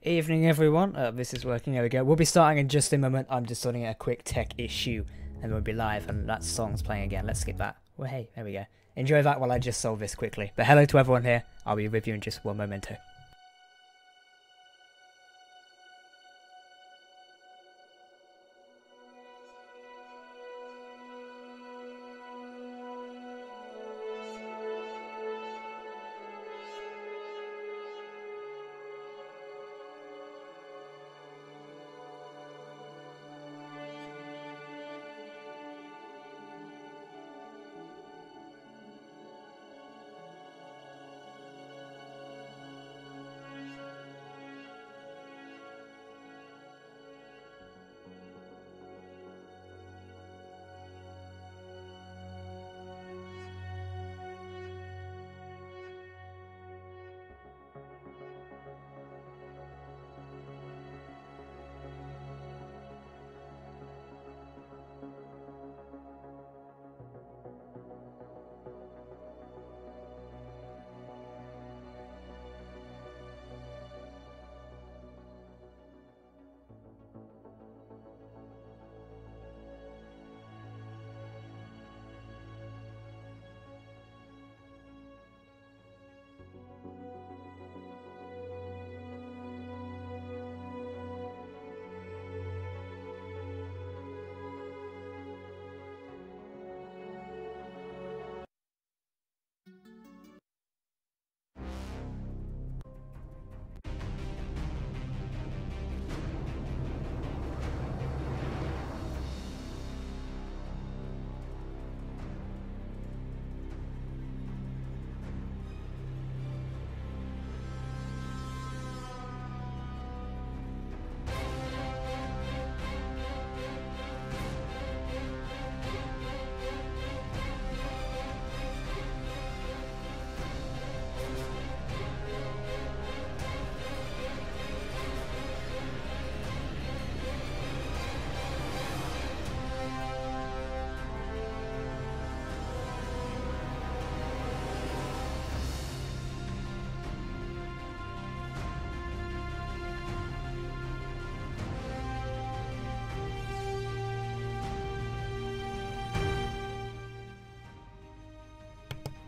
Evening everyone, this is working, there we go. We'll be starting in just a moment. I'm just sorting out a quick tech issue and we'll be live and that song's playing again. Let's skip that. Well, hey, there we go. Enjoy that while I just solve this quickly. But hello to everyone here. I'll be with you in just one momento.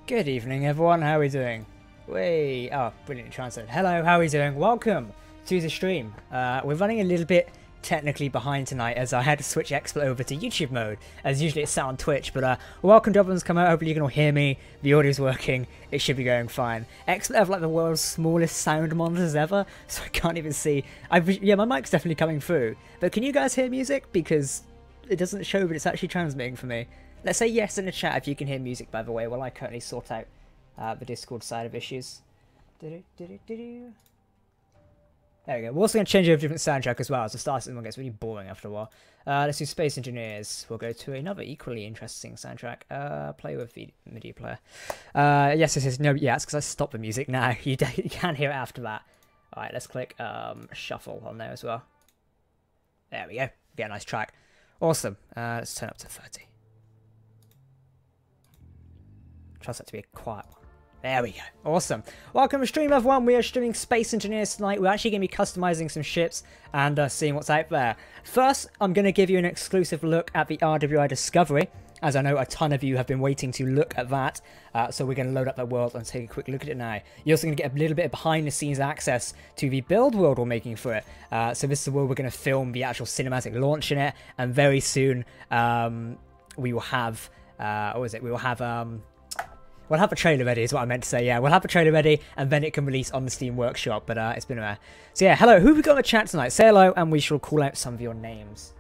Good evening everyone, how are we doing? Oh, brilliant translate. Hello, how are we doing? Welcome to the stream. We're running a little bit technically behind tonight as I had to switch XSplit over to YouTube mode, as usually it's set on Twitch, but welcome to everyone who's come out. Hopefully you can all hear me, the audio's working, it should be going fine. XSplit have like the world's smallest sound monitors ever, so I can't even see. Yeah, my mic's definitely coming through, but can you guys hear music? Because it doesn't show, but it's actually transmitting for me. Let's say yes in the chat if you can hear music, by the way, while I currently sort out the Discord side of issues. There we go. We're also going to change over a different soundtrack as well, so Star Citizen gets really boring after a while. Let's do Space Engineers. We'll go to another equally interesting soundtrack. Play with the MIDI player. Yes, this is no, yeah, it's because I stopped the music now. You can't hear it after that. Alright, let's click Shuffle on there as well. There we go. Get a nice track. Awesome. Let's turn up to 30. Trust that to be a quiet one. There we go. Awesome. Welcome to stream, everyone. We are streaming Space Engineers tonight. We're actually going to be customizing some ships and seeing what's out there. First, I'm going to give you an exclusive look at the RWI Discovery, as I know a ton of you have been waiting to look at that. So we're going to load up that world and take a quick look at it now. You're also going to get a little bit of behind-the-scenes access to the build world we're making for it. So this is the world we're going to film the actual cinematic launch in it, and very soon we will have... what was it? We will have... We'll have a trailer ready is what I meant to say, yeah. We'll have a trailer ready, and then it can release on the Steam Workshop, but it's been a while. So yeah, hello, who have we got in the chat tonight? Say hello, and we shall call out some of your names.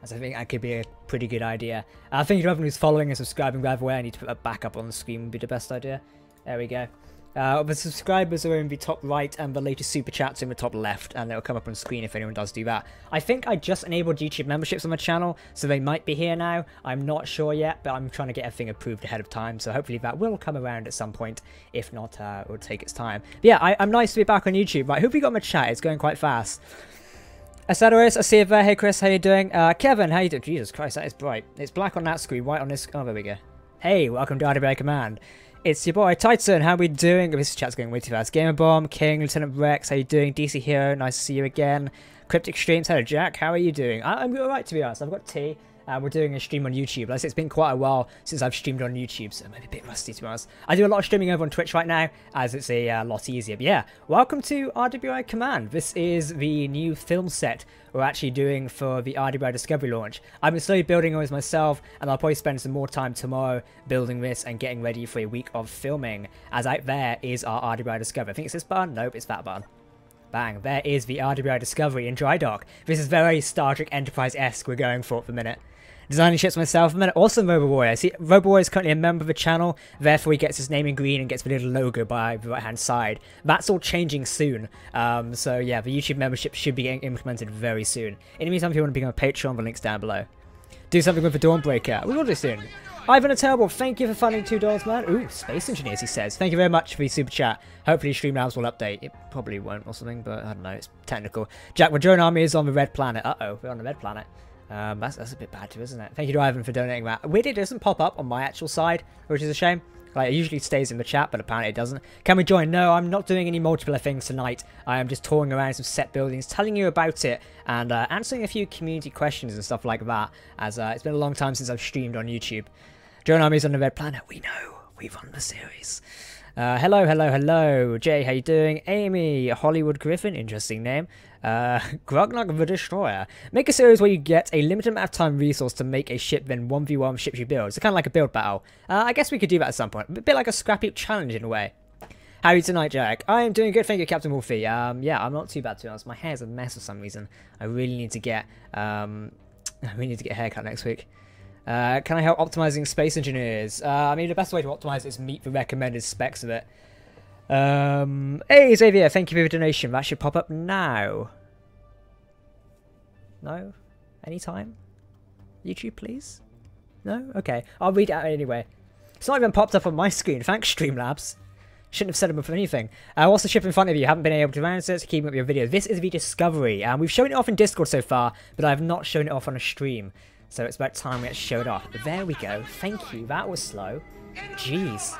As I think that could be a pretty good idea. I think everyone who's following and subscribing, by the way, I need to put that back up on the screen would be the best idea. There we go. The subscribers are in the top right and the latest super chats in the top left, and they'll come up on screen if anyone does do that. I think I just enabled YouTube memberships on the channel, so they might be here now. I'm not sure yet, but I'm trying to get everything approved ahead of time, so hopefully that will come around at some point. If not, it will take its time. But yeah, I'm nice to be back on YouTube. Right, who have we got in the chat? It's going quite fast. Asadoris, I see you there. Hey Chris, how you doing? Kevin, how you doing? Jesus Christ, that is bright. It's black on that screen, white on this. Oh, there we go. Hey, welcome to RWI Command. It's your boy Titan. How we doing? This chat's going way too fast. Gamer Bomb, King, Lieutenant Rex. How you doing? DC Hero, nice to see you again. Cryptic Streams. Hello, Jack. How are you doing? I'm alright, to be honest. I've got tea. We're doing a stream on YouTube. Like I said, it's been quite a while since I've streamed on YouTube, so it might be a bit rusty, to be honest. I do a lot of streaming over on Twitch right now, as it's a lot easier. But yeah, welcome to RWI Command. This is the new film set we're actually doing for the RWI Discovery launch. I've been slowly building on this myself, and I'll probably spend some more time tomorrow building this and getting ready for a week of filming. As out there is our RWI Discovery. I think it's this button. Nope, it's that button. Bang, there is the RWI Discovery in dry dock. This is very Star Trek Enterprise-esque we're going for the minute. Designing ships myself a minute. Awesome, RoboWarrior. I see RoboWarrior is currently a member of the channel, therefore he gets his name in green and gets the little logo by the right-hand side. That's all changing soon. So yeah, the YouTube membership should be getting implemented very soon. In the meantime, if you want to become a Patreon, the link's down below. Do something with the Dawnbreaker. We will do soon. Ivan a Terrible, thank you for funding $2, man. Ooh, Space Engineers, he says. Thank you very much for the super chat. Hopefully Streamlabs will update. It probably won't or something, but I don't know. It's technical. Jack, the drone army is on the red planet. Uh-oh, we're on the red planet. That's a bit bad too, isn't it? Thank you to Ivan for donating that. Weirdly, it doesn't pop up on my actual side, which is a shame. Like, it usually stays in the chat, but apparently it doesn't. Can we join? No, I'm not doing any multiplayer things tonight. I am just touring around some set buildings, telling you about it, and answering a few community questions and stuff like that, as it's been a long time since I've streamed on YouTube. Drone Army's on the red planet. We know. We've won the series. Hello. Jay, how you doing? Amy, Hollywood Griffin, interesting name. Grognog the Destroyer. Make a series where you get a limited amount of time resource to make a ship, then 1v1 ships you build. So kind of like a build battle. I guess we could do that at some point. A bit like a Scrap Heap challenge in a way. How are you tonight, Jack? I am doing good, thank you, Captain Wolfie. Yeah, I'm not too bad to be honest. My hair's a mess for some reason. I really need to get a haircut next week. Can I help optimizing Space Engineers? I mean, the best way to optimize it is meet the recommended specs of it. Hey, Xavier, thank you for your donation. That should pop up now. No? Anytime? YouTube, please? No? Okay. I'll read it out anyway. It's not even popped up on my screen. Thanks, Streamlabs. Shouldn't have set them up for anything. What's the ship in front of you? Haven't been able to answer it, so keep up your video. This is the Discovery. We've shown it off in Discord so far, but I have not shown it off on a stream. So it's about time we actually showed off. There we go. Thank you. That was slow. Jeez.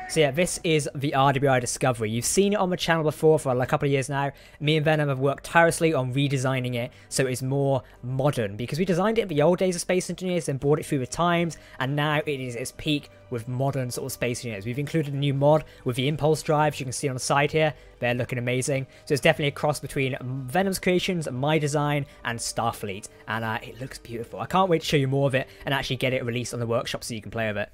So yeah, this is the RWI Discovery. You've seen it on the channel before for a couple of years now. Me and Venom have worked tirelessly on redesigning it so it's more modern, because we designed it in the old days of Space Engineers and brought it through the times, and now it is its peak with modern sort of Space Engineers. We've included a new mod with the impulse drives you can see on the side here. They're looking amazing. So it's definitely a cross between Venom's creations, my design, and Starfleet, and it looks beautiful. I can't wait to show you more of it and actually get it released on the workshop so you can play with it.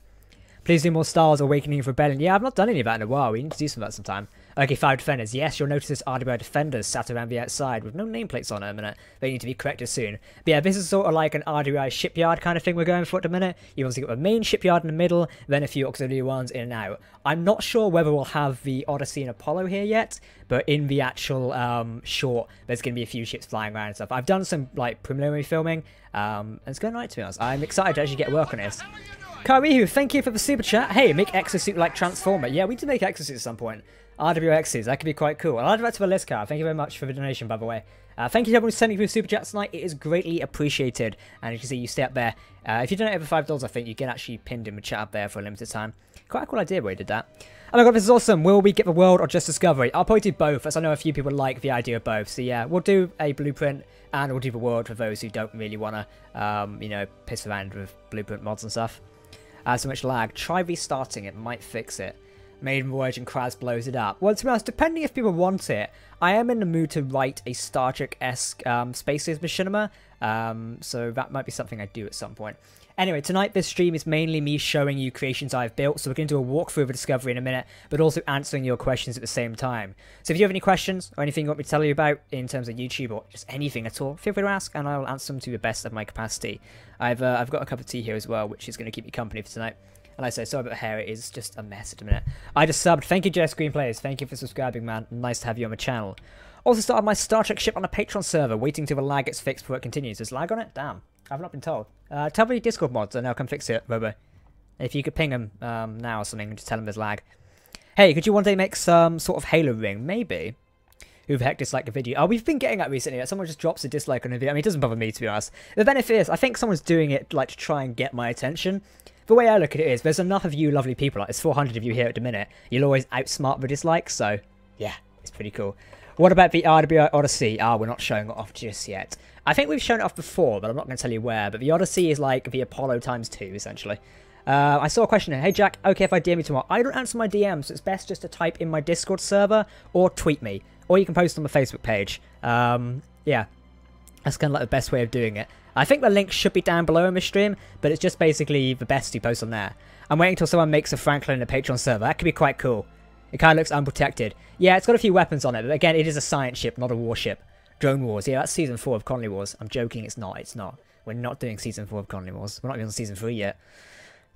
Please do more Star Wars Awakening of Rebellion. Yeah, I've not done any of that in a while. We need to do some of that sometime. Okay, 5 Defenders. Yes, you'll notice this RWI Defenders sat around the outside with no nameplates on it a minute. They need to be corrected soon. But yeah, this is sort of like an RWI shipyard kind of thing we're going for at the minute. You've obviously got the main shipyard in the middle, then a few auxiliary ones in and out. I'm not sure whether we'll have the Odyssey and Apollo here yet, but in the actual short, there's going to be a few ships flying around and stuff. I've done some like preliminary filming, and it's going right, to be honest. I'm excited to actually get work on this. Karihu, thank you for the super chat. Hey, make exosuit like Transformer. Yeah, we did make exosuit at some point. RWXs, that could be quite cool. I'll add that to the list, Car. Thank you very much for the donation, by the way. Thank you to everyone who's sending through super chats tonight. It is greatly appreciated. And you can see you stay up there. If you donate over $5, I think you get actually pinned in the chat up there for a limited time. Quite a cool idea where you did that. Oh my god, this is awesome. Will we get the world or just Discovery? I'll probably do both, as I know a few people like the idea of both. So yeah, we'll do a blueprint and we'll do the world for those who don't really want to, you know, piss around with blueprint mods and stuff. So much lag. Try restarting it, might fix it. Maiden Voyage and Kraz blows it up. Well, to be honest, depending if people want it, I am in the mood to write a Star Trek-esque Spaces machinima, so that might be something I do at some point. Anyway, tonight this stream is mainly me showing you creations I've built, so we're going to do a walkthrough of a Discovery in a minute, but also answering your questions at the same time. So if you have any questions or anything you want me to tell you about in terms of YouTube or just anything at all, feel free to ask and I'll answer them to the best of my capacity. I've got a cup of tea here as well, which is going to keep me company for tonight. And like I say, sorry about the hair, it is just a mess at a minute. I just subbed. Thank you, Jess Screenplays. Thank you for subscribing, man. Nice to have you on my channel. Also started my Star Trek ship on a Patreon server, waiting till the lag gets fixed before it continues. There's lag on it? Damn. I've not been told. Tell me Discord mods and I'll come fix it, Robo. If you could ping them now or something and just tell them there's lag. Hey, could you one day make some sort of Halo ring? Maybe. Who the heck disliked a video? Oh, we've been getting that recently. Someone just drops a dislike on a video. I mean, it doesn't bother me, to be honest. The benefit is, I think someone's doing it like to try and get my attention. the way I look at it is, there's enough of you lovely people, like there's 400 of you here at the minute, you'll always outsmart the dislikes, so yeah, it's pretty cool. What about the RWI Odyssey? We're not showing it off just yet. I think we've shown it off before, but I'm not going to tell you where, but the Odyssey is like the Apollo times 2, essentially. I saw a question here. Hey Jack, okay if I DM you tomorrow? I don't answer my DMs, so it's best just to type in my Discord server, or tweet me, or you can post on the Facebook page. Yeah, that's kind of like the best way of doing it. I think the link should be down below in the stream, but it's just basically the best you post on there. I'm waiting until someone makes a Franklin in a Patreon server. That could be quite cool. It kind of looks unprotected. Yeah, it's got a few weapons on it, but again, it is a science ship, not a warship. Drone Wars. Yeah, that's Season 4 of Conley Wars. I'm joking, it's not. It's not. We're not doing Season 4 of Conley Wars. We're not even on Season 3 yet.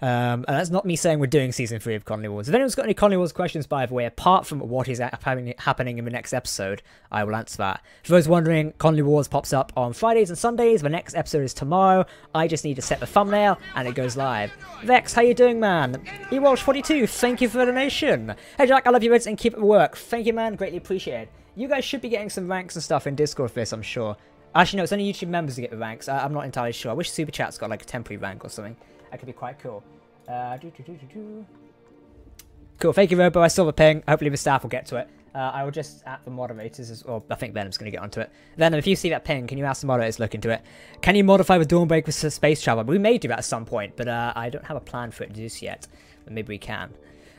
And that's not me saying we're doing Season 3 of Conley Wars. If anyone's got any Conley Wars questions, by the way, apart from what is happening in the next episode, I will answer that. For those wondering, Conley Wars pops up on Fridays and Sundays. The next episode is tomorrow. I just need to set the thumbnail, and it goes live. Vex, how you doing, man? eWalsh42, thank you for the donation. Hey, Jack, I love you, and keep up the work. Thank you, man. Greatly appreciated. You guys should be getting some ranks and stuff in Discord for this, I'm sure. Actually, no, it's only YouTube members who get the ranks. I'm not entirely sure. I wish Super Chat's got like a temporary rank or something. That could be quite cool. Cool, thank you, Robo. I saw the ping. Hopefully the staff will get to it. I will just at the moderators, or I think Venom's going to get onto it. Venom, if you see that ping, can you ask the moderators to look into it? Can you modify the Dawnbreaker for space travel? We may do that at some point, but I don't have a plan for it just yet. But maybe we can.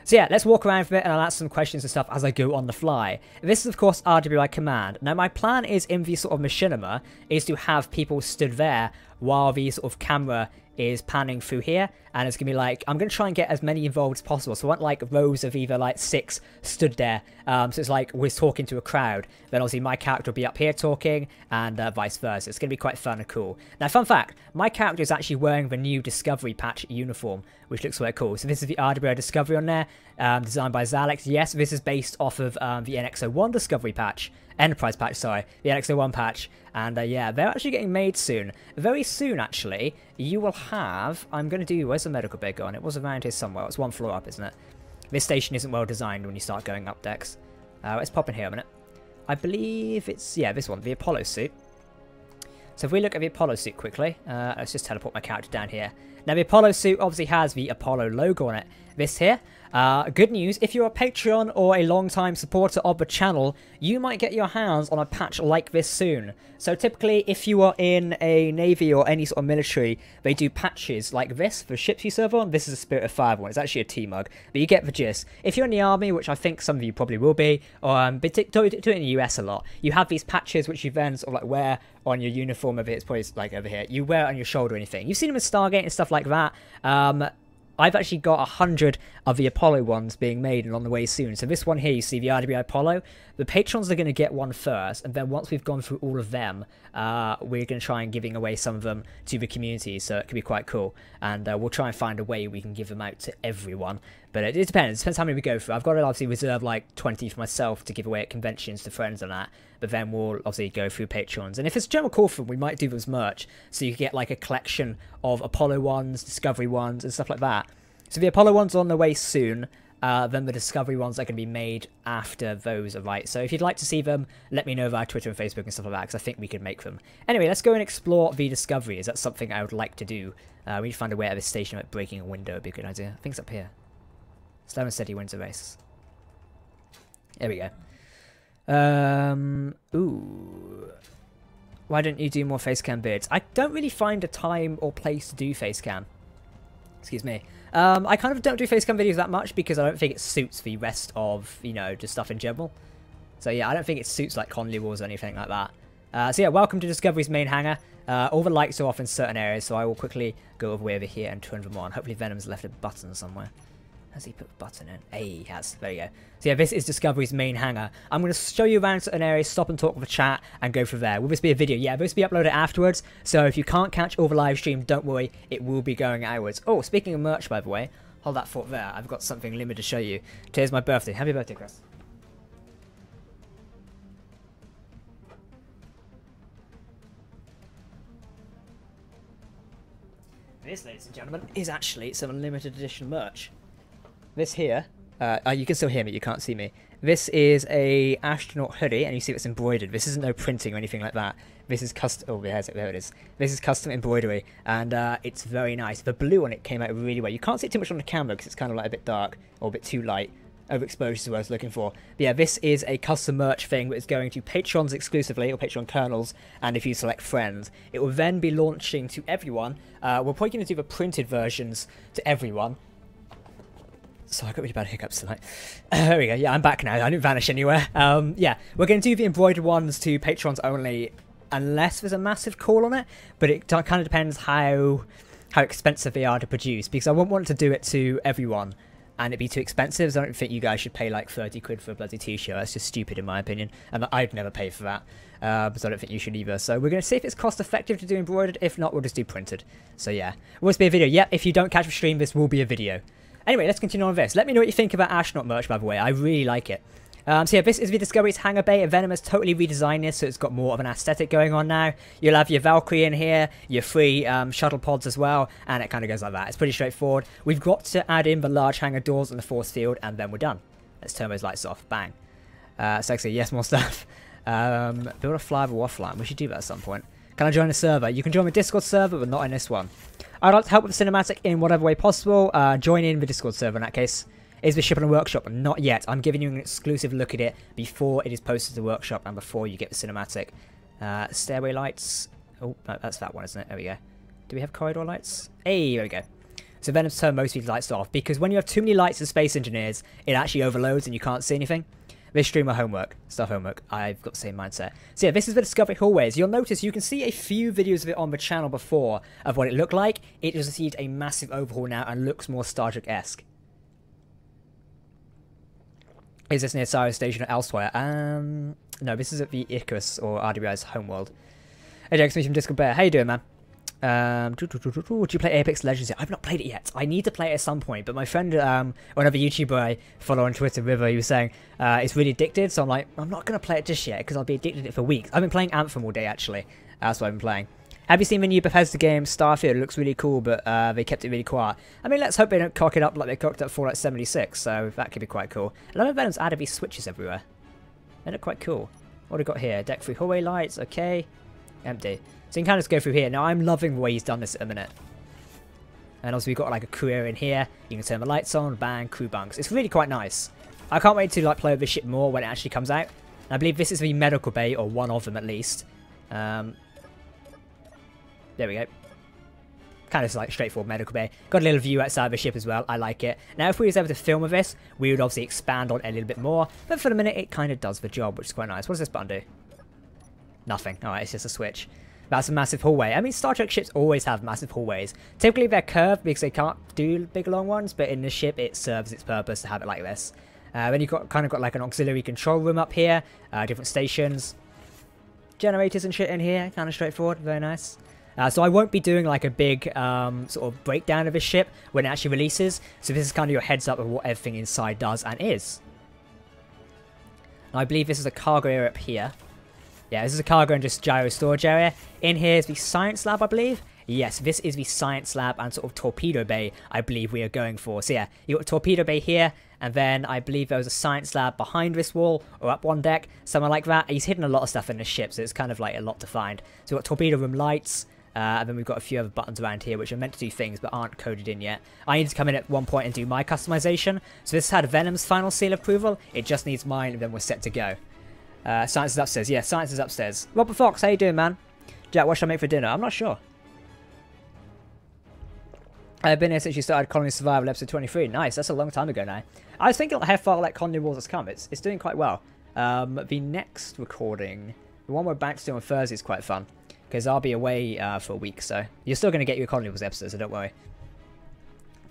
So yeah, let's walk around for it and I'll answer some questions and stuff as I go on the fly. This is of course RWI Command. Now my plan is in the sort of machinima is to have people stood there while the sort of camera is panning through here, and it's gonna be like, I'm gonna try and get as many involved as possible, so I want like rows of either like 6 stood there, so it's like we're talking to a crowd, then obviously my character will be up here talking, and vice versa. It's gonna be quite fun and cool. Now fun fact, my character is actually wearing the new Discovery patch uniform, which looks quite cool. So this is the RWI Discovery on there, designed by Zalex. Yes, this is based off of the NX-01 Discovery patch, Enterprise patch, sorry, the NX-01 patch, and yeah, they're actually getting made soon. Very soon, actually, you will have, I'm going to do, where's the medical bay gone? It was around here somewhere. It's 1 floor up, isn't it? This station isn't well designed when you start going up decks. Let's pop in here a minute. I believe it's, yeah, this one, the Apollo suit. So if we look at the Apollo suit quickly, let's just teleport my character down here. Now the Apollo suit obviously has the Apollo logo on it. This here, good news, if you're a Patreon or a long-time supporter of the channel, you might get your hands on a patch like this soon. So typically, if you are in a Navy or any sort of military, they do patches like this for ships you serve on. This is a Spirit of Fire one. It's actually a T-mug, but you get the gist. If you're in the Army, which I think some of you probably will be, or do it in the US a lot, you have these patches which you then sort of like wear on your uniform over here. It's probably like over here. You wear it on your shoulder or anything. You've seen them in Stargate and stuff like that. I've actually got 100 of the Apollo ones being made and on the way soon. So this one here, you see the RWI Apollo. The patrons are going to get one first, and then once we've gone through all of them, we're going to try and giving away some of them to the community, so it could be quite cool. And we'll try and find a way we can give them out to everyone. But it depends. It depends how many we go through. I've got to obviously reserve like 20 for myself to give away at conventions to friends and that. But then we'll obviously go through patrons. And if it's a general call for them, we might do them as merch. So you can get like a collection of Apollo ones, Discovery ones, and stuff like that. So the Apollo ones are on the way soon. Then the Discovery ones are going to be made after those are right. So if you'd like to see them, let me know via Twitter and Facebook and stuff like that, because I think we could make them. Anyway, let's go and explore the Discovery. Is that something I would like to do? We need to find a way out of this station, like breaking a window would be a good idea. I think it's up here. Sloan said he wins a race. There we go. Ooh. Why don't you do more facecam bids? I don't really find a time or place to do facecam. Excuse me. I kind of don't do facecam videos that much because I don't think it suits the rest of, you know, just stuff in general. So yeah, I don't think it suits like Conley Wars or anything like that. So yeah, welcome to Discovery's main hangar. All the lights are off in certain areas, so I will quickly go over here and turn them on. Hopefully Venom's left a button somewhere. Has he put the button in? Hey, he has. There you go. So yeah, this is Discovery's main hangar. I'm going to show you around certain areas, stop and talk with the chat, and go from there. Will this be a video? Yeah, this will be uploaded afterwards. So if you can't catch all the live stream, don't worry. It will be going outwards. Oh, speaking of merch, by the way, hold that thought there. I've got something limited to show you. Today's my birthday. Happy birthday, Chris. This, ladies and gentlemen, is actually some limited edition merch. This here You can still hear me, you can't see me. This is a astronaut hoodie, and you see it's embroidered. This isn't no printing or anything like that. This is custom. Oh, there it is. This is custom embroidery, and it's very nice. The blue on it came out really well. You can't see it too much on the camera because it's kind of like a bit dark or a bit too light. Overexposure is what I was looking for. But yeah, this is a custom merch thing that is going to patrons exclusively, or Patreon kernels, and if you select friends. It will then be launching to everyone. We're probably going to do the printed versions to everyone. So I got really bad hiccups tonight. There we go. Yeah, I'm back now. I didn't vanish anywhere. Yeah, we're going to do the embroidered ones to patrons only, unless there's a massive call on it. But it kind of depends how expensive they are to produce, because I wouldn't want to do it to everyone and it'd be too expensive. So I don't think you guys should pay like 30 quid for a bloody t-shirt. That's just stupid in my opinion, and I'd never pay for that. But I don't think you should either. So we're going to see if it's cost effective to do embroidered. If not, we'll just do printed. So yeah, will this be a video? Yep, if you don't catch the stream, this will be a video. Anyway, let's continue on with this. Let me know what you think about Astronaut merch, by the way. I really like it. So yeah, this is the Discovery's hangar bay. Venom has totally redesigned this, so it's got more of an aesthetic going on now. You'll have your Valkyrie in here, your free shuttle pods as well, and it kind of goes like that. It's pretty straightforward. We've got to add in the large hangar doors and the force field, and then we're done. Let's turn those lights off. Bang. Sexy. Yes, more stuff. Build a flyable waffle. We should do that at some point. Can I join the server? You can join the Discord server, but not in this one. I'd like to help with the cinematic in whatever way possible. Join in the Discord server in that case. Is this shipping a workshop? Not yet. I'm giving you an exclusive look at it before it is posted to the workshop and before you get the cinematic. Stairway lights. Oh, that's that one, isn't it? There we go. Do we have corridor lights? Hey, there we go. So Venom's turned most of these lights off, because when you have too many lights in Space Engineers, it actually overloads and you can't see anything. This stream of homework. Stuff homework. I've got the same mindset. So yeah, this is the Discovery Hallways. You'll notice you can see a few videos of it on the channel before of what it looked like. It has received a massive overhaul now and looks more Star Trek-esque. Is this near Cyrus Station or elsewhere? No, this is at the Icarus or RWI's homeworld. Hey, Jax, me from Discord Bear. How you doing, man? Do you play Apex Legends yet? I've not played it yet. I need to play it at some point, but my friend, one other YouTuber I follow on Twitter, River, he was saying it's really addicted, so I'm like, I'm not going to play it just yet, because I'll be addicted to it for weeks. I've been playing Anthem all day, actually. That's what I've been playing. Have you seen the new Bethesda game, Starfield? It looks really cool, but they kept it really quiet. I mean, let's hope they don't cock it up like they cocked up Fallout 76, so that could be quite cool. A lot of Venom's added these switches everywhere. They look quite cool. What have we got here? Deck 3 hallway lights, okay. Empty. So you can kind of just go through here. Now, I'm loving the way he's done this at the minute. And also, we've got like a crew area in here. You can turn the lights on, bang, crew bunks. It's really quite nice. I can't wait to like play with this ship more when it actually comes out. And I believe this is the medical bay, or one of them at least. There we go. Kind of like straightforward medical bay. Got a little view outside the ship as well. I like it. Now, if we was able to film with this, we would obviously expand on it a little bit more. But for the minute, it kind of does the job, which is quite nice. What does this button do? Nothing. Alright, it's just a switch. That's a massive hallway. I mean, Star Trek ships always have massive hallways. Typically, they're curved because they can't do big, long ones. But in this ship, it serves its purpose to have it like this. Then you've kind of got like an auxiliary control room up here. Different stations. Generators and shit in here. Kind of straightforward. Very nice. So I won't be doing like a big sort of breakdown of this ship when it actually releases. So this is kind of your heads up of what everything inside does and is. Now, I believe this is a cargo area up here. Yeah, this is a cargo and just gyro storage area. In here is the science lab, I believe. Yes, this is the science lab and sort of torpedo bay I believe we are going for. So yeah, you've got a torpedo bay here, and then I believe there was a science lab behind this wall, or up one deck, somewhere like that. He's hidden a lot of stuff in this ship, so it's kind of like a lot to find. So we've got torpedo room lights, and then we've got a few other buttons around here which are meant to do things but aren't coded in yet. I need to come in at one point and do my customization. So this had Venom's final seal approval, it just needs mine, and then we're set to go. Science is upstairs. Yeah, science is upstairs. Robert Fox, how you doing, man? Jack, what should I make for dinner? I'm not sure. I've been here since you started Colony Survival episode 23. Nice, that's a long time ago now. I was thinking how far like Colony Wars has come. It's doing quite well. The next recording, the one we're back to on Thursday, is quite fun. Because I'll be away for a week, so you're still going to get your Colony Wars episodes, so don't worry.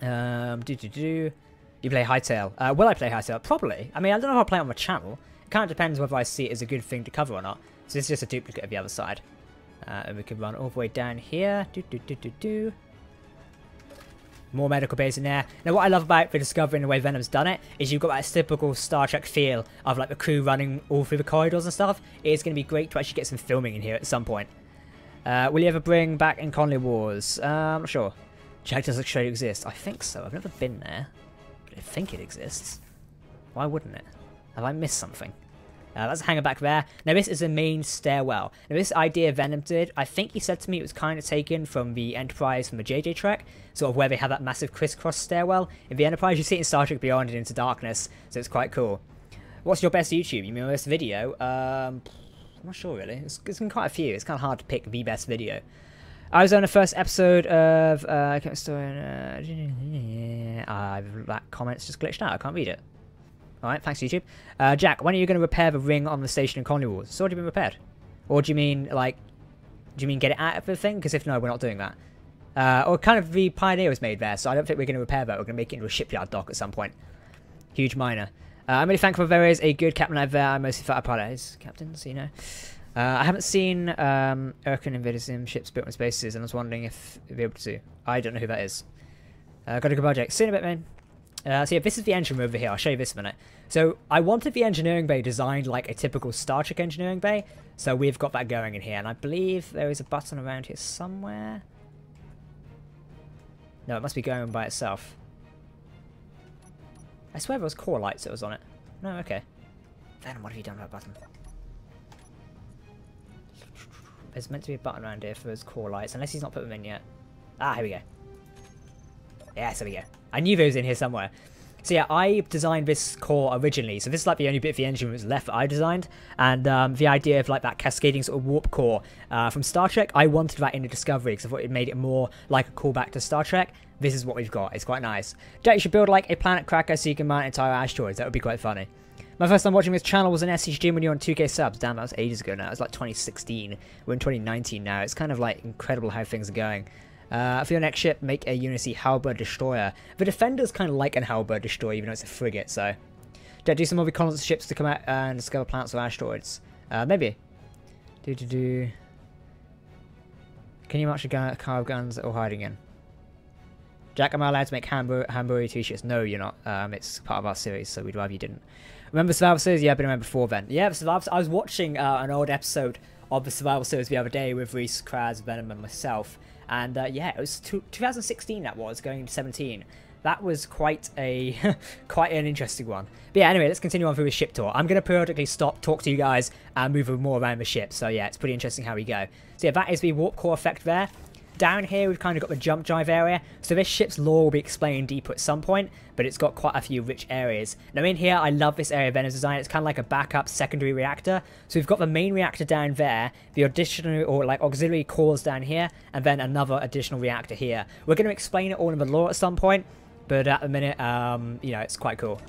You play Hightail. Will I play Hightail? Probably. I mean, I don't know if I'll play it on my channel. Kind of depends whether I see it as a good thing to cover or not. So this is just a duplicate of the other side. And we can run all the way down here. More medical bays in there. Now what I love about the Discovery and the way Venom's done it is you've got that typical Star Trek feel of like the crew running all through the corridors and stuff. It's going to be great to actually get some filming in here at some point. Will you ever bring back in Colony Wars? I'm not sure. Jack does actually exist. I think so. I've never been there. But I think it exists. Why wouldn't it? Have I missed something? That's a hangar back there. Now this is the main stairwell. Now this idea Venom did, I think he said to me it was kind of taken from the Enterprise from the JJ Trek, sort of where they have that massive crisscross stairwell. In the Enterprise you see it in Star Trek Beyond and Into Darkness, so it's quite cool. What's your best YouTube? You mean best video? I'm not sure really. It's been quite a few. It's kind of hard to pick the best video. I was on the first episode of that comment's just glitched out. I can't read it. Alright, thanks YouTube. Jack, when are you going to repair the ring on the station in Colony Wars? It's already been repaired. Or do you mean, like, get it out of the thing? Because if no, we're not doing that. Or kind of the Pioneer was made there, so I don't think we're going to repair that. We're going to make it into a shipyard dock at some point. Huge miner. I'm really thankful there is a good captain out there. I mostly thought about his captains, you know. I haven't seen Urkin invaded some ships built in spaces, and I was wondering if you'd be able to. I don't know who that is. Got a good project. See you in a bit, man. So yeah, this is the engine room over here. I'll show you this in a minute. So I wanted the engineering bay designed like a typical Star Trek engineering bay. So we've got that going in here. And I believe there is a button around here somewhere. No, it must be going by itself. I swear there was core lights that was on it. No, okay. Then what have you done with that button? There's meant to be a button around here for those core lights. Unless he's not put them in yet. Ah, here we go. Yes, there we go. I knew they was in here somewhere. So yeah, I designed this core originally. So this is like the only bit of the engine that was left that I designed. And the idea of like that cascading sort of warp core from Star Trek, I wanted that in the Discovery because I thought it made it more like a callback to Star Trek. This is what we've got. It's quite nice. Jack, you should build like a planet cracker so you can mount entire asteroids. That would be quite funny. My first time watching this channel was an SCG when you were on 2K subs. Damn, that was ages ago now. It was like 2016. We're in 2019 now. It's kind of like incredible how things are going. For your next ship, make a Unity Halberd Destroyer. The Defender's kind of like an Halberd Destroyer, even though it's a frigate, so... Do some more reconnaissance ships to come out and discover planets or asteroids. Maybe. Can you march a car of guns or hiding in? Jack, am I allowed to make Hamburi t-shirts? No, you're not. It's part of our series, so we'd rather you didn't. Remember Survival Series? Yeah, I've been around before then. Yeah, I was watching an old episode of the Survival Series the other day with Reese, Kraz, Venom, and myself. And yeah, it was 2016 that was, going into 17. That was quite an interesting one. But yeah, anyway, let's continue on through the ship tour. I'm going to periodically stop, talk to you guys, and move more around the ship. So yeah, it's pretty interesting how we go. So yeah, that is the warp core effect there. Down here, we've kind of got the jump drive area. So this ship's lore will be explained deeper at some point, but it's got quite a few rich areas. Now in here, I love this area of Venom's design. It's kind of like a backup secondary reactor. So we've got the main reactor down there, the additional or like auxiliary cores down here, and then another additional reactor here. We're going to explain it all in the lore at some point, but at the minute, you know, it's quite cool.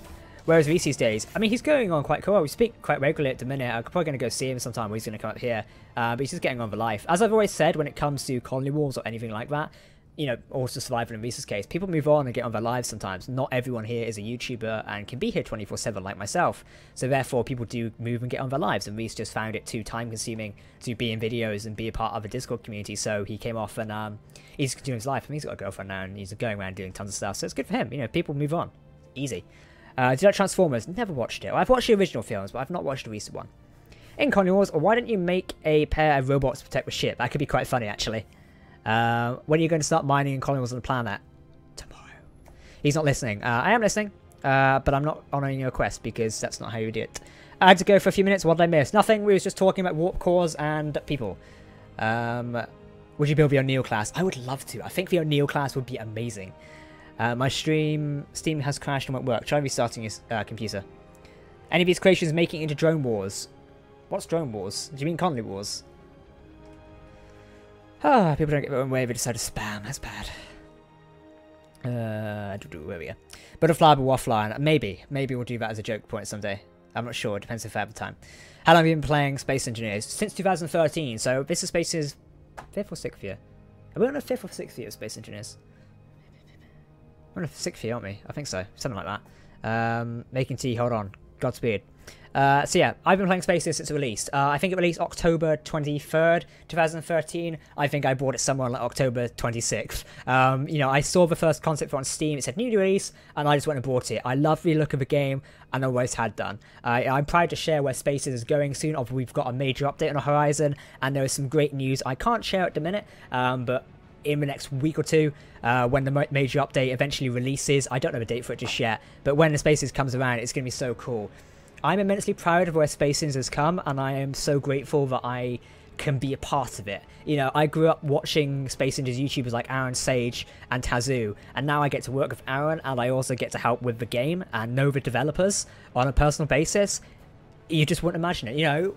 Whereas Reese these days, I mean, he's going on quite cool. We speak quite regularly at the minute. I'm probably going to go see him sometime when he's going to come up here. But he's just getting on with life. As I've always said, when it comes to Colony Wars or anything like that, you know, also Survivor in Reese's case, people move on and get on with their lives sometimes. Not everyone here is a YouTuber and can be here 24/7 like myself. So therefore, people do move and get on with their lives. And Reese just found it too time-consuming to be in videos and be a part of a Discord community. So he came off and he's doing his life. I mean, he's got a girlfriend now and he's going around doing tons of stuff. So it's good for him. You know, people move on. Easy. Do you like Transformers? Never watched it. Well, I've watched the original films, but I've not watched the recent one. In Colony Wars, why don't you make a pair of robots to protect the ship? That could be quite funny, actually. When are you going to start mining in Colony Wars on the planet? Tomorrow. He's not listening. I am listening, but I'm not honouring your request because that's not how you do it. I had to go for a few minutes. What did I miss? Nothing. We was just talking about warp cores and people. Would you build the O'Neill class? I would love to. I think the O'Neill class would be amazing. My Steam has crashed and won't work. Try restarting your computer. Any of these creations making it into Drone Wars? What's Drone Wars? Do you mean Colony Wars? Ah, people don't get their own way. They decide to spam. That's bad. Where we go? Butterfly, Waffler. Maybe we'll do that as a joke point someday. I'm not sure. It depends if I have the time. How long have you been playing Space Engineers? Since 2013. So this is Space's 5th or 6th year. Are we on a 5th or 6th year of Space Engineers? We're on a 6th year, aren't we? I think so. Something like that. Making tea. Hold on. Godspeed. So yeah, I've been playing Spaces since it released. I think it released October 23rd, 2013. I think I bought it somewhere on like October 26th. You know, I saw the first concept for it on Steam. It said new release, and I just went and bought it. I love the look of the game, and always had done. I'm proud to share where Spaces is going soon. We've got a major update on the horizon, and there is some great news I can't share at the minute, but in the next week or two, when the major update eventually releases. I don't know the date for it just yet, but when the Spaces comes around, it's going to be so cool. I'm immensely proud of where Spacings has come, and I am so grateful that I can be a part of it. You know, I grew up watching Space Ninjas YouTubers like Aaron Sage and Tazoo, and now I get to work with Aaron, and I also get to help with the game and know the developers on a personal basis. You just wouldn't imagine it, you know.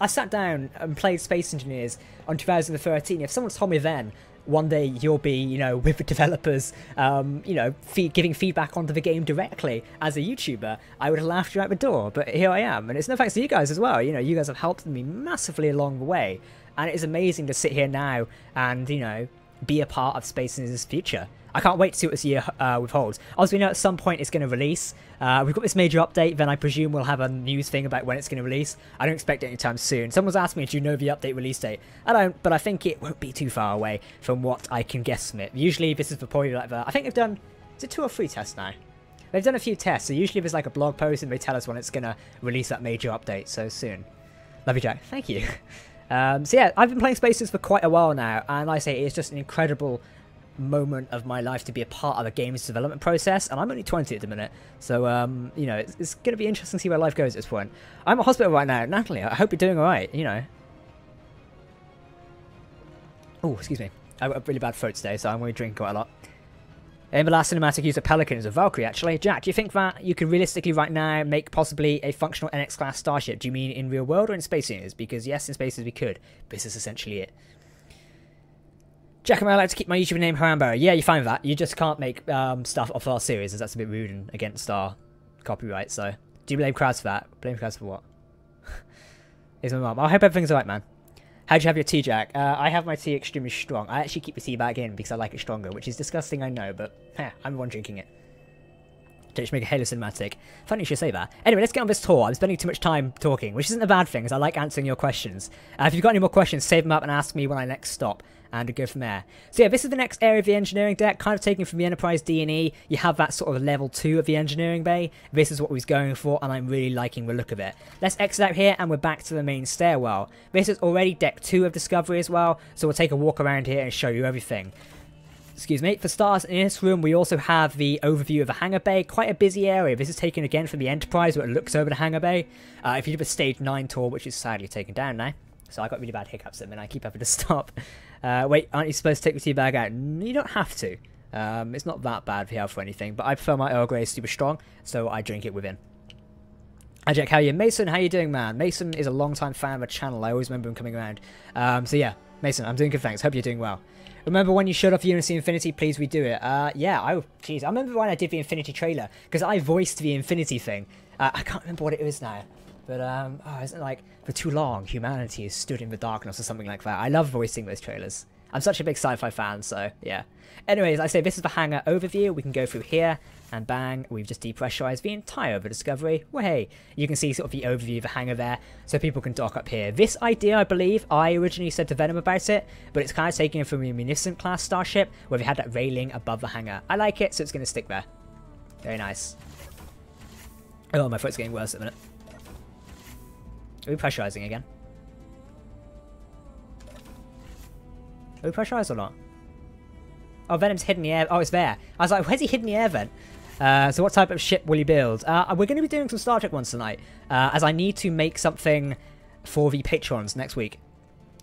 I sat down and played Space Engineers on 2013. If someone told me then, one day you'll be, you know, with the developers, you know, giving feedback onto the game directly as a YouTuber, I would have laughed you out the door. But here I am, and it's no thanks to you guys as well. You know, you guys have helped me massively along the way, and it is amazing to sit here now and, you know, be a part of Space Ninja's future. I can't wait to see what this year withholds. Obviously, we know at some point it's going to release. We've got this major update, then I presume we'll have a news thing about when it's going to release. I don't expect it anytime soon. Someone's asked me, do you know the update release date? I don't, but I think it won't be too far away from what I can guess from it. Usually, this is for probably like I think they've done, is it 2 or 3 tests now? They've done a few tests, so usually there's like a blog post and they tell us when it's going to release that major update, so soon. Love you, Jack. Thank you. So yeah, I've been playing Spaces for quite a while now, and like I say, it's just an incredible moment of my life to be a part of a game's development process, and I'm only 20 at the minute, so you know, it's going to be interesting to see where life goes at this point. I'm at hospital right now. Natalie, I hope you're doing alright, you know. Oh, excuse me, I've got a really bad throat today, so I'm going to drink quite a lot. In the last cinematic use of Pelican as a Valkyrie, actually. Jack, do you think that you can realistically right now make possibly a functional NX-class starship? Do you mean in real world or in Space Invaders? Because yes, in Spaces we could. This is essentially it. Jack, am I allowed to keep my YouTube name Harambo? Yeah, you're fine with that. You just can't make stuff off our series, as that's a bit rude and against our copyright, so... Do you blame Kraz for that? Blame Kraz for what? Here's my mum. I hope everything's alright, man. How'd you have your tea, Jack? I have my tea extremely strong. I actually keep the tea bag in because I like it stronger, which is disgusting, I know, but I'm the one drinking it. Don't you make a Halo cinematic? Funny you should say that. Anyway, let's get on this tour. I'm spending too much time talking, which isn't a bad thing, as I like answering your questions. If you've got any more questions, save them up and ask me when I next stop, and go from there. So yeah, this is the next area of the engineering deck, kind of taken from the Enterprise D&E. You have that sort of level 2 of the engineering bay. This is what we was going for, and I'm really liking the look of it. Let's exit out here, and we're back to the main stairwell. This is already deck 2 of Discovery as well, so we'll take a walk around here and show you everything. Excuse me. For stars, in this room we also have the overview of the hangar bay. Quite a busy area. This is taken again from the Enterprise, where it looks over the hangar bay. If you do a stage 9 tour, which is sadly taken down now, so I got really bad hiccups at the minute, I keep having to stop. Wait, aren't you supposed to take the tea bag out? You don't have to. It's not that bad for health or anything, but I prefer my Earl Grey super strong, so I drink it within. Hi Jack, how are you? Mason, how you doing, man? Mason is a long-time fan of the channel. I always remember him coming around. So yeah, Mason, I'm doing good, thanks. Hope you're doing well. Remember when you showed off Unity Infinity, please redo it. Yeah, geez, I remember when I did the Infinity trailer, because I voiced the Infinity thing. I can't remember what it is now. But, oh, isn't it like, for too long, humanity has stood in the darkness or something like that. I love voicing those trailers. I'm such a big sci-fi fan, so, yeah. Anyways, I say this is the hangar overview. We can go through here, and bang, we've just depressurized the entire of the Discovery. Well, hey, you can see sort of the overview of the hangar there, so people can dock up here. This idea, I believe, I originally said to Venom about it, but it's kind of taken it from a Munificent class starship, where they had that railing above the hangar. I like it, so it's going to stick there. Very nice. Oh, my foot's getting worse at the minute. Are we pressurizing again? Are we pressurized or not? Oh, Venom's hidden the air. Oh, it's there. I was like, where's he hidden the air vent? So what type of ship will you build? We're going to be doing some Star Trek ones tonight, as I need to make something for the patrons next week.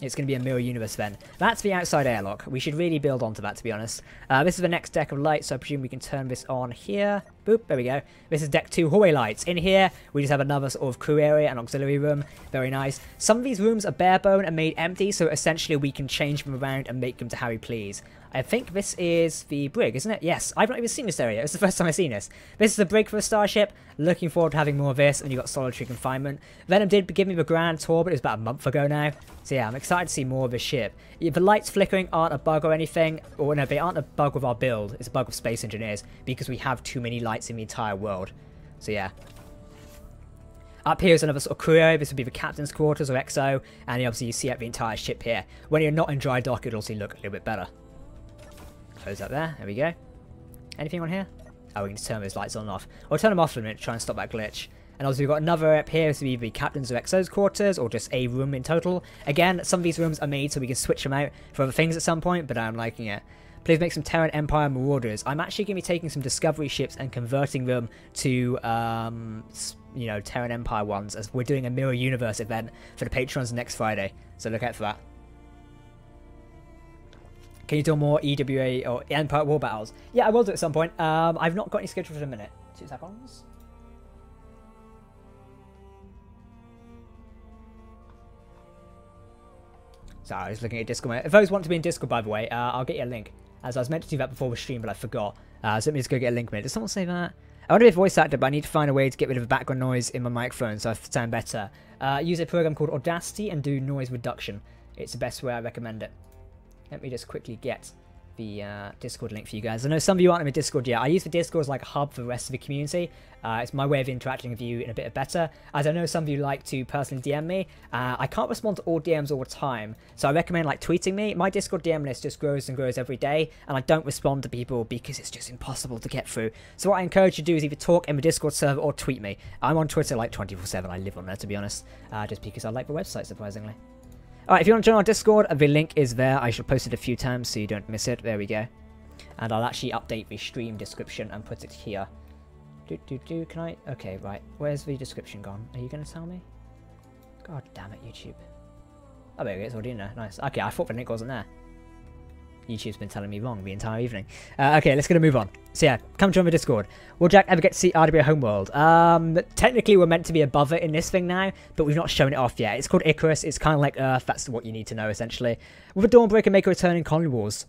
It's going to be a Mirror Universe then. That's the outside airlock. We should really build onto that, to be honest. This is the next deck of lights, so I presume we can turn this on here. Boop, there we go. This is deck 2 hallway lights. In here, we just have another sort of crew area and auxiliary room. Very nice. Some of these rooms are bare bone and made empty, so essentially we can change them around and make them to how we please. I think this is the brig, isn't it? Yes, I've not even seen this area. It's the first time I've seen this. This is the brig for a starship. Looking forward to having more of this, and you've got solitary confinement. Venom did give me the grand tour, but it was about a month ago now. So yeah, I'm excited to see more of this ship. If the lights flickering aren't a bug or anything, or no, they aren't a bug with our build. It's a bug with Space Engineers, because we have too many lights in the entire world. So yeah. Up here is another sort of crew area. This would be the captain's quarters or XO, and obviously you see out the entire ship here. When you're not in dry dock, it'll also look a little bit better. Close that there. There we go. Anything on here? Oh, we can just turn those lights on and off. Or turn them off for a minute to try and stop that glitch. And also we've got another up here, so either Captains of XO's quarters or just a room in total. Again, some of these rooms are made so we can switch them out for other things at some point, but I'm liking it. Please make some Terran Empire Marauders. I'm actually going to be taking some Discovery ships and converting them to, you know, Terran Empire ones, as we're doing a Mirror Universe event for the patrons next Friday. So look out for that. Can you do more EWA or Empire War Battles? Yeah, I will do it at some point. I've not got any scheduled for a minute. 2 seconds. So I was looking at Discord. If those want to be in Discord, by the way, I'll get you a link. As I was meant to do that before the stream, but I forgot. So let me just go get a link a minute. Did someone say that? I want to be a voice actor, but I need to find a way to get rid of the background noise in my microphone so I sound better. Use a program called Audacity and do noise reduction. It's the best way I recommend it. Let me just quickly get the Discord link for you guys. I know some of you aren't in the Discord yet. I use the Discord as like a hub for the rest of the community. It's my way of interacting with you in a bit better. As I know some of you like to personally DM me. I can't respond to all DMs all the time, so I recommend like tweeting me. My Discord DM list just grows and grows every day, and I don't respond to people because it's just impossible to get through. So what I encourage you to do is either talk in the Discord server or tweet me. I'm on Twitter like 24/7. I live on there, to be honest, just because I like the website, surprisingly. Alright, if you want to join our Discord, the link is there. I shall post it a few times so you don't miss it. There we go. And I'll actually update the stream description and put it here. Can I? Okay, right. Where's the description gone? Are you going to tell me? God damn it, YouTube. Oh, there it is. It's already in there. Nice. Okay, I thought the link wasn't there. YouTube's been telling me wrong the entire evening. Okay, let's move on. So yeah, come join the Discord. Will Jack ever get to see RWA Homeworld? Technically we're meant to be above it in this thing now, but we've not shown it off yet. It's called Icarus. It's kind of like Earth. That's what you need to know, essentially. Will the Dawnbreaker make a return in Colony Wars?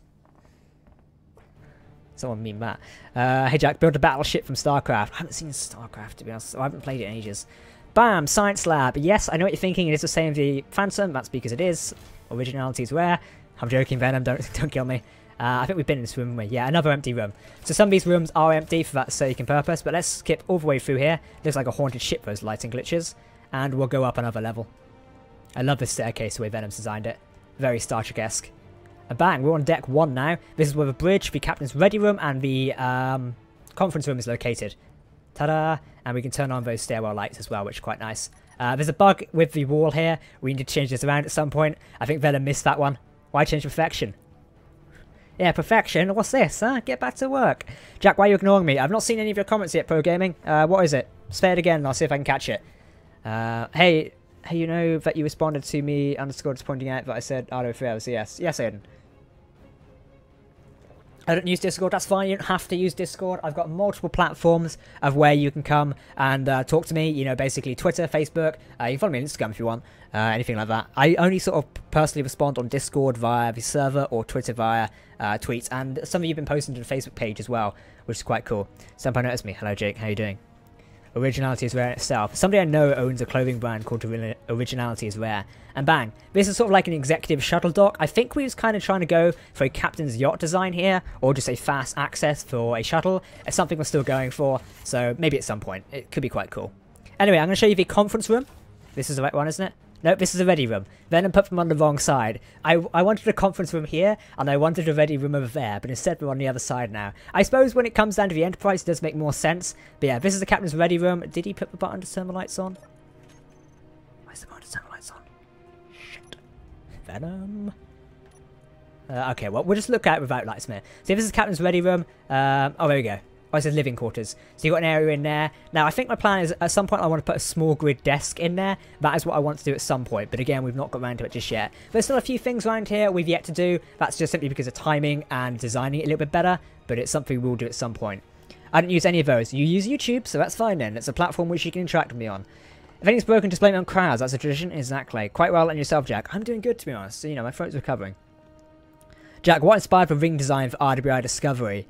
Someone mean that. Hey Jack, build a battleship from StarCraft. I haven't seen StarCraft, to be honest. I haven't played it in ages. Bam! Science Lab. Yes, I know what you're thinking. It is the same as the Phantom. That's because it is. Originality is rare. I'm joking, Venom. Don't kill me. I think we've been in this room. Yeah, another empty room. So some of these rooms are empty for that sake and purpose, but let's skip all the way through here. Looks like a haunted ship, those lighting glitches. And we'll go up another level. I love this staircase, the way Venom's designed it. Very Star Trek-esque. And bang, we're on deck 1 now. This is where the bridge, the captain's ready room, and the conference room is located. Ta-da! And we can turn on those stairwell lights as well, which is quite nice. There's a bug with the wall here. We need to change this around at some point. I think Venom missed that one. Why change perfection? Yeah, perfection? What's this, huh? Get back to work. Jack, why are you ignoring me? I've not seen any of your comments yet, Pro Gaming. What is it? Say it again and I'll see if I can catch it. Hey, you know that you responded to me underscore just pointing out that I said Ardo 3 hours. Yes. Yes, Aiden. I don't use Discord, that's fine, you don't have to use Discord. I've got multiple platforms of where you can come and talk to me, you know, basically Twitter, Facebook, you can follow me on Instagram if you want, anything like that. I only sort of personally respond on Discord via the server or Twitter via tweets, and some of you have been posting to the Facebook page as well, which is quite cool. Senpai noticed me. Hello Jake, how you doing? Originality is rare in itself. Somebody I know owns a clothing brand called Originality is Rare. And bang, this is sort of like an executive shuttle dock. I think we was kind of trying to go for a captain's yacht design here, or just a fast access for a shuttle. It's something we're still going for, so maybe at some point. It could be quite cool. Anyway, I'm going to show you the conference room. This is the right one, isn't it? No, this is a ready room. Venom put them on the wrong side. I wanted a conference room here, and I wanted a ready room over there, but instead we're on the other side now. I suppose when it comes down to the Enterprise, it does make more sense. But yeah, this is the captain's ready room. Did he put the button to turn the lights on? Where's the button to turn the lights on? Shit. Venom. Okay, well, we'll just look at it without lights a minute. So this is the captain's ready room. Oh, there we go. Oh, it says living quarters. So you've got an area in there. Now, I think my plan is at some point I want to put a small grid desk in there. That is what I want to do at some point. But again, we've not got around to it just yet. There's still a few things around here we've yet to do. That's just simply because of timing and designing it a little bit better. But it's something we'll do at some point. I don't use any of those. You use YouTube, so that's fine then. It's a platform which you can interact with me on. If anything's broken, just blame it on crowds. That's a tradition. Exactly. Quite well. And yourself, Jack. I'm doing good, to be honest. So, you know, my throat's recovering. Jack, what inspired the ring design for RWI Discovery?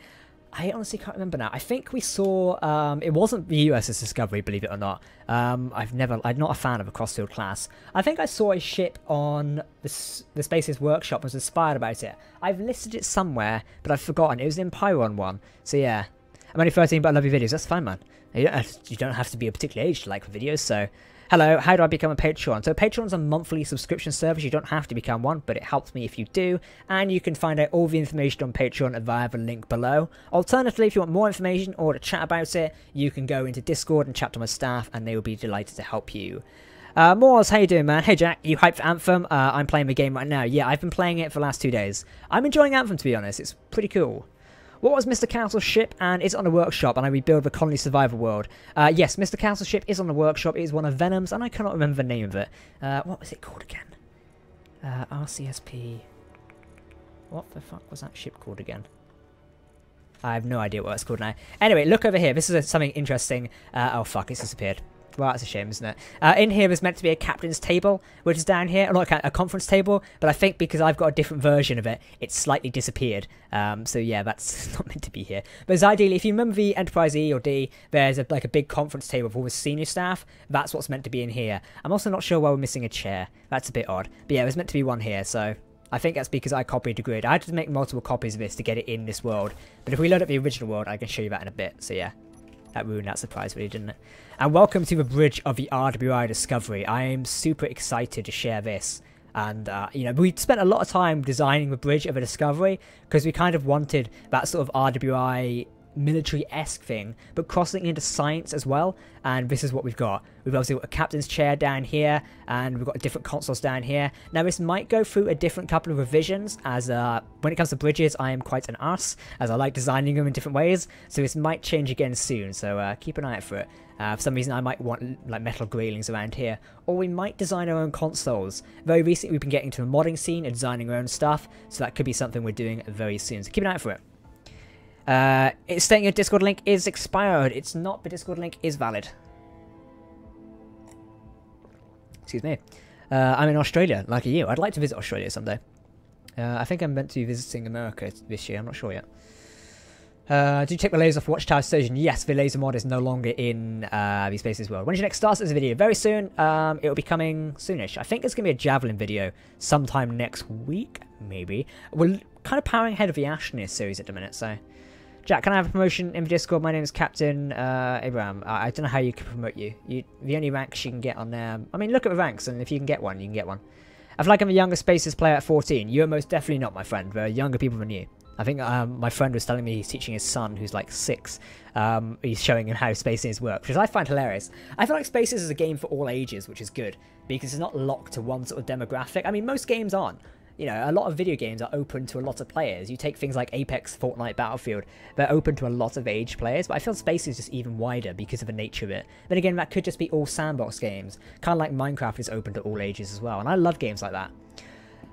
I honestly can't remember now. I think we saw, it wasn't the USS Discovery, believe it or not. I'm not a fan of a crossfield class. I think I saw a ship on the Spaces Workshop and was inspired about it. I've listed it somewhere, but I've forgotten. It was an Empyron one. So yeah. I'm only 13, but I love your videos. That's fine, man. You don't have to be a particular age to like the videos, so Hello, how do I become a Patreon? So Patreon's a monthly subscription service. You don't have to become one, but it helps me if you do. And you can find out all the information on Patreon via the link below. Alternatively, if you want more information or to chat about it, you can go into Discord and chat to my staff, and they will be delighted to help you. Moors, how you doing, man? Hey, Jack, you hyped for Anthem? I'm playing the game right now. Yeah, I've been playing it for the last 2 days. I'm enjoying Anthem, to be honest. It's pretty cool. What was Mr. Castle's ship? And it's on the workshop, and I rebuild the colony survival world. Yes, Mr. Castle's ship is on the workshop. It is one of Venom's, and I cannot remember the name of it. What was it called again? RCSP. What the fuck was that ship called again? I have no idea what it's called now. Anyway, look over here. This is something interesting. Oh, fuck, it's disappeared. Well, that's a shame, isn't it? In here is meant to be a captain's table, which is down here. Not a conference table, but I think because I've got a different version of it, it's slightly disappeared. So yeah, that's not meant to be here. But as ideally, if you remember the Enterprise E or D, there's like a big conference table with all the senior staff. That's what's meant to be in here. I'm also not sure why we're missing a chair. That's a bit odd. But yeah, there's meant to be one here, so I think that's because I copied the grid. I had to make multiple copies of this to get it in this world. But if we load up the original world, I can show you that in a bit. So yeah. That ruined that surprise really, didn't it? And welcome to the bridge of the RWI Discovery. I am super excited to share this. And, you know, we spent a lot of time designing the bridge of a Discovery because we kind of wanted that sort of RWI military-esque thing, but crossing into science as well. And this is what we've got. We've obviously got a captain's chair down here, and we've got different consoles down here. Now this might go through a different couple of revisions, as when it comes to bridges, I am quite an arse, as I like designing them in different ways. So this might change again soon, so keep an eye out for it. For some reason I might want like metal grailings around here, or we might design our own consoles. Very recently we've been getting to the modding scene and designing our own stuff, so that could be something we're doing very soon, so keep an eye out for it. It's saying your Discord link is expired. It's not, but Discord link is valid. Excuse me. I'm in Australia, like you. I'd like to visit Australia someday. I think I'm meant to be visiting America this year. I'm not sure yet. Did you take the lasers off Watchtower Station? Yes, the laser mod is no longer in the Spaces world. When's your next Star Citizen video? Very soon. It'll be coming soonish. I think it's going to be a Javelin video sometime next week, maybe. We're kind of powering ahead of the Ashton series at the minute, so... Jack, can I have a promotion in the Discord? My name is Captain Abraham. I don't know how you can promote you. The only ranks you can get on there... I mean, look at the ranks, and if you can get one, you can get one. I feel like I'm a younger Spaces player at 14. You're most definitely not, my friend. There are younger people than you. I think my friend was telling me he's teaching his son, who's like 6. He's showing him how Spaces works, which I find hilarious. I feel like Spaces is a game for all ages, which is good, because it's not locked to one sort of demographic. I mean, most games aren't. You know, a lot of video games are open to a lot of players. You take things like Apex, Fortnite, Battlefield, they're open to a lot of age players, but I feel Space is just even wider because of the nature of it. Then again, that could just be all sandbox games, kind of like Minecraft is open to all ages as well, and I love games like that.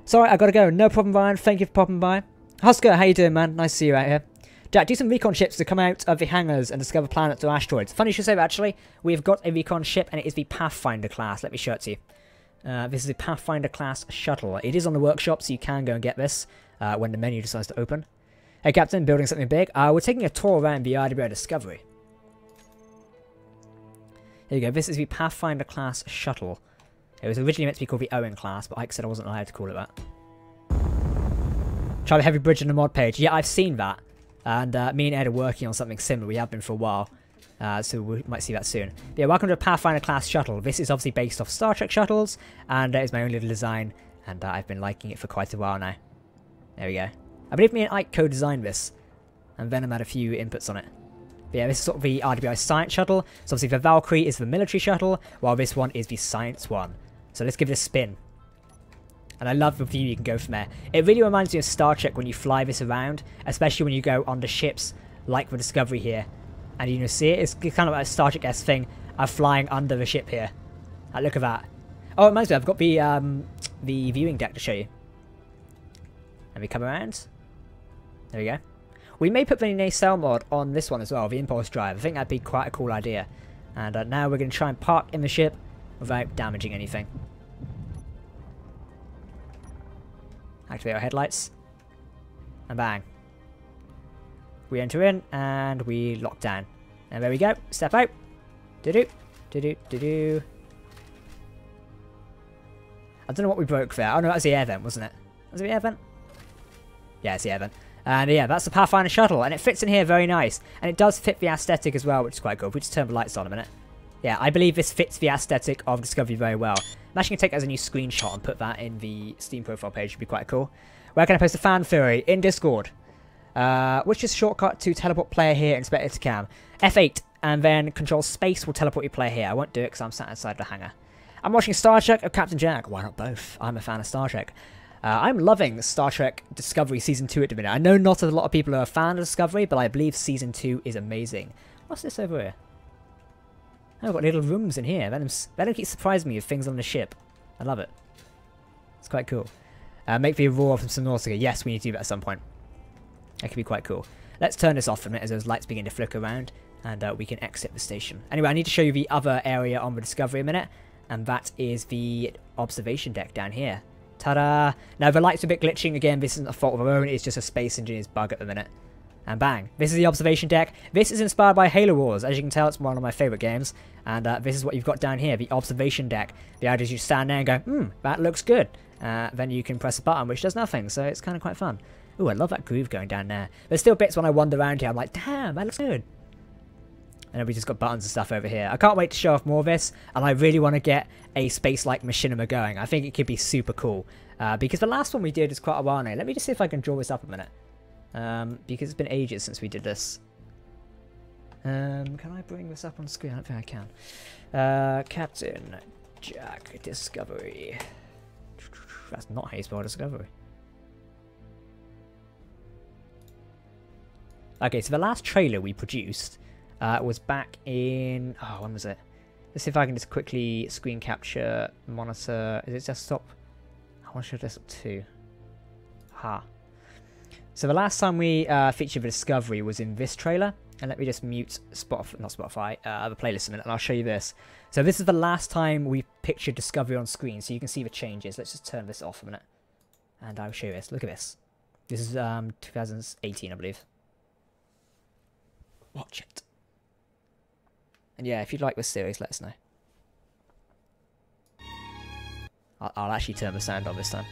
Sorry, I gotta go. No problem, Ryan. Thank you for popping by. Husker, how you doing, man? Nice to see you out here. Jack, do some recon ships to come out of the hangars and discover planets or asteroids. Funny you should say that, actually. We've got a recon ship, and it is the Pathfinder class. Let me show it to you. This is a Pathfinder class shuttle. It is on the workshop, so you can go and get this when the menu decides to open. Hey Captain, building something big. We're taking a tour around the RWI Discovery. Here you go, this is the Pathfinder class shuttle. It was originally meant to be called the Owen class, but Ike said I wasn't allowed to call it that. Try the heavy bridge on the mod page. Yeah, I've seen that. And me and Ed are working on something similar. We have been for a while. So we might see that soon. But yeah, welcome to a Pathfinder class shuttle. This is obviously based off Star Trek shuttles, and it's my own little design, and I've been liking it for quite a while now. There we go. I believe me and Ike co-designed this, and Venom had a few inputs on it. But yeah, this is sort of the RWI science shuttle. So obviously the Valkyrie is the military shuttle, while this one is the science one. So let's give it a spin. And I love the view you can go from there. It really reminds me of Star Trek when you fly this around, especially when you go onto ships like the Discovery here. And you can see it, it's kind of like a Star Trek-esque thing of flying under the ship here. Look at that. Oh, it reminds me, I've got the viewing deck to show you. Let me come around. There we go. We may put the nacelle mod on this one as well, the impulse drive. I think that'd be quite a cool idea. And now we're going to try and park in the ship without damaging anything. Activate our headlights. And bang. We enter in, and we lock down. And there we go. Step out. Do-do. Do-do. Do-do. I don't know what we broke there. Oh no, that's the air vent, wasn't it? Was it the air vent? Yeah, it's the air vent. And yeah, that's the Pathfinder shuttle, and it fits in here very nice. And it does fit the aesthetic as well, which is quite good. We just turn the lights on a minute. Yeah, I believe this fits the aesthetic of Discovery very well. I'm actually going to take it as a new screenshot and put that in the Steam profile page. Would be quite cool. Where can I post a fan theory? In Discord. Which is shortcut to teleport player here and split it to cam. F8 and then control space will teleport your player here. I won't do it because I'm sat inside the hangar. I'm watching Star Trek or Captain Jack. Why not both? I'm a fan of Star Trek. I'm loving Star Trek Discovery Season 2 at the minute. I know not a lot of people are a fan of Discovery, but I believe Season 2 is amazing. What's this over here? Oh, I've got little rooms in here. Venom keeps surprising me with things on the ship. I love it. It's quite cool. Make the Aurora from Subnautica. Yes, we need to do that at some point. That could be quite cool. Let's turn this off for a minute as those lights begin to flicker around, and we can exit the station. Anyway, I need to show you the other area on the Discovery a minute, and that is the observation deck down here. Ta-da! Now, the light's a bit glitching again. This isn't a fault of our own. It's just a Space Engineer's bug at the minute. And bang. This is the observation deck. This is inspired by Halo Wars. As you can tell, it's one of my favourite games. And this is what you've got down here, the observation deck. The idea is you stand there and go, that looks good. Then you can press a button, which does nothing. So it's kind of quite fun. Ooh, I love that groove going down there. There's still bits when I wander around here. I'm like, damn, that looks good. And then we just got buttons and stuff over here. I can't wait to show off more of this. And I really want to get a space-like machinima going. I think it could be super cool. Because the last one we did is quite a while now. Let me just see if I can draw this up a minute. Because it's been ages since we did this. Can I bring this up on screen? I don't think I can. Captain Jack Discovery. That's not how you spell Discovery. Okay, so the last trailer we produced was back in... Oh, when was it? Let's see if I can just quickly screen capture, monitor... Is it desktop? I want to show desktop 2. Ha. So the last time we featured the Discovery was in this trailer. And let me just mute Spotify, the playlist a minute, and I'll show you this. So this is the last time we pictured Discovery on screen, so you can see the changes. Let's just turn this off a minute. And I'll show you this. Look at this. This is 2018, I believe. Watch it. And yeah, if you'd like this series, let us know. I'll actually turn the sound on this time.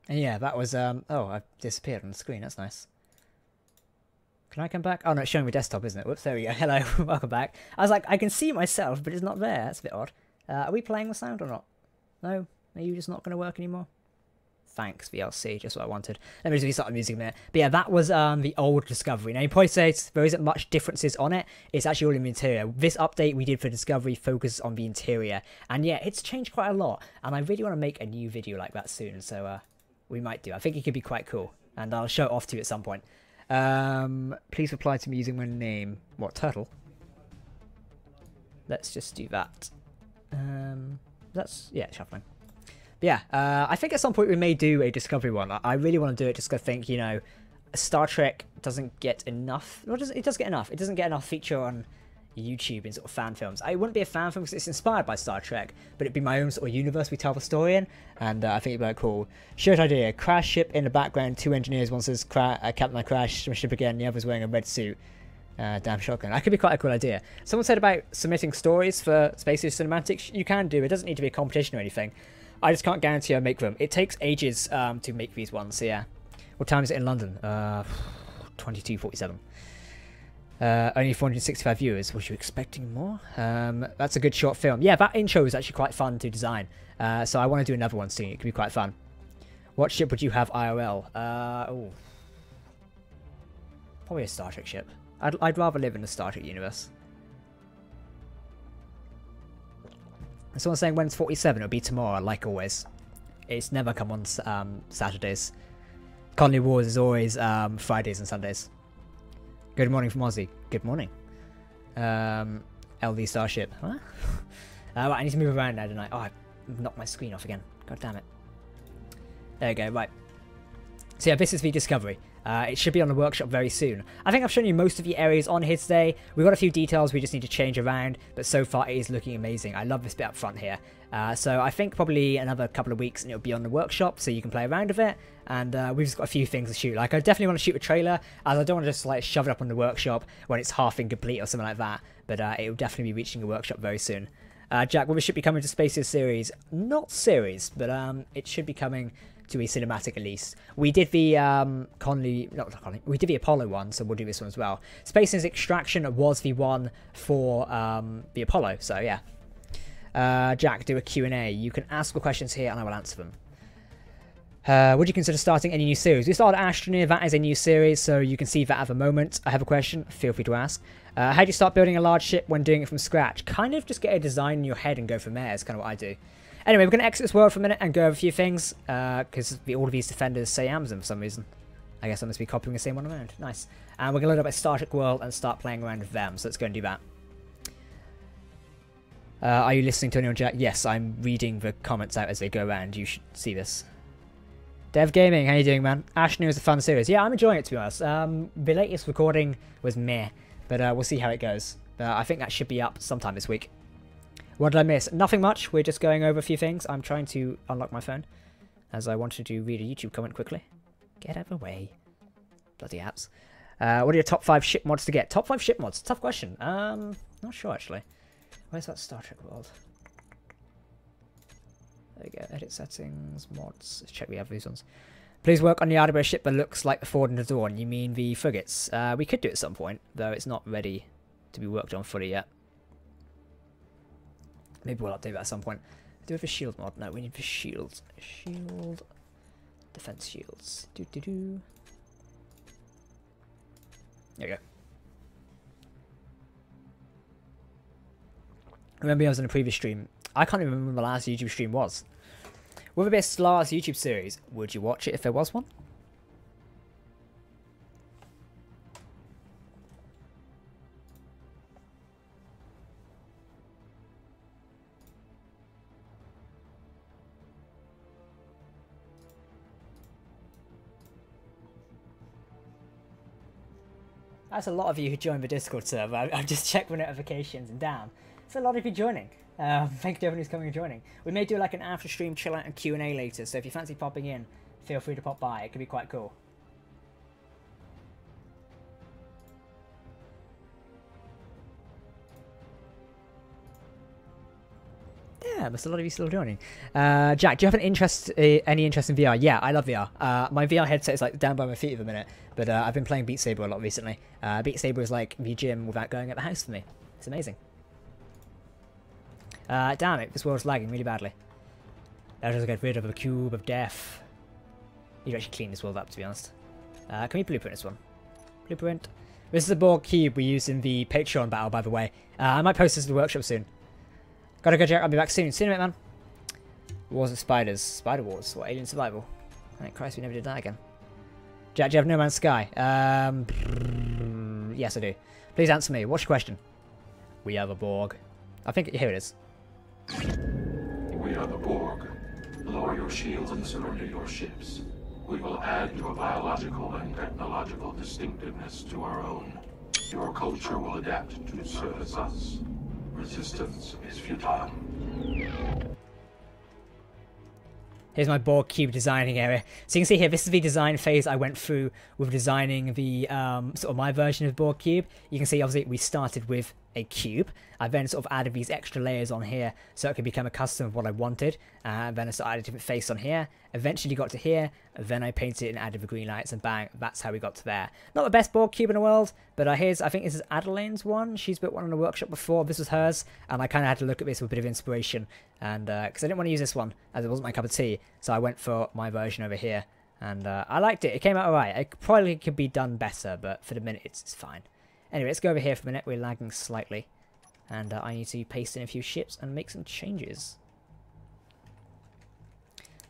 And yeah, that was, oh, I've disappeared on the screen. That's nice. Can I come back? Oh, no, it's showing me desktop, isn't it? Whoops, there we go. Hello, welcome back. I was like, I can see myself, but it's not there. That's a bit odd. Are we playing with sound or not? No? Are you just not going to work anymore? Thanks, VLC, just what I wanted. Let me just restart the music a minute. But yeah, that was the old Discovery. Now, you probably say there isn't much differences on it. It's actually all in the interior. This update we did for Discovery focuses on the interior. And yeah, it's changed quite a lot. And I really want to make a new video like that soon. So, we might do. I think it could be quite cool. And I'll show it off to you at some point. Please reply to me using my name. What, Turtle? Let's just do that. That's, yeah, shuffling. But yeah, I think at some point we may do a Discovery one. I really want to do it just because I think, you know, Star Trek doesn't get enough. Well, it does get enough. It doesn't get enough feature on YouTube in sort of fan films. It wouldn't be a fan film because it's inspired by Star Trek, but it'd be my own sort of universe we tell the story in, and I think it'd be like cool. Shared idea: crash ship in the background, 2 engineers. One says, "Captain, I crashed my ship again." The other's wearing a red suit. Damn shotgun. That could be quite a cool idea. Someone said about submitting stories for Space Age Cinematics. You can do. It doesn't need to be a competition or anything. I just can't guarantee I'll make them. It takes ages to make these ones. So yeah. What time is it in London? 22:47. Only 465 viewers. Was you expecting more? That's a good short film. Yeah, that intro was actually quite fun to design. So I want to do another one soon. It could be quite fun. What ship would you have IRL? Oh, probably a Star Trek ship. I'd rather live in the Star Trek universe. Someone's saying when it's 47, it'll be tomorrow, like always. It's never come on Saturdays. Colony Wars is always Fridays and Sundays. Good morning from Aussie. Good morning. LV Starship. Huh? Right, I need to move around now, don't I? Oh, I knocked my screen off again. God damn it. There we go, right. So yeah, this is the Discovery. It should be on the workshop very soon. I think I've shown you most of the areas on here today. We've got a few details we just need to change around, but so far it is looking amazing. I love this bit up front here. So I think probably another couple of weeks and it'll be on the workshop, so you can play around with it. And we've just got a few things to shoot. Like, I definitely want to shoot a trailer, as I don't want to just like shove it up on the workshop when it's half incomplete or something like that. But it will definitely be reaching a workshop very soon. Jack, will this ship be coming to Spaces series? Not series, but it should be coming to a cinematic at least. We did the we did the Apollo one, so we'll do this one as well. Spaces Extraction was the one for the Apollo, so yeah. Jack, do a Q&A. You can ask the questions here and I will answer them. Would you consider starting any new series? We started Astroneer, that is a new series, so you can see that at the moment. I have a question, feel free to ask. How do you start building a large ship when doing it from scratch? Kind of just get a design in your head and go from there, is kind of what I do. Anyway, we're going to exit this world for a minute and go over a few things, because all of these defenders say Amazon for some reason. I guess I must be copying the same one around. Nice. And we're going to load up a Star Trek world and start playing around with them, so let's go and do that. Are you listening to anyone, Jack? Yes, I'm reading the comments out as they go around. You should see this. Dev Gaming, how you doing, man? Astroneer is a fun series. Yeah, I'm enjoying it, to be honest. The latest recording was meh, but we'll see how it goes. I think that should be up sometime this week. What did I miss? Nothing much. We're just going over a few things. I'm trying to unlock my phone, as I wanted to read a YouTube comment quickly. Get out of the way. Bloody apps. What are your top 5 ship mods to get? Top 5 ship mods? Tough question. Not sure, actually. Where's that Star Trek world? There we go. Edit settings, mods. Let's check we have these ones. Please work on the Ardabur ship that looks like the Ford and the Dawn. You mean the frigates? We could do it at some point, though it's not ready to be worked on fully yet. Maybe we'll update that at some point. Do we have a shield mod? No, we need the shields. Shield. Defense shields. There you go. Remember I was in a previous stream. I can't even remember when the last YouTube stream was. With this last YouTube series, would you watch it if there was one? That's a lot of you who joined the Discord server. I've just checked the notifications and damn, it's a lot of you joining. Thank you to everyone who's coming and joining. We may do like an after stream chill out and Q&A later, so if you fancy popping in, feel free to pop by. It could be quite cool. Yeah, there's a lot of you still joining. Jack, do you have any interest in VR? Yeah, I love VR. My VR headset is like down by my feet at the minute, but I've been playing Beat Saber a lot recently. Beat Saber is like the gym without going at the house for me. It's amazing. Damn it, this world's lagging really badly. Let us get rid of a cube of death. You actually clean this world up, to be honest. Can we blueprint this one? Blueprint. This is the Borg cube we used in the Patreon battle, by the way. I might post this to the workshop soon. Gotta go, Jack. I'll be back soon. See you in a minute, man. Wars of Spiders. Spider Wars. What, Alien Survival? Thank Christ we never did that again. Jack, do you have No Man's Sky? Yes, I do. Please answer me. What's your question? We have a Borg. I think... Here it is. We are the Borg. Lower your shields and surrender your ships. We will add your biological and technological distinctiveness to our own. Your culture will adapt to service us. Resistance is futile. Here's my Borg cube designing area. So you can see here, this is the design phase I went through with designing the sort of my version of Borg cube. You can see obviously we started with a cube. I then sort of added these extra layers on here so it could become a custom of what I wanted. And then I started adding a different face on here. Eventually got to here, and then I painted it and added the green lights, and bang, that's how we got to there. Not the best Borg cube in the world, but here's, I think this is Adelaine's one. She's built one in the workshop before. This was hers, and I kind of had to look at this with a bit of inspiration. And because I didn't want to use this one, as it wasn't my cup of tea, so I went for my version over here. And I liked it. It came out alright. It probably could be done better, but for the minute, it's fine. Anyway, let's go over here for a minute. We're lagging slightly. And I need to paste in a few ships and make some changes.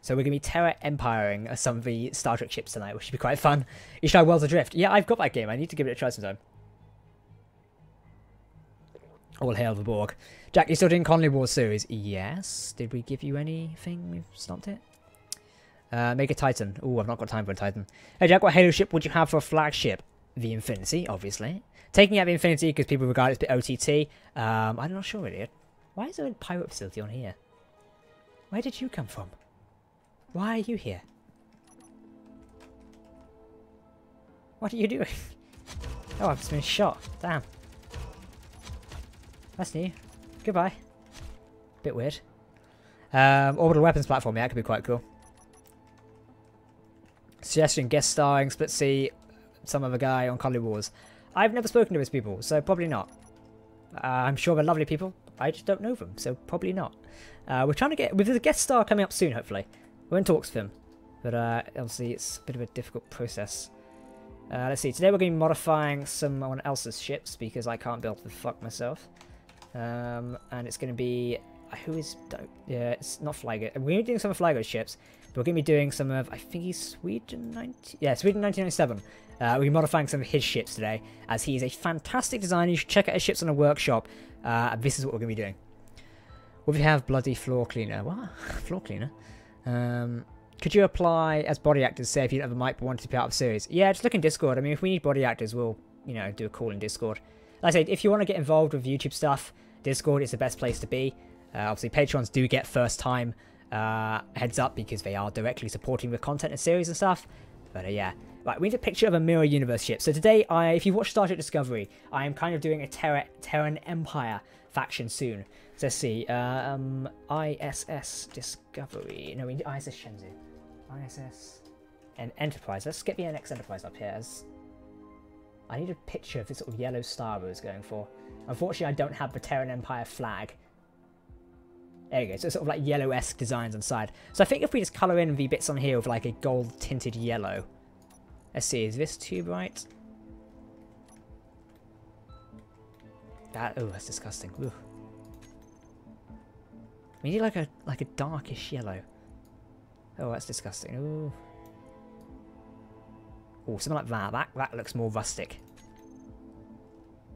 So we're going to be Terra Empiring some of the Star Trek ships tonight, which should be quite fun. You should try Worlds Adrift. Yeah, I've got that game. I need to give it a try sometime. All hail the Borg. Jack, you still doing Conley Wars series? Yes. Did we give you anything? We've stopped it. Make a Titan. Oh, I've not got time for a Titan. Hey Jack, what Halo ship would you have for a flagship? The Infinity, obviously. Taking out the Infinity because people regard it as a bit OTT. I'm not sure really. Why is there a pirate facility on here? Where did you come from? Why are you here? What are you doing? Oh, I've just been shot. Damn. That's new. Goodbye. Bit weird. Orbital weapons platform, yeah, that could be quite cool. Suggestion, guest starring, Split C, some other guy on Conley Wars. I've never spoken to those people, so probably not. I'm sure they're lovely people. I just don't know them, so probably not. We're trying to get... With a guest star coming up soon, hopefully. We're in talks with him. But obviously it's a bit of a difficult process. Let's see. Today we're going to be modifying someone else's ships because I can't build the fuck myself. And it's going to be... Who is... Yeah, it's not Flygo. We're going to be doing some of Flygo's ships. But we're going to be doing some of... I think he's Sweden... Yeah, Sweden 1997. We'll be modifying some of his ships today. As he is a fantastic designer. You should check out his ships in a workshop. This is what we're going to be doing. What if you have bloody floor cleaner? What? Floor cleaner? Could you apply as body actors, say if you don't have a mic but wanted to be out of series? Yeah, just look in Discord. I mean, if we need body actors, we'll, you know, do a call in Discord. Like I said, if you want to get involved with YouTube stuff, Discord is the best place to be. Obviously, Patrons do get first time heads up because they are directly supporting the content and series and stuff. But yeah. Right, we need a picture of a Mirror Universe ship. So today, if you watch Star Trek Discovery, I am kind of doing a Terran Empire faction soon. So let's see. ISS Discovery. No, we need ISS Shenzhou. ISS and Enterprise. Let's get the NX Enterprise up here. As I need a picture of this sort of yellow star I was going for. Unfortunately, I don't have the Terran Empire flag. There you go. So sort of like yellow-esque designs on the side. So I think if we just colour in the bits on here with like a gold-tinted yellow. Let's see. Is this too bright? Oh, that's disgusting. Ooh. We need like a darkish yellow. Oh, that's disgusting. Ooh. Oh, something like that. That looks more rustic.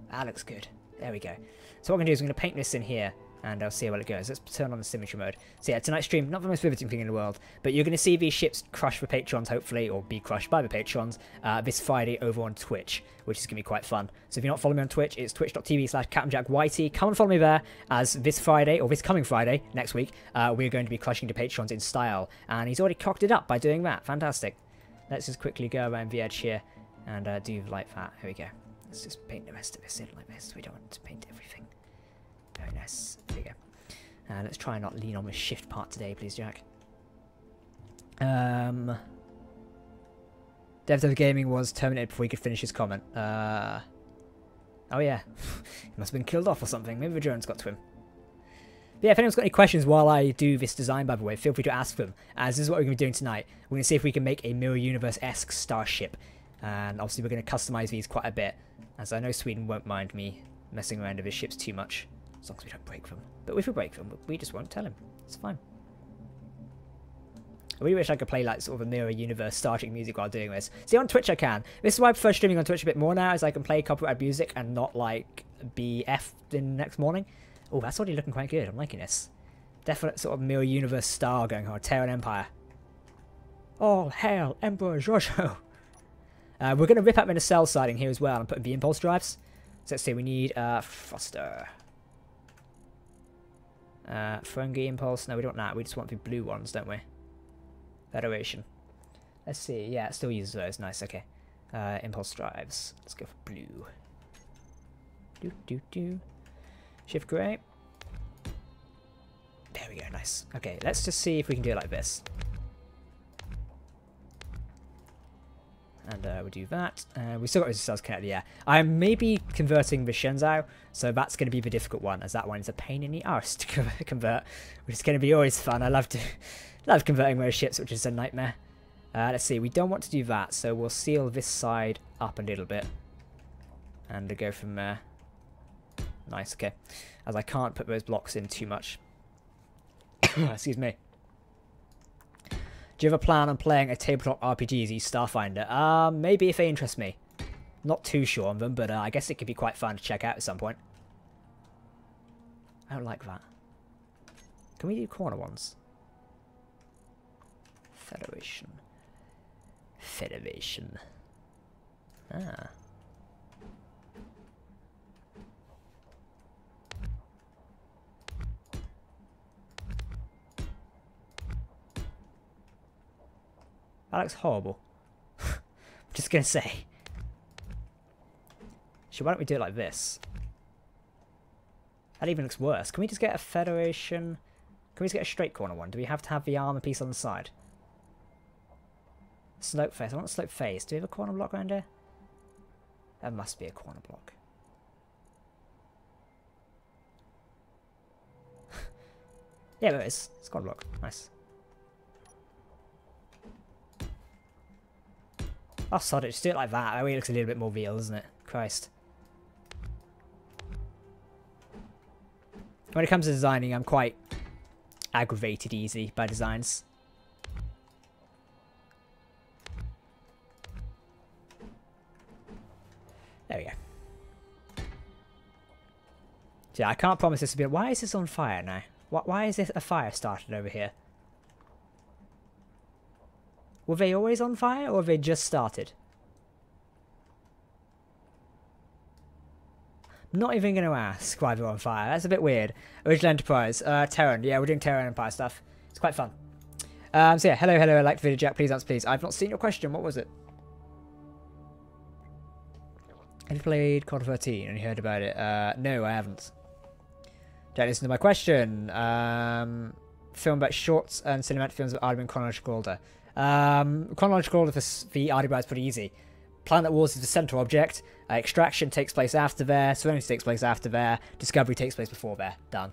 That looks good. There we go. So what I'm going to do is I'm going to paint this in here, and I'll see how well it goes. Let's turn on the symmetry mode. So yeah, tonight's stream, not the most riveting thing in the world, but you're going to see these ships crush for patrons, hopefully, or be crushed by the patrons, this Friday over on Twitch, which is going to be quite fun. So if you're not following me on Twitch, it's twitch.tv/CaptainJackYT. Come and follow me there, as this Friday, or this coming Friday, next week, we're going to be crushing the patrons in style. And he's already cocked it up by doing that. Fantastic. Let's just quickly go around the edge here, and do like that. Here we go. Let's just paint the rest of this in like this. We don't want to paint everything. Very nice. There we go. Let's try and not lean on the shift part today, please, Jack. Dev Gaming was terminated before he could finish his comment. Oh yeah. He must have been killed off or something. Maybe the drones got to him. But yeah, if anyone's got any questions while I do this design, by the way, feel free to ask them. As this is what we're going to be doing tonight. We're going to see if we can make a Mirror Universe-esque starship. And obviously we're going to customize these quite a bit. As I know Sweden won't mind me messing around with his ships too much. As long as we don't break them. But if we break them, we just won't tell him. It's fine. I really wish I could play like sort of a Mirror Universe Star Trek music while doing this. See, on Twitch I can. This is why I prefer streaming on Twitch a bit more now, as I can play copyright music and not like be effed in the next morning. Oh, that's already looking quite good. I'm liking this. Definite sort of Mirror Universe style going on. Terran Empire. All hail Emperor Giorgio. We're going to rip out the cell siding here as well and put in the impulse drives. So let's see, we need thruster. Ferengi impulse. No, we don't want that. We just want the blue ones, don't we? Federation. Let's see. Yeah, it still uses those. Nice, okay. Impulse drives. Let's go for blue. Do. Shift grey. There we go, nice. Okay, let's just see if we can do it like this. And we'll do that. We've still got resistors connected, yeah. I'm maybe converting the Shenzhou, so that's going to be the difficult one, as that one is a pain in the arse to convert, which is going to be always fun. I love converting those ships, which is a nightmare. Let's see, we don't want to do that, so we'll seal this side up a little bit. And go from there. Nice, okay. As I can't put those blocks in too much. Excuse me. Do you have a plan on playing a tabletop RPG as Starfinder? Maybe if they interest me. Not too sure on them, but I guess it could be quite fun to check out at some point. I don't like that. Can we do corner ones? Federation. Federation. Ah. That looks horrible. I'm just gonna say. So why don't we do it like this? That even looks worse. Can we just get a Federation? Can we just get a straight corner one? Do we have to have the armor piece on the side? Slope face. I want a slope face. Do we have a corner block around here? There must be a corner block. Yeah, there is. It's a corner block. Nice. Oh, sod it. Just do it like that. That way it looks a little bit more real, doesn't it? Christ. When it comes to designing, I'm quite aggravated easy by designs. There we go. So yeah, I can't promise this will be... Why is this on fire now? Why is this a fire started over here? Were they always on fire, or have they just started? Not even going to ask why they're on fire. That's a bit weird. Original Enterprise. Terran. Yeah, we're doing Terran Empire stuff. It's quite fun. So yeah, hello, I like the video, Jack. Please answer, please. I've not seen your question. What was it? Have you played COD 13 and you heard about it? No, I haven't. Don't listen to my question. Film about shorts and cinematic films of Artemis in chronological order. Chronological order for the Artemis is pretty easy. Planet Wars is the central object. Extraction takes place after there. Serenity takes place after there. Discovery takes place before there. Done.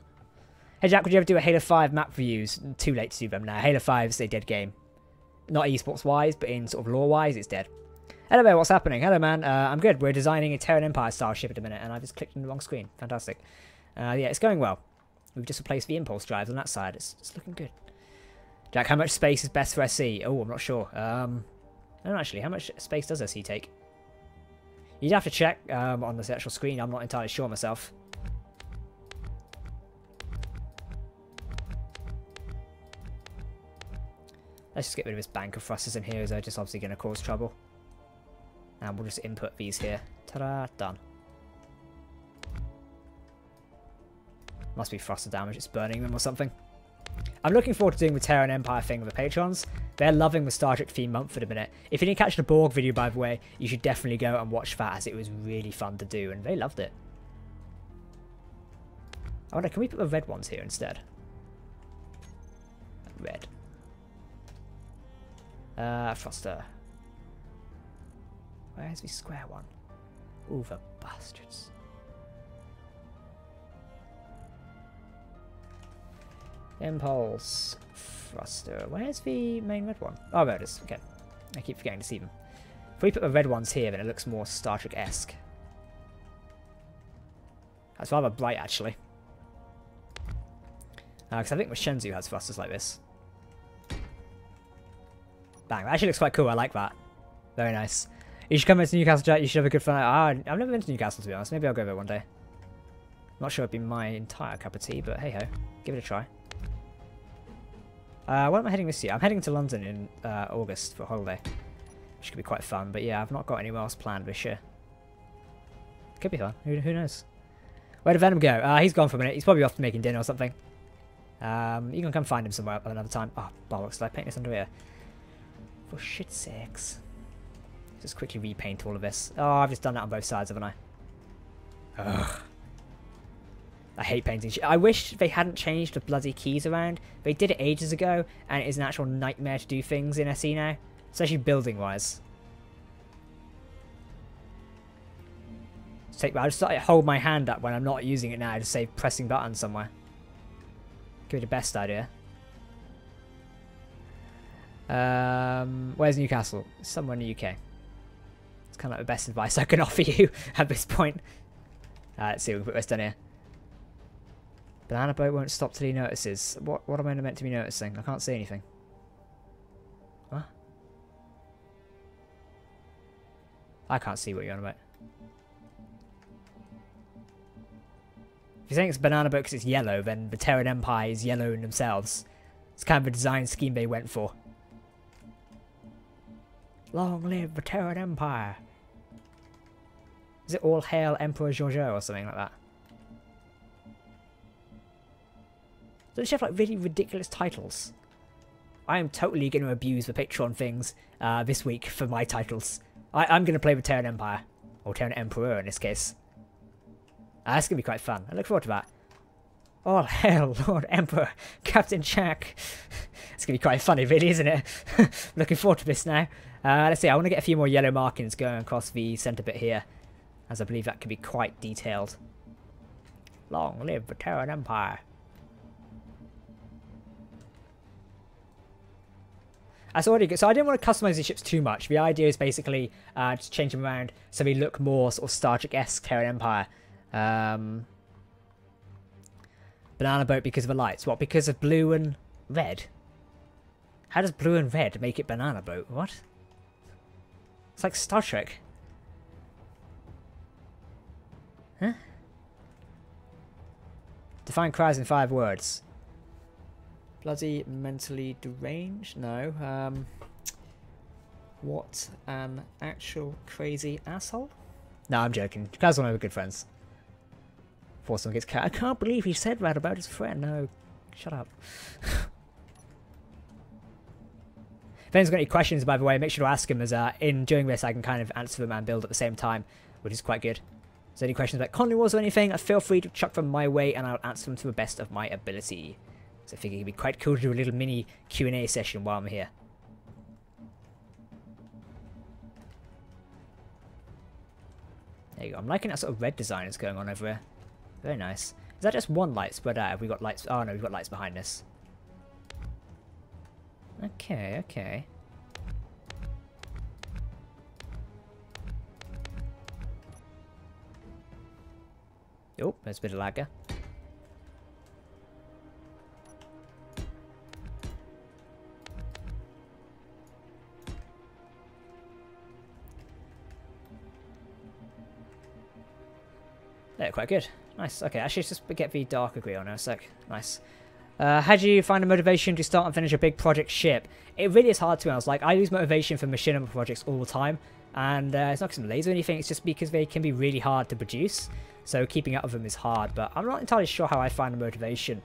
Hey Jack, would you ever do a Halo 5 map reviews? Too late to do them now. Halo 5 is a dead game. Not esports wise, but in sort of lore wise, it's dead. Hello there, what's happening? Hello man, I'm good. We're designing a Terran Empire style ship at a minute, and I just clicked on the wrong screen. Fantastic. Yeah, it's going well. We've just replaced the impulse drives on that side. It's looking good. Jack, how much space is best for SC? Oh, I'm not sure. I don't know actually. How much space does SC take? You'd have to check on the actual screen. I'm not entirely sure myself. Let's just get rid of this bank of thrusters in here, as they're just obviously going to cause trouble. And we'll just input these here. Ta-da! Done. Must be thruster damage. It's burning them or something. I'm looking forward to doing the Terran Empire thing with the patrons. They're loving the Star Trek theme month at the minute. If you didn't catch the Borg video, by the way, you should definitely go and watch that, as it was really fun to do, and they loved it. I wonder, can we put the red ones here instead? Red. Thruster. Where's the square one? Ooh, the bastards. Impulse. Thruster. Where's the main red one? Oh, there it is. Okay. I keep forgetting to see them. If we put the red ones here, then it looks more Star Trek-esque. That's rather bright, actually. Because I think the Shenzhou has thrusters like this. Bang. That actually looks quite cool. I like that. Very nice. You should come into Newcastle, Jack. You should have a good fun. I've never been to Newcastle, to be honest. Maybe I'll go there one day. Not sure it'd be my entire cup of tea, but hey-ho. Give it a try. Where am I heading this year? I'm heading to London in August for a holiday, which could be quite fun. But yeah, I've not got anywhere else planned this year. Could be fun. Who knows? Where did Venom go? He's gone for a minute. He's probably off making dinner or something. You can come find him somewhere another time. Oh, bollocks. Did I paint this under here? For shit's sakes. Just quickly repaint all of this. Oh, I've just done that on both sides, haven't I? Ugh. I hate painting. I wish they hadn't changed the bloody keys around. They did it ages ago, and it is an actual nightmare to do things in SE now. Especially building-wise. I just hold my hand up when I'm not using it now to save pressing buttons somewhere. Could be the best idea. Where's Newcastle? Somewhere in the UK. It's kind of like the best advice I can offer you at this point. Let's see, we can put this down here. Banana boat won't stop till he notices. What am I meant to be noticing? I can't see anything. What? I can't see what you're on about. If you're saying it's banana boat because it's yellow, then the Terran Empire is yellow in themselves. It's kind of a design scheme they went for. Long live the Terran Empire. Is it all hail Emperor Giorgio or something like that? Don't you have like really ridiculous titles? I am totally going to abuse the Patreon things this week for my titles. I'm going to play the Terran Empire. Or Terran Emperor in this case. That's going to be quite fun. I look forward to that. All hail Lord Emperor Captain Jack. It's going to be quite funny really, isn't it? Looking forward to this now. Let's see, I want to get a few more yellow markings going across the centre bit here. As I believe that could be quite detailed. Long live the Terran Empire. That's already good. So I didn't want to customize these ships too much. The idea is basically just change them around so they look more sort of Star Trek-esque Terran Empire. Banana boat because of the lights. What? Because of blue and red? How does blue and red make it banana boat? What? It's like Star Trek. Huh? Define cries in 5 words. Bloody mentally deranged? No. What an actual crazy asshole? No, I'm joking. You guys are one of my good friends. Before someone gets cut. I can't believe he said that about his friend. No, shut up. If anyone's got any questions, by the way, make sure to ask them, as in doing this I can kind of answer them and build at the same time, which is quite good. So any questions about Colony Wars or anything, feel free to chuck them my way and I'll answer them to the best of my ability. So I think it'd be quite cool to do a little mini Q&A session while I'm here. There you go. I'm liking that sort of red design that's going on over here. Very nice. Is that just one light spread out? Have we got lights? Oh no, we've got lights behind us. Okay, okay. Oh, there's a bit of lag there. They're quite good. Nice. Okay, actually, let's just get the darker green on now a sec. Nice. How do you find the motivation to start and finish a big project ship? It really is hard to be honest. Like, I lose motivation for machinima projects all the time. And it's not because I'm lazy or anything. It's just because they can be really hard to produce. So keeping up with them is hard. But I'm not entirely sure how I find the motivation.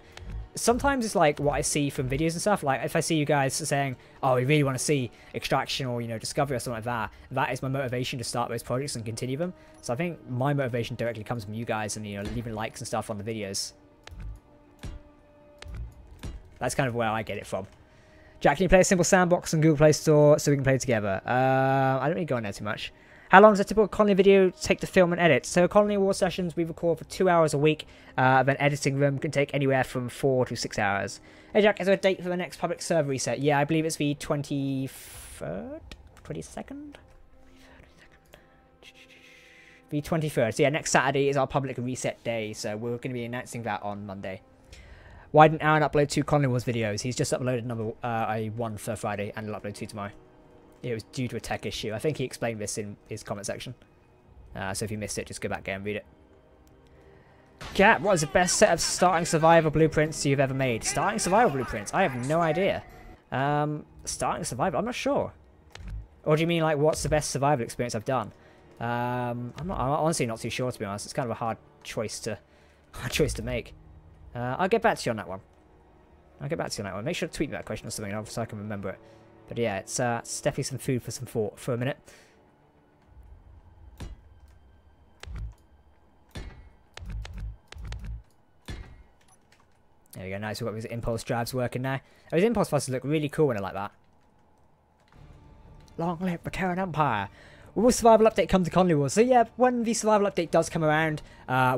Sometimes it's like what I see from videos and stuff. Like if I see you guys saying, oh, we really want to see Extraction or, you know, Discovery or something like that, that is my motivation to start those projects and continue them. So I think my motivation directly comes from you guys and, you know, leaving likes and stuff on the videos. That's kind of where I get it from. Jack, can you play a simple sandbox on Google Play Store so we can play together? I don't really go on there too much. How long does a typical Colony video take to film and edit? So Colony War sessions we record for 2 hours a week, then editing them can take anywhere from 4 to 6 hours. Hey Jack, is there a date for the next public server reset? Yeah, I believe it's the 23rd? 22nd? The 23rd. So yeah, next Saturday is our public reset day, so we're going to be announcing that on Monday. Why didn't Aaron upload 2 Colony Wars videos? He's just uploaded one for Friday and he'll upload 2 tomorrow. It was due to a tech issue. I think he explained this in his comment section. So if you missed it, just go back there and read it. Cat, what is the best set of starting survival blueprints you've ever made? Starting survival blueprints? I have no idea. Starting survival? I'm not sure. Or do you mean like what's the best survival experience I've done? I'm honestly not too sure, to be honest. It's kind of a hard choice to make. I'll get back to you on that one. Make sure to tweet me that question or something so I can remember it. But yeah, it's definitely some food for some thought for a minute. There we go. Nice. We've got these impulse drives working now. Those impulse thrusters look really cool when they're like that. Long live the Terran Empire. Will survival update come to Conley Wars? So yeah, when the survival update does come around,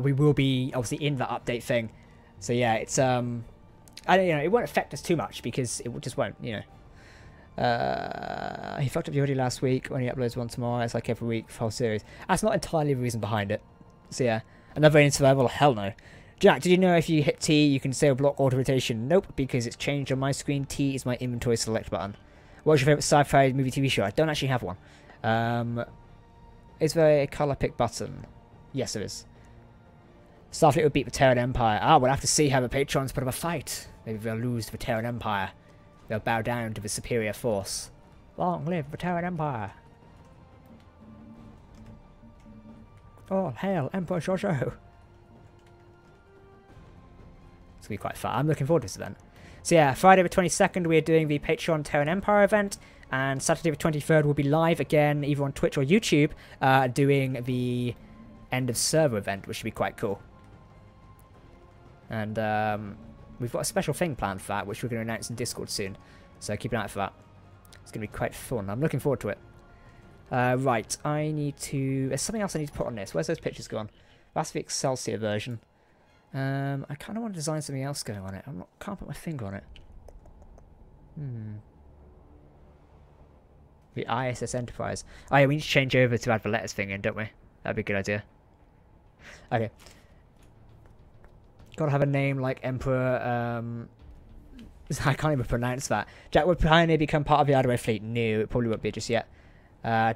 we will be obviously in that update thing. So yeah, it's I don't, it won't affect us too much because it just won't, He fucked up the audio last week when he uploads one tomorrow. It's like every week for the whole series. That's not entirely the reason behind it. So yeah, another in survival? Hell no. Jack, did you know if you hit T, you can disable block auto rotation? Nope, because it's changed on my screen. T is my inventory select button. What's your favourite sci-fi movie TV show? I don't actually have one. Is there a colour pick button? Yes, there is. Starfleet will beat the Terran Empire. We'll have to see how the Patrons put up a fight. Maybe they'll lose to the Terran Empire. They'll bow down to the superior force. Long live the Terran Empire. All hail Emperor Shosho. It's going to be quite fun. I'm looking forward to this event. So yeah, Friday the 22nd we are doing the Patreon Terran Empire event. And Saturday the 23rd will be live again, either on Twitch or YouTube, doing the end of server event, which should be quite cool. And we've got a special thing planned for that, which we're going to announce in Discord soon. So keep an eye out for that. It's going to be quite fun. I'm looking forward to it. Right, I need to... There's something else I need to put on this. Where's those pictures gone? That's the Excelsior version. I kind of want to design something else going on it. Can't put my finger on it. The ISS Enterprise. Oh yeah, we need to change over to add the letters thing in, don't we? That'd be a good idea. Okay. Gotta have a name like Emperor, I can't even pronounce that. Jack, would Pioneer become part of the Ardaway fleet? No, it probably won't be just yet.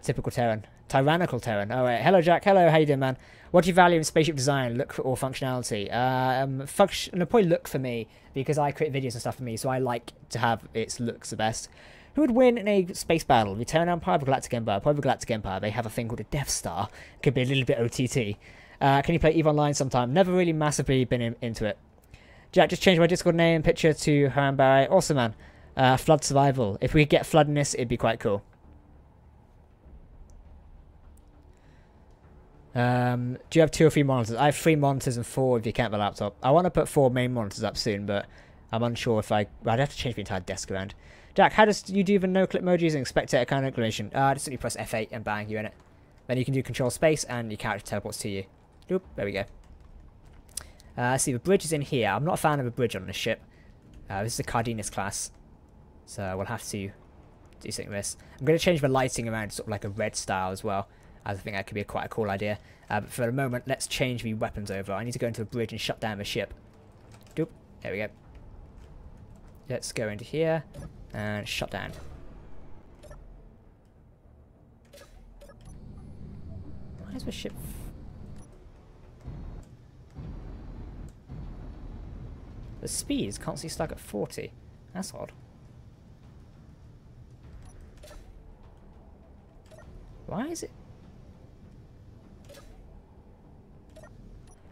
Typical Terran. Tyrannical Terran. Alright, hello Jack, hello, how you doing, man? What do you value in spaceship design? Look or functionality? Probably look for me, because I create videos and stuff for me, so I like to have its looks the best. Who would win in a space battle? The Terran Empire or the Galactic Empire? Probably the Galactic Empire. They have a thing called a Death Star. Could be a little bit OTT. Can you play EVE Online sometime? Never really massively been into it. Jack, just changed my Discord name and picture to Haran Barry. Awesome, man. Flood Survival. If we get flood in this, it'd be quite cool. Do you have 2 or 3 monitors? I have 3 monitors and 4 if you count the laptop. I want to put 4 main monitors up soon, but I'm unsure if I'd have to change the entire desk around. Jack, how does you do the no-clip mode using spectator kind of inclination? Just simply press F8 and bang, you're in it. Then you can do control space and your character teleports to you. Oop, there we go. Let's see, the bridge is in here. I'm not a fan of a bridge on this ship. This is a Cardenas class. So we'll have to do something with this. I'm going to change the lighting around sort of like a red style as well, as I think that could be quite a cool idea. But for the moment, let's change the weapons over. I need to go into the bridge and shut down the ship. Doop, there we go. Let's go into here and shut down. Why is the ship... The speed is constantly stuck at 40. That's odd. Why is it...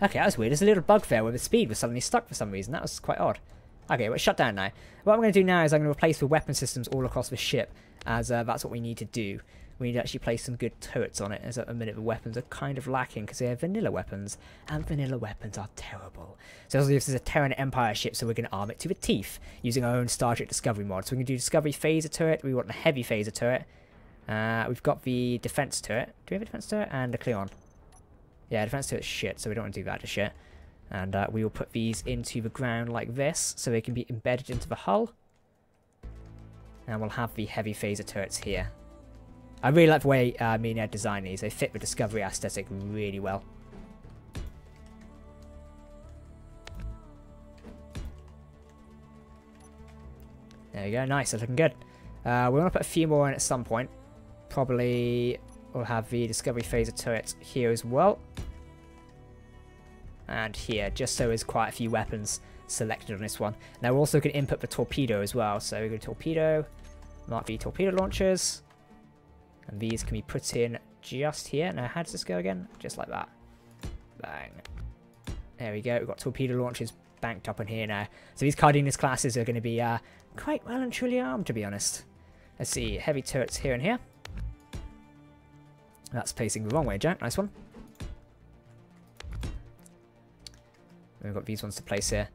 Okay, that was weird. There's a little bug there where the speed was suddenly stuck for some reason. That was quite odd. Okay, well, shut down now. What I'm going to do now is I'm going to replace the weapon systems all across the ship, as that's what we need to do. We need to actually place some good turrets on it, as at the minute the weapons are kind of lacking, because they are vanilla weapons, and vanilla weapons are terrible. So this is a Terran Empire ship, so we're going to arm it to the teeth, using our own Star Trek Discovery mod. So we can do Discovery Phaser turret, we want a heavy phaser turret. We've got the defense turret. Do we have a defense turret? And a Cleon. Yeah, defense turret's shit, so we don't want to do that to shit. And we will put these into the ground like this, so they can be embedded into the hull. And we'll have the heavy phaser turrets here. I really like the way me and Ed design these. They fit the Discovery aesthetic really well. There you go, nice, that's looking good. We want to put a few more in at some point. Probably we'll have the Discovery phaser turrets here as well. And here, just so there's quite a few weapons selected on this one. Now we're also going to input the torpedo as well. So we go to torpedo, mark the torpedo launchers. And these can be put in just here. Now how does this go again? Just like that. Bang. There we go, we've got torpedo launchers banked up in here now. So these Cardenas classes are going to be quite well and truly armed, to be honest. Let's see, heavy turrets here and here. That's facing the wrong way, Jack. Nice one. We've got these ones to place here.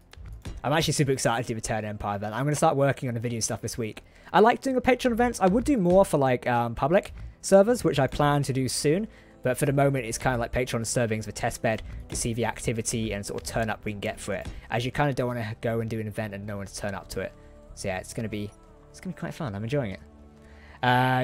I'm actually super excited to return Empire event. I'm going to start working on the video stuff this week. I like doing the Patreon events. I would do more for like public servers, which I plan to do soon. But for the moment, it's kind of like Patreon servings for test bed to see the activity and sort of turn up we can get for it. As you kind of don't want to go and do an event and no one to turn up to it. So yeah, it's gonna be quite fun. I'm enjoying it.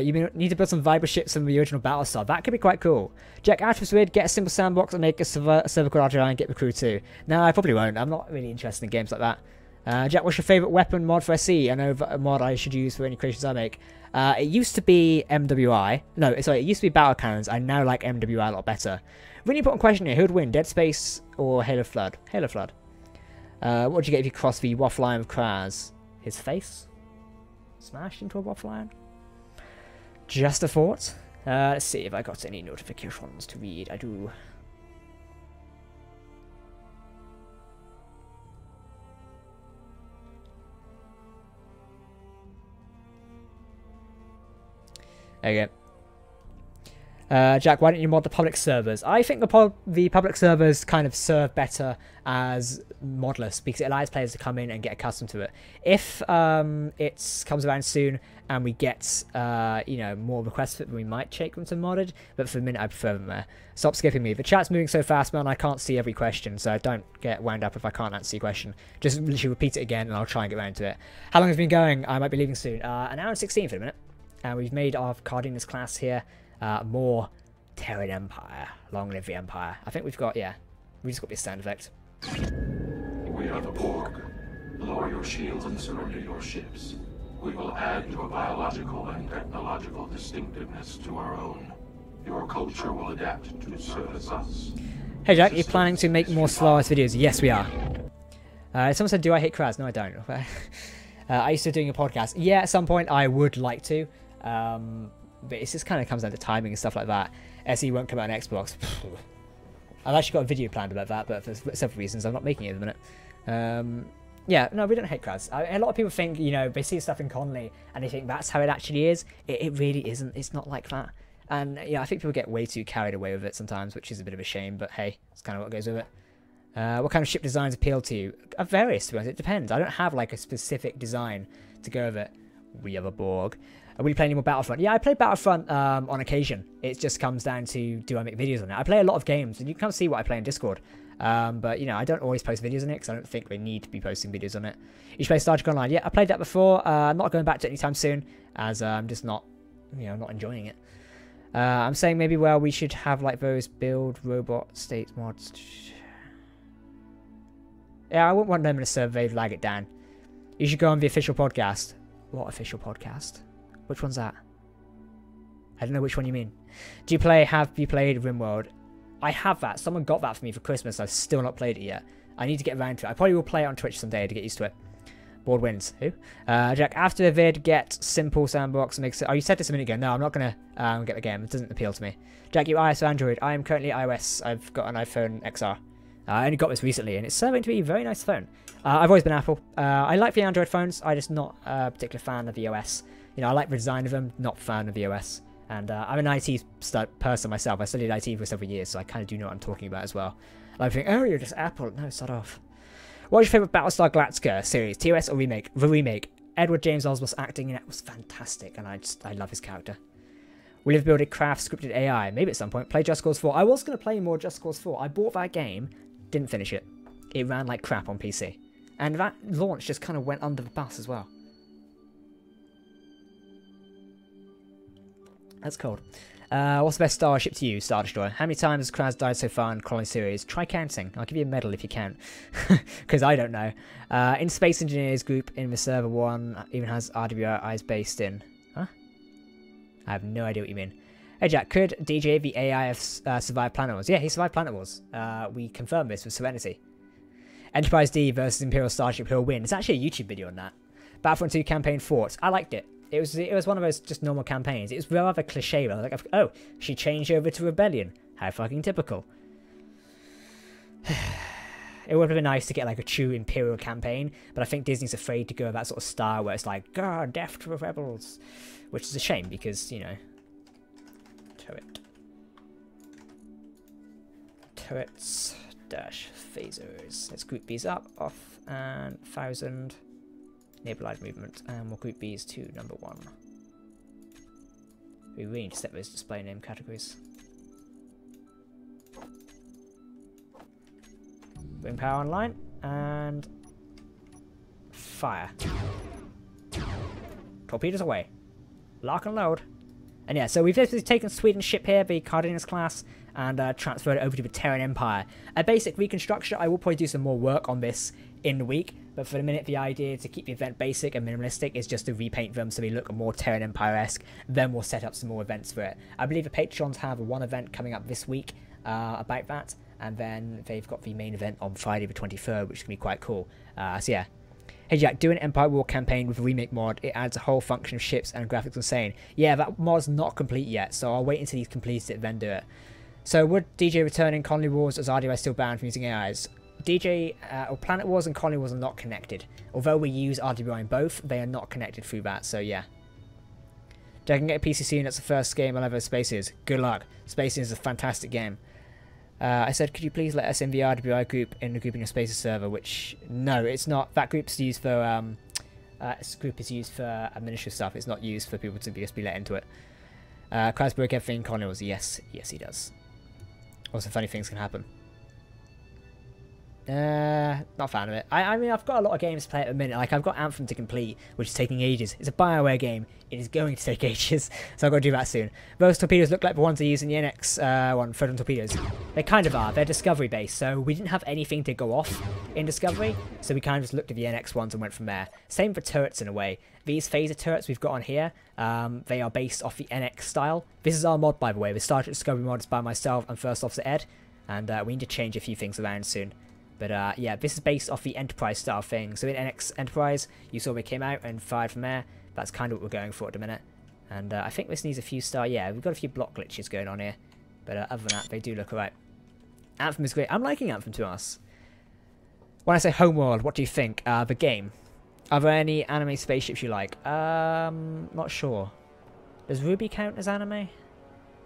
You need to build some Viper ships from the original Battlestar. That could be quite cool. Jack, out of weird, get a simple sandbox and make a server called RGI and get the crew too. No, I probably won't. I'm not really interested in games like that. Jack, what's your favourite weapon mod for SE? I know a mod I should use for any creations I make. It used to be MWI. No, sorry, it used to be Battle Cannons. I now like MWI a lot better. Really important question here. Who would win, Dead Space or Halo Flood? Halo Flood. What would you get if you crossed the Waffle Iron with Kraz? His face? Smashed into a Waffle Iron? Just a thought. Let's see if I got any notifications to read. I do. Okay. Jack, why don't you mod the public servers? I think the public servers kind of serve better as modless because it allows players to come in and get accustomed to it. If it comes around soon and we get more requests for it, we might take them to modded. But for the minute, I prefer them there. Stop skipping me. The chat's moving so fast, man. I can't see every question, so don't get wound up if I can't answer your question. Just literally repeat it again, and I'll try and get around to it. How long has it been going? I might be leaving soon. An hour and 16 for a minute. And we've made our Cardenas class here more Terran Empire. Long live the Empire. I think we've got, yeah, we just got this sound effect. We are the Borg. Lower your shields and surrender your ships. We will add your biological and technological distinctiveness to our own. Your culture will adapt to service us. Hey Jack, you're planning to make more Solaris videos? Yes, we are. Someone said, do I hate Kraz? No, I don't. I used to doing a podcast. Yeah, at some point I would like to. But it just kind of comes down to timing and stuff like that. SE won't come out on Xbox. I've actually got a video planned about that, but for several reasons I'm not making it at the minute. Yeah, no, we don't hate Kraz. A lot of people think, they see stuff in Conley and they think that's how it actually is. It really isn't. It's not like that. And yeah, I think people get way too carried away with it sometimes, which is a bit of a shame, but hey, it's kind of what goes with it. What kind of ship designs appeal to you? Various, to be honest. It depends. I don't have like a specific design to go with it. We have a Borg. Will you play any more Battlefront? Yeah, I play Battlefront on occasion. It just comes down to, do I make videos on it? I play a lot of games, and you can come see what I play in Discord. But, I don't always post videos on it, because I don't think we need to be posting videos on it. You should play Star Trek Online. Yeah, I played that before. I'm not going back to it anytime soon, as I'm just not, not enjoying it. I'm saying maybe, we should have, like, those build robot state mods. Yeah, I wouldn't want them in a survey, lag it down. You should go on the official podcast. What official podcast? Which one's that? I don't know which one you mean. Have you played RimWorld? I have that. Someone got that for me for Christmas. I've still not played it yet. I need to get around to it. I probably will play it on Twitch someday to get used to it. Board wins. Who? Jack, after the vid, get simple sandbox and makes it... Oh, you said this a minute ago. No, I'm not going to get the game. It doesn't appeal to me. Jack, you iOS or Android? I am currently iOS. I've got an iPhone XR. I only got this recently, and it's serving to be a very nice phone. I've always been Apple. I like the Android phones. I'm just not a particular fan of the OS. I like the design of them, not fan of the OS. And I'm an IT person myself. I studied IT for several years, so I kind of do know what I'm talking about as well. I think, oh, you're just Apple. No, start off. What's your favourite Battlestar Galactica series? TOS or remake? The remake. Edward James Olmos acting in it was fantastic, and I love his character. Will you build a craft scripted AI? Maybe at some point. Play Just Cause 4. I was going to play more Just Cause 4. I bought that game, didn't finish it. It ran like crap on PC. And that launch just kind of went under the bus as well. That's cold. What's the best starship to use, Star Destroyer? How many times has Kraz died so far in Colony series? Try counting. I'll give you a medal if you can. Because I don't know. In Space Engineers group in the server 1 even has RWIs based in. Huh? I have no idea what you mean. Hey Jack, could DJ the AI have survived Planet Wars? Yeah, he survived Planet Wars. We confirmed this with Serenity. Enterprise D versus Imperial Starship, who'll win? It's actually a YouTube video on that. Battlefront 2 campaign fought. I liked it. It was one of those just normal campaigns. It was rather cliche. Like, oh, she changed over to Rebellion. How fucking typical. It would have been nice to get like a true Imperial campaign, but I think Disney's afraid to go with that sort of style where it's like, God, death to the rebels. Which is a shame because, Turrets. dash phasers. Let's group these up, off, and 1000. Enable live movement, and we'll group these to number 1. We really need to set those display name categories. Bring power online, and fire. Torpedoes away. Lock and load. And yeah, so we've basically taken Sweden's ship here, the Cardenas class, and transferred it over to the Terran Empire. A basic reconstruction. I will probably do some more work on this in the week, but for the minute the idea to keep the event basic and minimalistic is just to repaint them so they look more Terran Empire-esque. Then we'll set up some more events for it. I believe the Patrons have one event coming up this week about that, and then they've got the main event on Friday the 23rd, which can be quite cool. So yeah. Hey Jack, do an Empire War campaign with a remake mod. It adds a whole function of ships and graphics insane. Yeah, that mod's not complete yet, so I'll wait until he's completed it, then do it. So would DJ return in Colony Wars, as RDI still banned from using AIs? DJ, or Planet Wars and Colony Wars are not connected. Although we use RDI in both, they are not connected through that, so yeah. Jack, I can get a PC soon, that's the first game I'll ever Spaces. Good luck. Spaces is a fantastic game. I said, could you please let us in the RWI group in the Grouping of Spaces server, which, no, it's not. That group's used for, this group is used for administrative stuff. It's not used for people to just be let into it. Cries broke everything in Colony Wars. Yes, yes he does. Also, funny things can happen. Not a fan of it. I mean, I've got a lot of games to play at the minute. Like, I've got Anthem to complete, which is taking ages. It's a BioWare game. It is going to take ages, so I've got to do that soon. Those torpedoes look like the ones I use in the NX one, Photon torpedoes. They kind of are. They're Discovery-based, so we didn't have anything to go off in Discovery, so we kind of just looked at the NX ones and went from there. Same for turrets in a way. These phaser turrets we've got on here, they are based off the NX style. This is our mod, by the way. The Star Trek Discovery mod is by myself and First Officer Ed, and we need to change a few things around soon. But yeah, this is based off the Enterprise style thing. So in NX Enterprise, you saw we came out and fired from there. That's kind of what we're going for at the minute. And I think this needs a few star. Yeah, we've got a few block glitches going on here. But other than that, they do look alright. Anthem is great. I'm liking Anthem to us. When I say Homeworld, what do you think? The game. Are there any anime spaceships you like? Not sure. Does Ruby count as anime?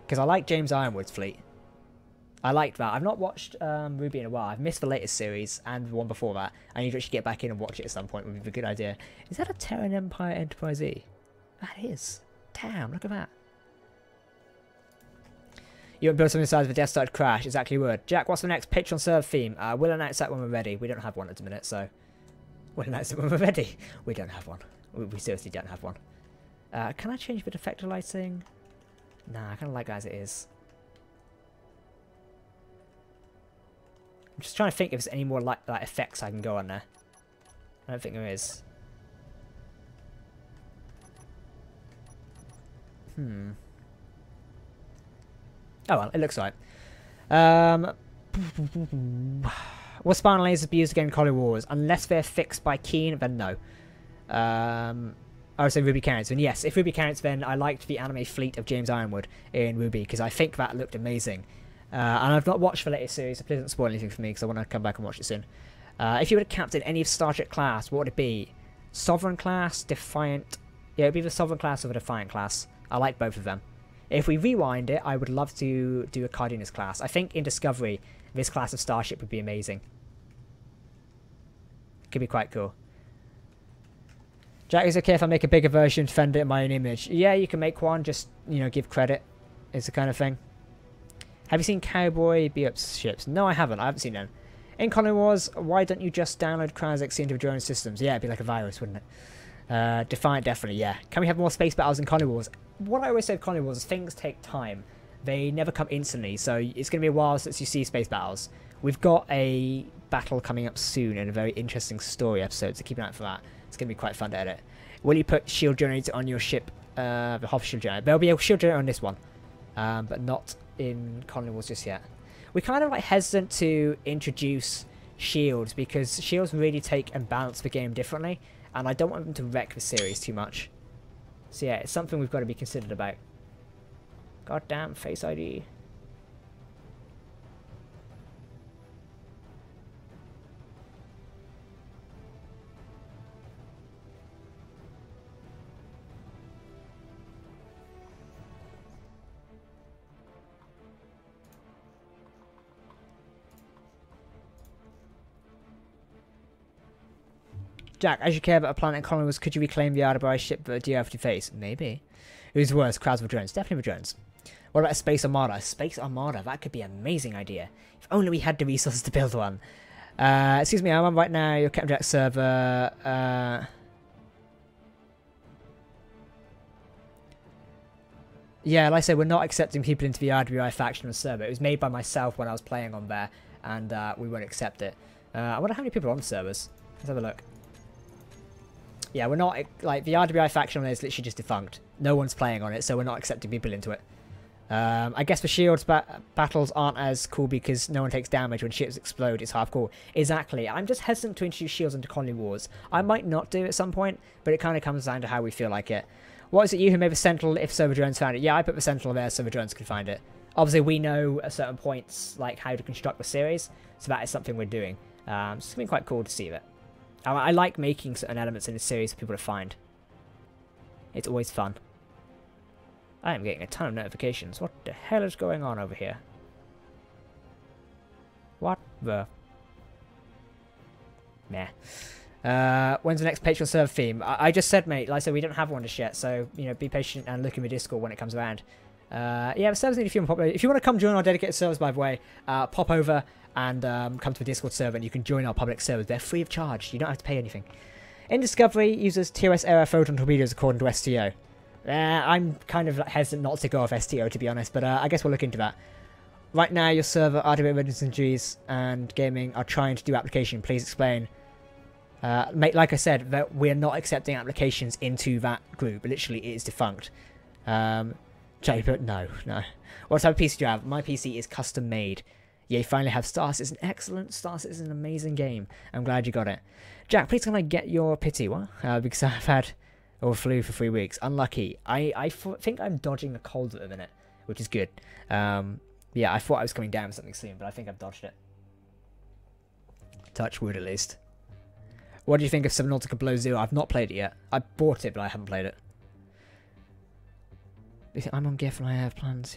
Because I like James Ironwood's fleet. I liked that. I've not watched Ruby in a while. I've missed the latest series and the one before that. I need to actually get back in and watch it at some point. Would be a good idea. Is that a Terran Empire Enterprise E? That is. Damn, look at that. You won't build something the size of a Death Star to crash. Exactly would. Jack, what's the next Patreon server theme? We'll announce that when we're ready. We don't have one at the minute, so... We'll announce it when we're ready. We don't have one. We seriously don't have one. Can I change the defector lighting? Nah, I kind of like it as it is. I'm just trying to think if there's any more like effects I can go on there. I don't think there is. Oh well, it looks alright. Will spawn lasers be used again in Colony Wars? Unless they're fixed by Keen, then no. I would say Ruby Carrots. And yes, if Ruby Carrots, then I liked the anime fleet of James Ironwood in Ruby, because I think that looked amazing. And I've not watched the latest series, so please don't spoil anything for me, because I want to come back and watch it soon. If you would have captain any of Star Trek class, what would it be? Sovereign class, Defiant... Yeah, it would be the Sovereign class or the Defiant class. I like both of them. If we rewind it, I would love to do a Cardenas class. I think in Discovery, this class of starship would be amazing. Could be quite cool. Jack, is it okay if I make a bigger version, defend it in my own image? Yeah, you can make one, just, you know, give credit. It's the kind of thing. Have you seen Cowboy Bebop's ships? No, I haven't. I haven't seen them. In Colony Wars, why don't you just download Cryoslex into your own systems? Yeah, it'd be like a virus, wouldn't it? Defiant, definitely, yeah. Can we have more space battles in Colony Wars? What I always say of Colony Wars is things take time. They never come instantly, so it's going to be a while since you see space battles. We've got a battle coming up soon and a very interesting story episode, so keep an eye out for that. It's going to be quite fun to edit. Will you put shield generator on your ship? The Hoth shield generator. There'll be a shield generator on this one, but not in Colony Wars just yet. We're kind of like hesitant to introduce shields because shields really take and balance the game differently, and I don't want them to wreck the series too much. So yeah, it's something we've got to be considered about. Goddamn Face ID. Jack, as you care about a planet and colonies, could you reclaim the RWI ship that do you have to face? Maybe. Who's worse, crowds of drones? Definitely the drones. What about a space armada? A space armada, that could be an amazing idea. If only we had the resources to build one. Excuse me, I'm on right now your Captain Jack server. Yeah, like I said, we're not accepting people into the RWI faction on server. It was made by myself when I was playing on there, and we won't accept it. I wonder how many people are on the servers. Let's have a look. Yeah, we're not, like, the RWI faction on it is literally just defunct. No one's playing on it, so we're not accepting people into it. I guess the shields battles aren't as cool because no one takes damage when ships explode. It's half cool. Exactly. I'm just hesitant to introduce shields into Colony Wars. I might not do at some point, but it kind of comes down to how we feel like it. What is it you who made the Sentinel if server drones found it? Yeah, I put the Sentinel there so the drones can find it. Obviously, we know at certain points like how to construct the series, so that is something we're doing. So it's been quite cool to see that. I like making certain elements in a series for people to find. It's always fun. I am getting a ton of notifications. What the hell is going on over here? What the... Meh. When's the next Patreon server theme? I just said, mate, like I said, we don't have one just yet, so, you know, be patient and look in the Discord when it comes around. Yeah, the servers need a few more popular. If you want to come join our dedicated servers, by the way, pop over and come to the Discord server and you can join our public servers. They're free of charge. You don't have to pay anything. In Discovery, uses TOS era photon torpedoes according to STO. I'm kind of hesitant not to go off STO, to be honest, but I guess we'll look into that. Right now, your server, RWA Readiness Injuries and Gaming are trying to do application. Please explain. Mate, like I said, that we're not accepting applications into that group. Literally, it is defunct. Jay, but no. What type of PC do you have? My PC is custom made. Yeah, you finally have Star Citizen. Excellent. Star Citizen is an amazing game. I'm glad you got it. Jack, please can I get your pity? What? Because I've had flu for 3 weeks. Unlucky. I think I'm dodging a cold at the minute, which is good. Yeah, I thought I was coming down with something soon, but I think I've dodged it. Touch wood, at least. What do you think of Subnautica Below Zero? I've not played it yet. I bought it, but I haven't played it. I'm on GIF and I have plans.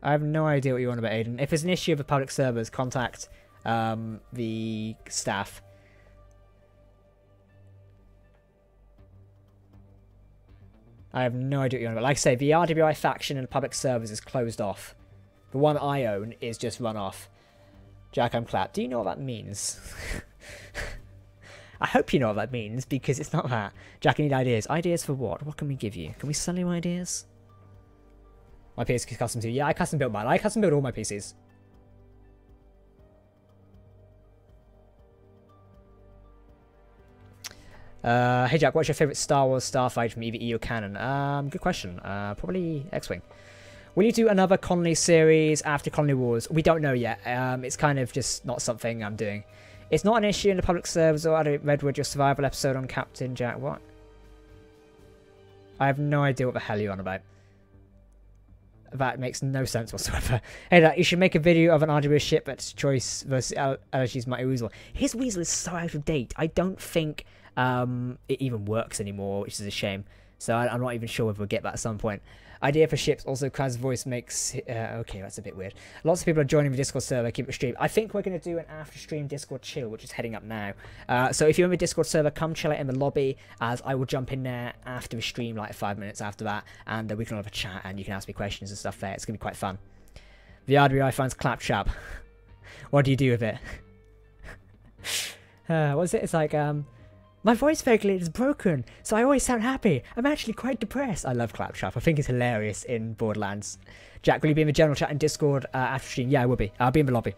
I have no idea what you want about Aiden. If there's an issue with the public servers, contact the staff. I have no idea what you want about. Like I say, the RWI faction in the public servers is closed off. The one I own is just run off. Jack, I'm clapped. Do you know what that means? I hope you know what that means, because it's not that. Jack, I need ideas. Ideas for what? What can we give you? Can we sell you ideas? My PC is custom too. Yeah, I custom built mine. I custom build all my PCs. Hey Jack, what's your favourite Star Wars starfighter from either E or canon? Good question. Probably X-Wing. Will you do another Colony series after Colony Wars? We don't know yet. It's kind of just not something I'm doing. It's not an issue in the public servers or at Redwood, your survival episode on Captain Jack. What? I have no idea what the hell you're on about. That makes no sense whatsoever. Hey, you should make a video of an RWA ship that's Choice versus LG's Mighty Weasel. His Weasel is so out of date. I don't think it even works anymore, which is a shame. So I'm not even sure if we'll get that at some point. Idea for ships, also Kraz's voice makes... okay, that's a bit weird. Lots of people are joining the Discord server, keep it stream. I think we're going to do an after-stream Discord chill, which is heading up now. So if you're in the Discord server, come chill out in the lobby, as I will jump in there after the stream, like 5 minutes after that, and we can have a chat, and you can ask me questions and stuff there. It's going to be quite fun. The RWI finds Claptrap. What do you do with it? What's it? It's like, my voice regulator is broken, so I always sound happy. I'm actually quite depressed. I love Claptrap. I think it's hilarious in Borderlands. Jack, will you be in the general chat in Discord after stream? Yeah, I will be. I'll be in the lobby.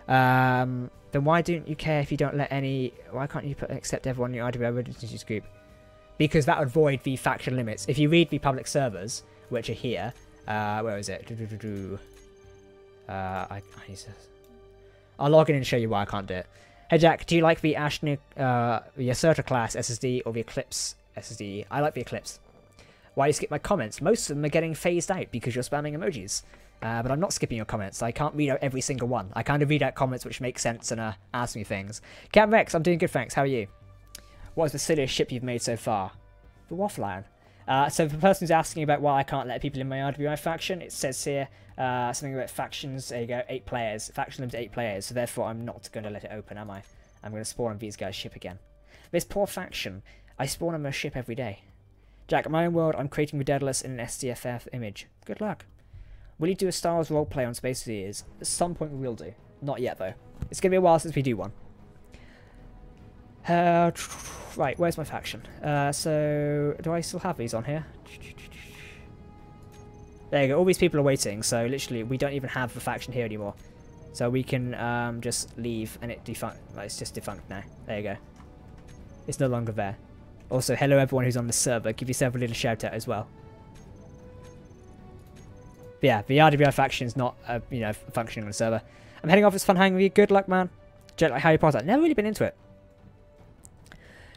Then why don't you care if you don't let any... Why can't you accept everyone in your RWI Readiness group? Because that would void the faction limits. If you read the public servers, which are here... where is it? I'll log in and show you why I can't do it. Hey Jack, do you like the Ashnik, the Acerta class SSD or the Eclipse SSD? I like the Eclipse. Why do you skip my comments? Most of them are getting phased out because you're spamming emojis. But I'm not skipping your comments. I can't read out every single one. I kind of read out comments which make sense and ask me things. Cam Rex, I'm doing good, thanks. How are you? What is the silliest ship you've made so far? The Waffle Iron. So for the person who's asking about why I can't let people in my RWI faction, it says here something about factions. There you go, 8 players. Faction limit to 8 players. So therefore, I'm not going to let it open, am I? I'm going to spawn on these guys' ship again. This poor faction. I spawn on their ship every day. Jack, in my own world, I'm creating the Daedalus in an SDFF image. Good luck. Will you do a Star Wars roleplay on Space Years? At some point we will do. Not yet, though. It's going to be a while since we do one. Right, where's my faction? So, do I still have these on here? There you go, all these people are waiting, so literally we don't even have the faction here anymore. So we can just leave and it defunct. Well, it's just defunct now. There you go. It's no longer there. Also, hello everyone who's on the server. Give yourself a little shout out as well. But yeah, the RWI faction is not, functioning on the server. I'm heading off. It's fun hanging with you. Good luck, man. Jet like Harry Potter. Never really been into it.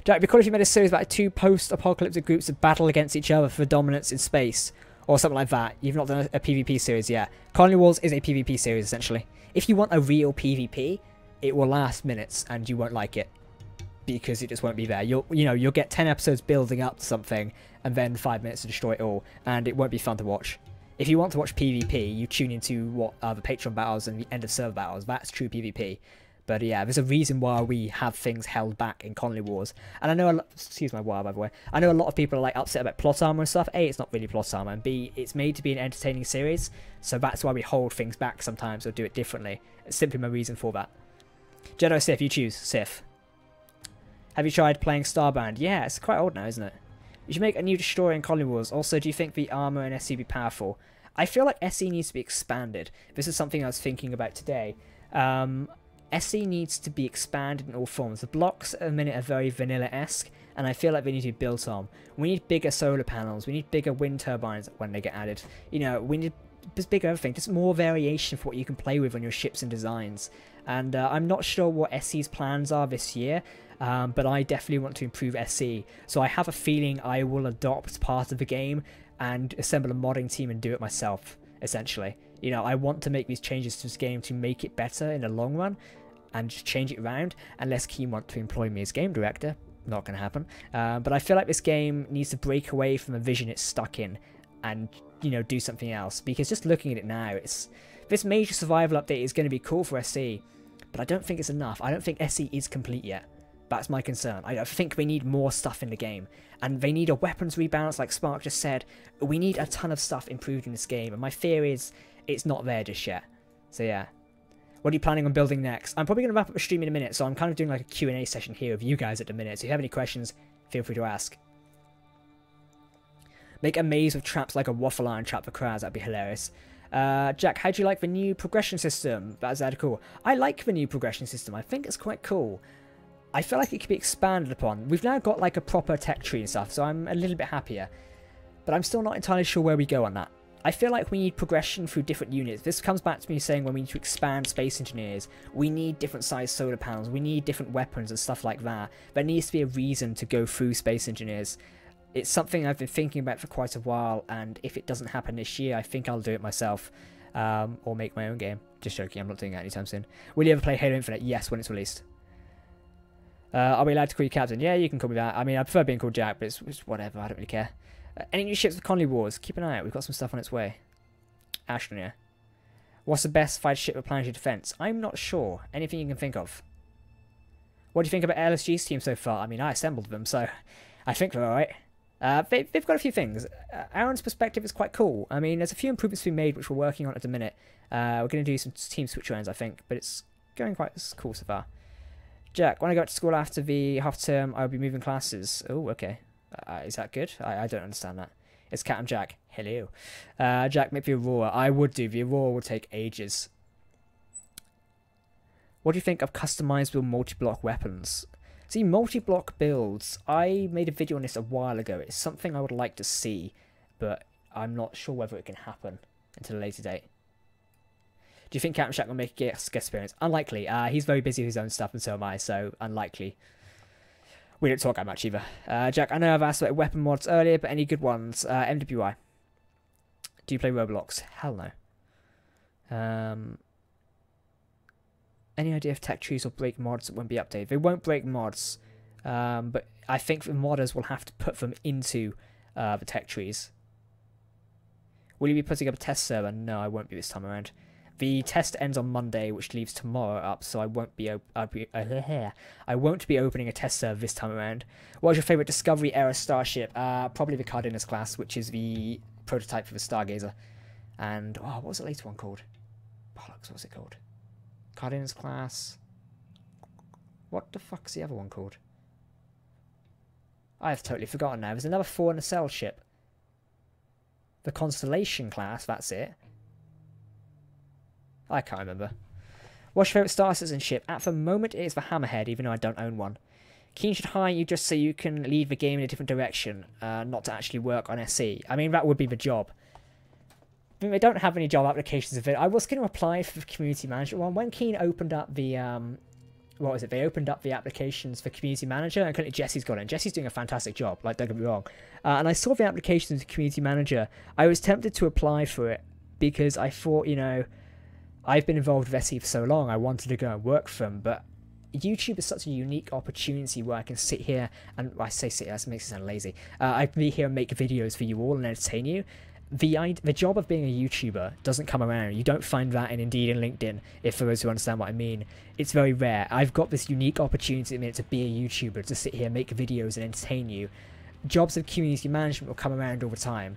Jack, it'd be cool if you made a series about 2 post-apocalyptic groups that battle against each other for dominance in space. Or something like that. You've not done a PvP series yet. Colony Wars is a PvP series, essentially. If you want a real PvP, it will last minutes and you won't like it. Because it just won't be there. You'll get 10 episodes building up to something and then 5 minutes to destroy it all. And it won't be fun to watch. If you want to watch PvP, you tune into what are the Patreon battles and the end of server battles. That's true PvP. But yeah, there's a reason why we have things held back in Colony Wars. And I know, excuse my wire by the way, I know a lot of people are like upset about plot armor and stuff. A, it's not really plot armor, and B, it's made to be an entertaining series. So that's why we hold things back sometimes or do it differently. It's simply my reason for that. Jedi Sith, you choose. Sith. Have you tried playing Starband? Yeah, it's quite old now, isn't it? You should make a new destroyer in Colony Wars. Also, do you think the armor in SE be powerful? I feel like SE needs to be expanded. This is something I was thinking about today. SE needs to be expanded in all forms. The blocks at the minute are very vanilla-esque, and I feel like they need to be built on. We need bigger solar panels. We need bigger wind turbines when they get added. You know, we need just bigger everything. Just more variation for what you can play with on your ships and designs. And I'm not sure what SE's plans are this year, but I definitely want to improve SE. So I have a feeling I will adopt part of the game and assemble a modding team and do it myself, essentially. You know, I want to make these changes to this game to make it better in the long run and just change it around, unless Keen want to employ me as game director. Not going to happen. But I feel like this game needs to break away from the vision it's stuck in and, you know, do something else. Because just looking at it now, this major survival update is going to be cool for SE, but I don't think it's enough. I don't think SE is complete yet. That's my concern. I think we need more stuff in the game. And they need a weapons rebalance, like Spark just said. We need a ton of stuff improved in this game. And my fear is it's not there just yet. So yeah. What are you planning on building next? I'm probably going to wrap up the stream in a minute. So I'm kind of doing like a Q&A session here with you guys at the minute. So if you have any questions, feel free to ask. Make a maze with traps like a waffle iron trap for crowds. That'd be hilarious. Jack, how do you like the new progression system? That's cool. I like the new progression system. I think it's quite cool. I feel like it could be expanded upon. We've now got like a proper tech tree and stuff, so I'm a little bit happier. But I'm still not entirely sure where we go on that. I feel like we need progression through different units. This comes back to me saying when we need to expand Space Engineers, we need different sized solar panels, we need different weapons and stuff like that. There needs to be a reason to go through Space Engineers. It's something I've been thinking about for quite a while, and if it doesn't happen this year, I think I'll do it myself. Or make my own game. Just joking, I'm not doing that anytime soon. Will you ever play Halo Infinite? Yes, when it's released. Are we allowed to call you Captain? Yeah, you can call me that. I mean, I prefer being called Jack, but it's whatever, I don't really care. Any new ships with Colony Wars? Keep an eye out, we've got some stuff on its way. Ashton, yeah. What's the best fighter ship for planetary defense? I'm not sure. Anything you can think of. What do you think about LSG's team so far? I mean, I assembled them, so I think they're alright. They've got a few things. Aaron's perspective is quite cool. I mean, there's a few improvements to be made, which we're working on at the minute. We're going to do some team switch rounds, I think, but it's going quite cool so far. Jack, when I go to school after the half term, I'll be moving classes. Oh, okay. Is that good? I don't understand that. It's Cat and Jack. Hello. Jack, make the Aurora. I would do. The Aurora would take ages. What do you think of customizable multi-block weapons? See, multi-block builds, I made a video on this a while ago. It's something I would like to see, but I'm not sure whether it can happen until a later date. Do you think Captain Jack will make a guest appearance? Unlikely. He's very busy with his own stuff, and so am I, so unlikely. We don't talk that much either. Jack, I know I've asked about weapon mods earlier, but any good ones? MWI. Do you play Roblox? Hell no. Any idea if tech trees will break mods that won't be updated? They won't break mods, but I think the modders will have to put them into the tech trees. Will you be putting up a test server? No, I won't be this time around. The test ends on Monday, which leaves tomorrow up, so I won't be I won't be opening a test server this time around. What was your favourite Discovery era starship? Probably the Cardenas class, which is the prototype for the Stargazer. And what was the later one called? Bollocks, what's it called? Cardenas class. What the fuck's the other one called? I have totally forgotten now. There's another 4 in a cell ship. The Constellation class, that's it. I can't remember. What's your favourite Star Citizen ship? At the moment, it is the Hammerhead, even though I don't own one. Keen should hire you just so you can lead the game in a different direction, not to actually work on SE. I mean, that would be the job. I mean, they don't have any job applications of it. I was going to apply for the community manager one. When Keen opened up the, what was it? They opened up the applications for community manager, and currently Jesse's got it. And Jesse's doing a fantastic job, like, don't get me wrong. And I saw the applications for community manager. I was tempted to apply for it because I thought, you know, I've been involved with SE for so long, I wanted to go and work for them, but YouTube is such a unique opportunity where I can sit here and, well, I say sit here, that makes it sound lazy. I can be here and make videos for you all and entertain you. The job of being a YouTuber doesn't come around. You don't find that in Indeed and LinkedIn, if for those who understand what I mean. It's very rare. I've got this unique opportunity at the minute to be a YouTuber, to sit here, make videos and entertain you. Jobs of community management will come around all the time.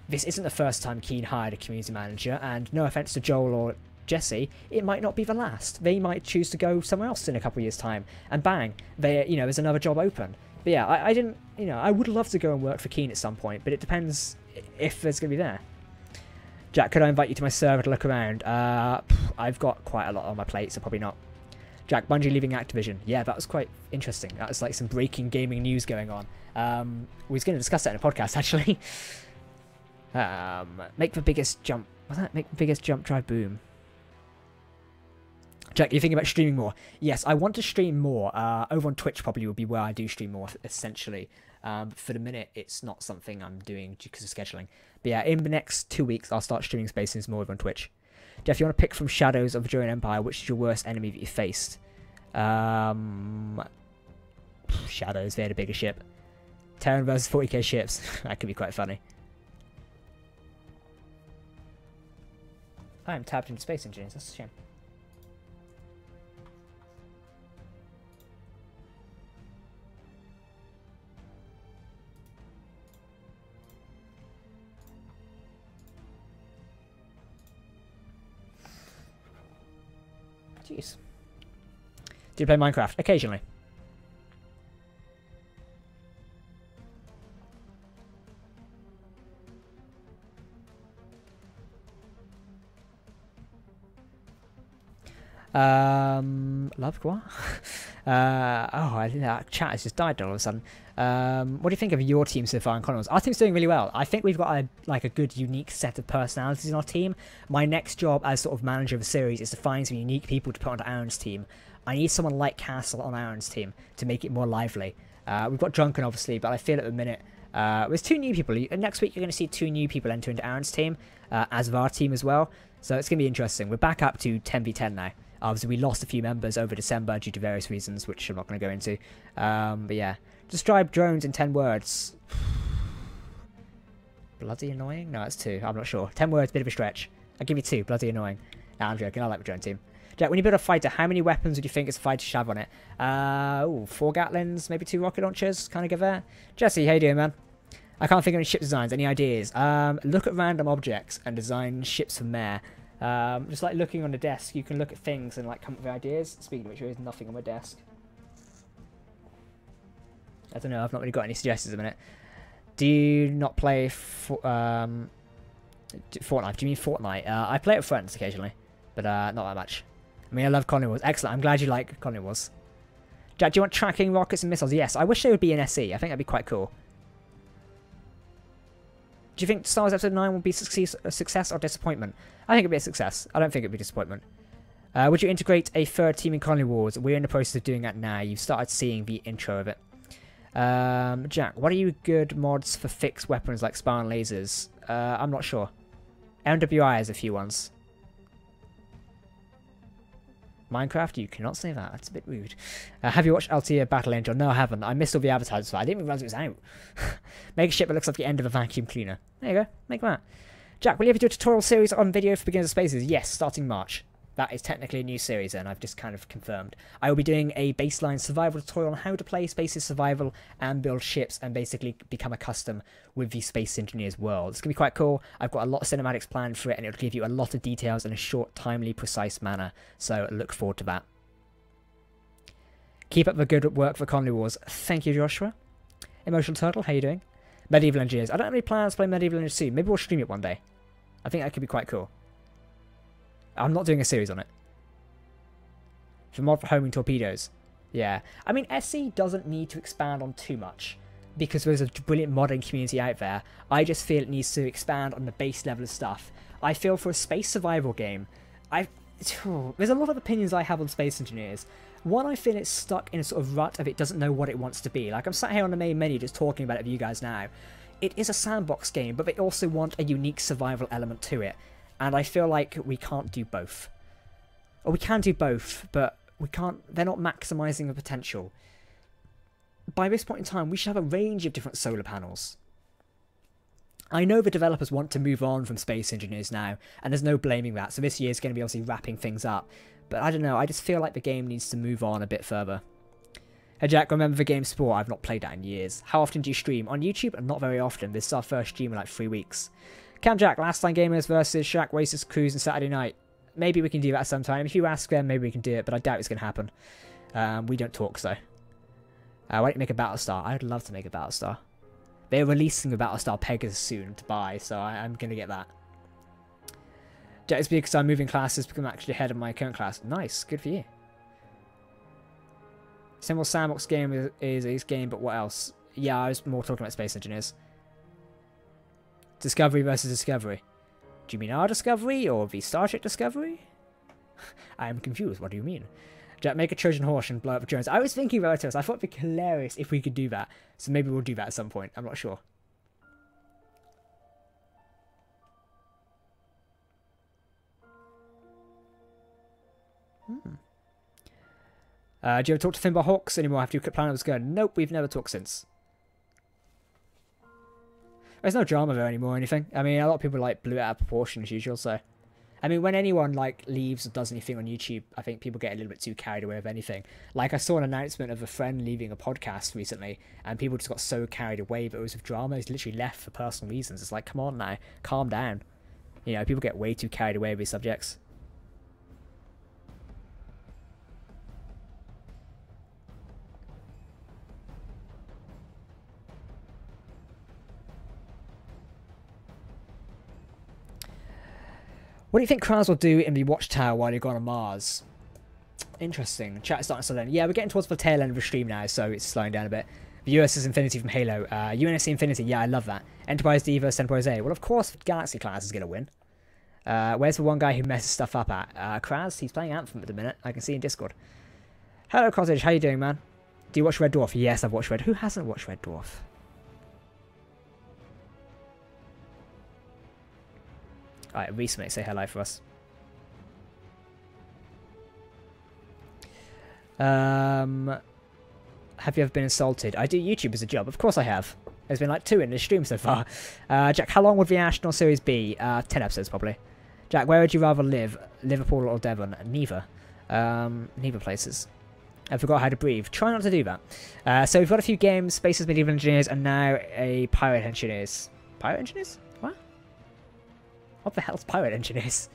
This isn't the first time Keen hired a community manager, and no offense to Joel or Jesse, it might not be the last. They might choose to go somewhere else in a couple of years' time, and bang, there's another job open. But yeah, I didn't, I would love to go and work for Keen at some point, but it depends if there's going to be there. Jack, could I invite you to my server to look around? I've got quite a lot on my plate, so probably not. Jack, Bungie leaving Activision. Yeah, that was quite interesting. That was like some breaking gaming news going on. We was going to discuss that in a podcast, actually. Make the biggest jump. What's that? Make the biggest jump drive boom. Jack, you're thinking about streaming more? Yes, I want to stream more. Over on Twitch probably will be where I do stream more, essentially. But for the minute, it's not something I'm doing because of scheduling. But yeah, in the next 2 weeks, I'll start streaming Spaces more over on Twitch. Jeff, you want to pick from Shadows of the Durian Empire, which is your worst enemy that you faced? Shadows, they had a bigger ship. Terran versus 40k ships. That could be quite funny. I am tapped into Space Engineers, that's a shame. Jeez. Do you play Minecraft? Occasionally. Love what? I think that chat has just died all of a sudden. What do you think of your team so far in Colonels? Our team's doing really well. I think we've got a good, unique set of personalities in our team. My next job as sort of manager of the series is to find some unique people to put onto Aaron's team. I need someone like Castle on Aaron's team to make it more lively. We've got Drunken, obviously, but I feel at the minute there's 2 new people. Next week, you're going to see 2 new people enter into Aaron's team, as of our team as well. So it's going to be interesting. We're back up to 10v10 now. Obviously, we lost a few members over December due to various reasons, which I'm not going to go into. But yeah, describe drones in 10 words. Bloody annoying? No, that's 2. I'm not sure. 10 words, bit of a stretch. I'll give you 2. Bloody annoying. Nah, I'm joking. I like the drone team. Jack, when you build a fighter, how many weapons would you think is a fighter should have on it? 4 Gatlins, maybe 2 rocket launchers. Kind of give that. Jesse, how you doing, man? I can't think of any ship designs. Any ideas? Look at random objects and design ships from there. Just like looking on the desk, you can look at things and like come up with ideas. Speaking of which, there is nothing on my desk. I don't know, I've not really got any suggestions at the minute. Do you not play Fortnite? Do you mean Fortnite? I play it with friends occasionally, but not that much. I mean, I love Colony Wars. Excellent, I'm glad you like Colony Wars. Jack, do you want tracking rockets and missiles? Yes, I wish they would be in SE. I think that'd be quite cool. Do you think Star Wars Episode 9 will be a success or disappointment? I think it'll be a success. I don't think it'll be a disappointment. Would you integrate a 3rd team in Colony Wars? We're in the process of doing that now. You've started seeing the intro of it. Jack, what are you good mods for fixed weapons like spar and lasers? I'm not sure. MWI has a few ones. Minecraft, you cannot say that. That's a bit rude. Have you watched Altea Battle Angel? No, I haven't. I missed all the advertisements for it. I didn't even realize it was out. Make a ship that looks like the end of a vacuum cleaner. There you go. Make that. Jack, will you ever do a tutorial series on video for beginners of spaces? Yes, starting March. That is technically a new series, and I've just kind of confirmed. I will be doing a baseline survival tutorial on how to play Spaces Survival and build ships and basically become accustomed with the Space Engineers world. It's going to be quite cool. I've got a lot of cinematics planned for it, and it'll give you a lot of details in a short, timely, precise manner. So look forward to that. Keep up the good work for Conley Wars. Thank you, Joshua. Emotional Turtle, how you doing? Medieval Engineers. I don't have any plans to play Medieval Engineers soon. Maybe we'll stream it one day. I think that could be quite cool. I'm not doing a series on it. For mod for homing torpedoes. Yeah. I mean, SE doesn't need to expand on too much, because there's a brilliant modding community out there. I just feel it needs to expand on the base level of stuff. I feel for a space survival game, there's a lot of opinions I have on Space Engineers. One, I feel it's stuck in a sort of rut of it doesn't know what it wants to be. Like, I'm sat here on the main menu just talking about it with you guys now. It is a sandbox game, but they also want a unique survival element to it. And I feel like we can't do both. Or we can do both, but we can't. They're not maximising the potential. By this point in time, we should have a range of different solar panels. I know the developers want to move on from Space Engineers now, and there's no blaming that. So this year is going to be obviously wrapping things up. But I don't know, I just feel like the game needs to move on a bit further. Hey Jack, remember the game Spore? I've not played that in years. How often do you stream? On YouTube? Not very often. This is our first stream in like 3 weeks. Cam Jack, Last Time Gamers versus Shaq Racers Cruise on Saturday night. Maybe we can do that sometime. If you ask them, maybe we can do it, but I doubt it's going to happen. We don't talk, so. Why don't you make a Battlestar? I'd love to make a Battlestar. They're releasing the Battlestar Pegasus soon to buy, so I'm going to get that. Jack, it's because I'm moving classes because I'm actually ahead of my current class. Nice, good for you. Simple sandbox game is a game, but what else? Yeah, I was more talking about Space Engineers. Discovery versus Discovery. Do you mean our Discovery or the Star Trek Discovery? I am confused. What do you mean? Jack, make a Trojan horse and blow up Jones. I was thinking about this. I thought it'd be hilarious if we could do that. So maybe we'll do that at some point. I'm not sure. Do you ever talk to Finbar Hawks anymore after your plan was going? Nope, we've never talked since. There's no drama there anymore or anything. I mean, a lot of people like blew it out of proportion as usual, so. I mean, when anyone like leaves or does anything on YouTube, I think people get a little bit too carried away with anything. Like, I saw an announcement of a friend leaving a podcast recently, and people just got so carried away that it was with drama. He's literally left for personal reasons. It's like, come on now, calm down. You know, people get way too carried away with these subjects. What do you think Kraz will do in the Watchtower while you're gone on Mars? Interesting. Chat is starting to slow down. Yeah, we're getting towards the tail end of the stream now, so it's slowing down a bit. The USS Infinity from Halo. UNSC Infinity, yeah, I love that. Enterprise D versus Enterprise A. Well, of course, Galaxy class is going to win. Where's the one guy who messes stuff up at? Kraz, he's playing Anthem at the minute. I can see in Discord. Hello, Cottage. How you doing, man? Do you watch Red Dwarf? Yes, I've watched Red. Who hasn't watched Red Dwarf? Alright, Reese, mate, say hello for us. Have you ever been insulted? I do YouTube as a job. Of course I have. There's been like 2 in this stream so far. Jack, how long would the National Series be? 10 episodes, probably. Jack, where would you rather live? Liverpool or Devon? Neither. Neither places. I forgot how to breathe. Try not to do that. So we've got a few games. Spaces, Medieval Engineers, and now a Pirate Engineers. Pirate Engineers? What? What the hell's Pirate Engineers?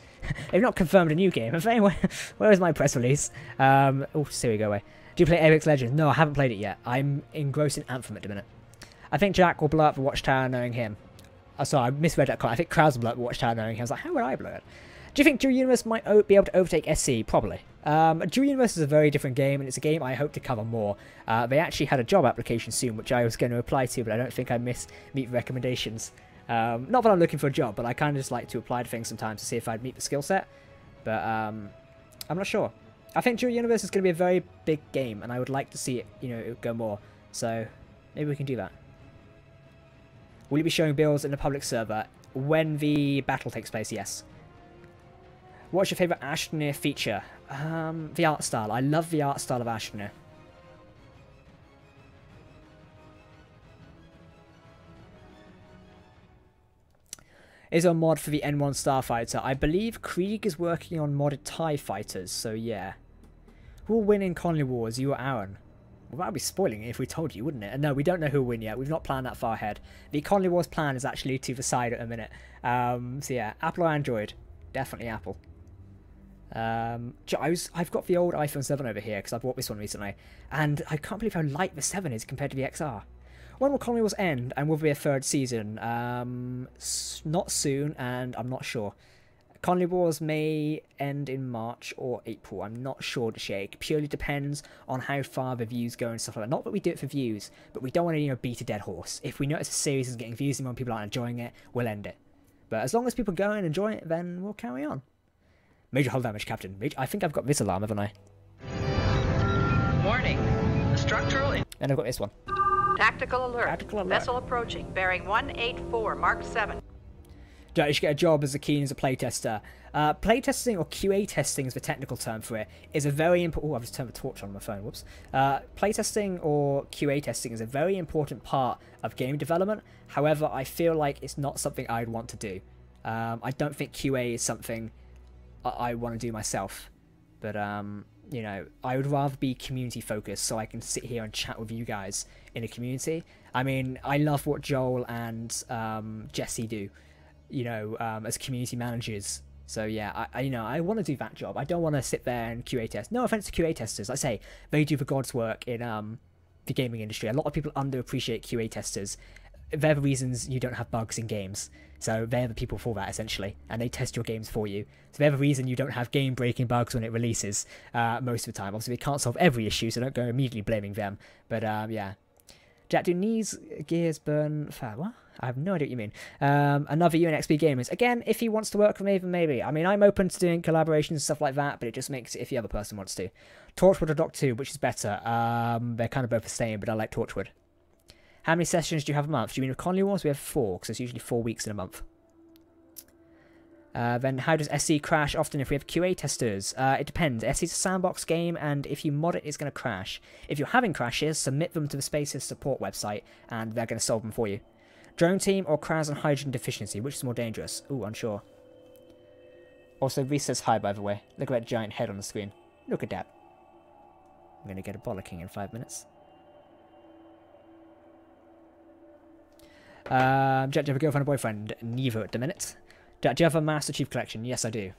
They've not confirmed a new game. Have they? Where is my press release? Oh, here we go. Away. Do you play Apex Legends? No, I haven't played it yet. I'm engrossed in Anthem at the minute. I think Jack will blow up the Watchtower knowing him. Oh, sorry, I misread that. I think Krause will blow up the Watchtower knowing him. I was like, how would I blow it? Do you think Dual Universe might be able to overtake SC? Probably. Dual Universe is a very different game, and it's a game I hope to cover more. They actually had a job application soon, which I was going to apply to, but I don't think I meet the recommendations. Not that I'm looking for a job, but I kind of just like to apply to things sometimes to see if I'd meet the skill set. But I'm not sure. I think Dual Universe is going to be a very big game, and I would like to see it, you know, go more. So maybe we can do that. Will you be showing builds in the public server when the battle takes place? Yes. What's your favourite Astroneer feature? The art style. I love the art style of Astroneer. Is there a mod for the N1 Starfighter? I believe Krieg is working on modded TIE fighters, so yeah. Who will win in Conley Wars, you or Aaron? Well, that would be spoiling it if we told you, wouldn't it? And no, we don't know who will win yet. We've not planned that far ahead. The Conley Wars plan is actually to the side at the minute. So yeah, Apple or Android? Definitely Apple. I've got the old iPhone 7 over here because I bought this one recently. And I can't believe how light the 7 is compared to the XR. When will Conley Wars end, and will there be a third season? Not soon, and I'm not sure. Conley Wars may end in March or April. I'm not sure to shake. Purely depends on how far the views go and stuff like that. Not that we do it for views, but we don't want to, beat a dead horse. If we notice a series is getting views and when people aren't enjoying it, we'll end it. But as long as people go and enjoy it, then we'll carry on. Major hull damage, Captain. I think I've got this alarm, haven't I? Warning. The structural... And I've got this one. Tactical alert. Tactical alert. Vessel approaching. Bearing 184, Mark 7. You should get a job as keen as a playtester. Playtesting, or QA testing is the technical term for it, is a very important... Oh, I've just turned the torch on my phone, whoops. Playtesting or QA testing is a very important part of game development. However, I feel like it's not something I'd want to do. I don't think QA is something I want to do myself. But, I would rather be community focused so I can sit here and chat with you guys in a community. I mean, I love what Joel and Jesse do, as community managers. So yeah, I want to do that job. I don't want to sit there and QA test. No offense to QA testers. I say they do the God's work in the gaming industry. A lot of people underappreciate QA testers. They're the reasons you don't have bugs in games. So they're the people for that, essentially. And they test your games for you. So they're the reason you don't have game-breaking bugs when it releases most of the time. Obviously, they can't solve every issue, so don't go immediately blaming them. But, yeah. Jack, do knees, gears burn... What? I have no idea what you mean. Another UNXP Gamers. Again, if he wants to work with me, then maybe. I mean, I'm open to doing collaborations and stuff like that, but it just makes it if the other person wants to. Torchwood or Doc 2, which is better? They're kind of both the same, but I like Torchwood. How many sessions do you have a month? Do you mean with Conley Wars? We have 4, because it's usually 4 weeks in a month. Then how does SC crash often if we have QA testers? It depends. SC is a sandbox game, and if you mod it, it's going to crash. If you're having crashes, submit them to the Spaces support website, and they're going to solve them for you. Drone team or Kraz and hydrogen deficiency? Which is more dangerous? Ooh, unsure. Also, Reese says hi, by the way. Look at that giant head on the screen. Look at that. I'm going to get a bollocking in 5 minutes. Jack, do you have a girlfriend or boyfriend? Neither at the minute. Jack, do you have a Master Chief Collection? Yes, I do.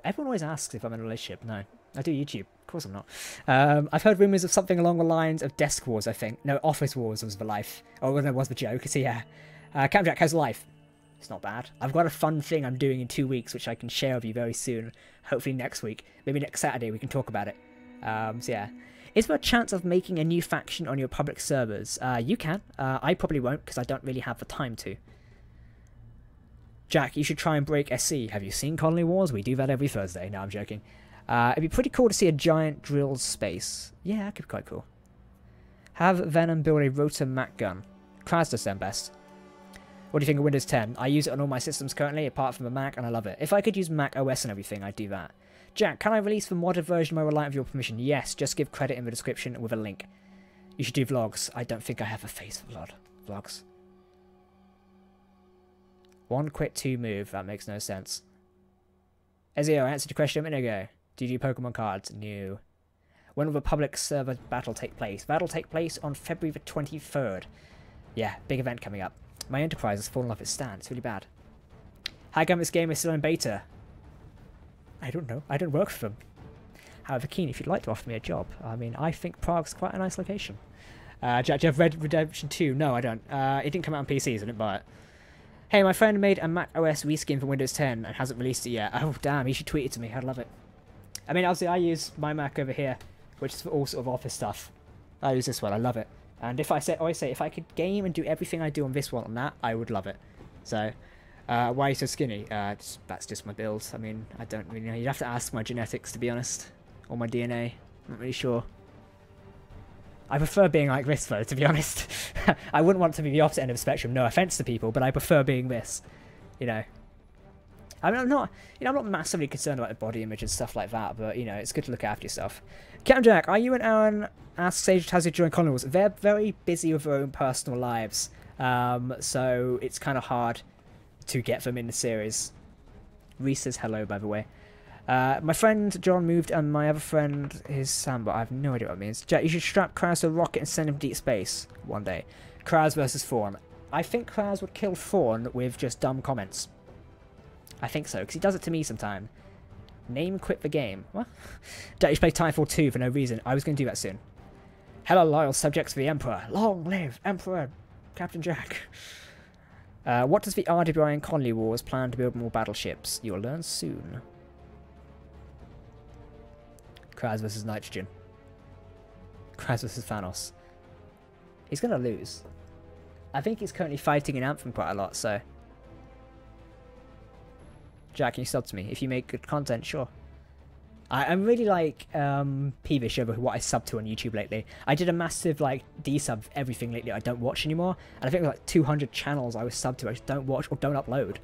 Everyone always asks if I'm in a relationship. No, I do YouTube. Of course I'm not. I've heard rumours of something along the lines of Desk Wars, I think. No, Office Wars was the life. Oh, that was the joke. So yeah. Captain Jack, how's life? It's not bad. I've got a fun thing I'm doing in 2 weeks, which I can share with you very soon. Hopefully next week. Maybe next Saturday we can talk about it. So yeah. Is there a chance of making a new faction on your public servers? You can. I probably won't because I don't really have the time to. Jack, you should try and break SC. Have you seen Conley Wars? We do that every Thursday. No, I'm joking. It'd be pretty cool to see a giant drilled space. Yeah, that could be quite cool. Have Venom build a rotor Mac gun. Kraz does them best. What do you think of Windows 10? I use it on all my systems currently, apart from the Mac, and I love it. If I could use Mac OS and everything, I'd do that. Jack, can I release the modded version of my Reliant with your permission? Yes, just give credit in the description with a link. You should do vlogs. I don't think I have a face for vlogs. 1 quit, 2 move. That makes no sense. Ezio, I answered your question a minute ago. Do you do Pokemon cards? No. When will the public server battle take place? That'll take place on February the 23rd. Yeah, big event coming up. My Enterprise has fallen off its stand. It's really bad. How come this game is still in beta? I don't know. I don't work for them. However, Keen, if you'd like to offer me a job, I mean, I think Prague's quite a nice location. Jack, do you have Red Redemption 2? No, I don't. It didn't come out on PC, so I didn't buy it. Hey, my friend made a Mac OS reskin for Windows 10 and hasn't released it yet. Oh, damn, he should tweet it to me. I'd love it. I mean, obviously, I use my Mac over here, which is for all sort of office stuff. I use this one. I love it. And if I always say, if I could game and do everything I do on this one on that, I would love it. So, why are you so skinny? That's just my build. I mean, I don't really know. You'd have to ask my genetics, to be honest. Or my DNA. I'm not really sure. I prefer being like this, though, to be honest. I wouldn't want to be the opposite end of the spectrum. No offense to people, but I prefer being this. You know. I mean, I'm not, I'm not massively concerned about the body image and stuff like that, but, it's good to look after yourself. Captain Jack, are you and Aaron asked Sage Tazzy during Colony Wars? They're very busy with their own personal lives, so it's kind of hard to get them in the series. Reese says hello, by the way. My friend John moved, and my other friend is Sam, but I have no idea what it means. Jack, you should strap Kraz to a rocket and send him to deep space one day. Kraz versus Thorn. I think Kraz would kill Thorn with just dumb comments. I think so, because he does it to me sometime. Name quit the game. What? Jack, you should play Titanfall 2 for no reason. I was going to do that soon. Hello, loyal subjects of the Emperor. Long live Emperor Captain Jack. What does the RWI and Colony Wars plan to build more battleships? You'll learn soon. Kraz versus Nitrogen. Kraz versus Thanos. He's going to lose. I think he's currently fighting in Anthem quite a lot, so... Jack, can you sub to me? If you make good content, sure. I'm really, like, peevish over what I sub to on YouTube lately. I did a massive, like, desub everything lately I don't watch anymore. And I think it was like 200 channels I was subbed to I just don't watch or don't upload.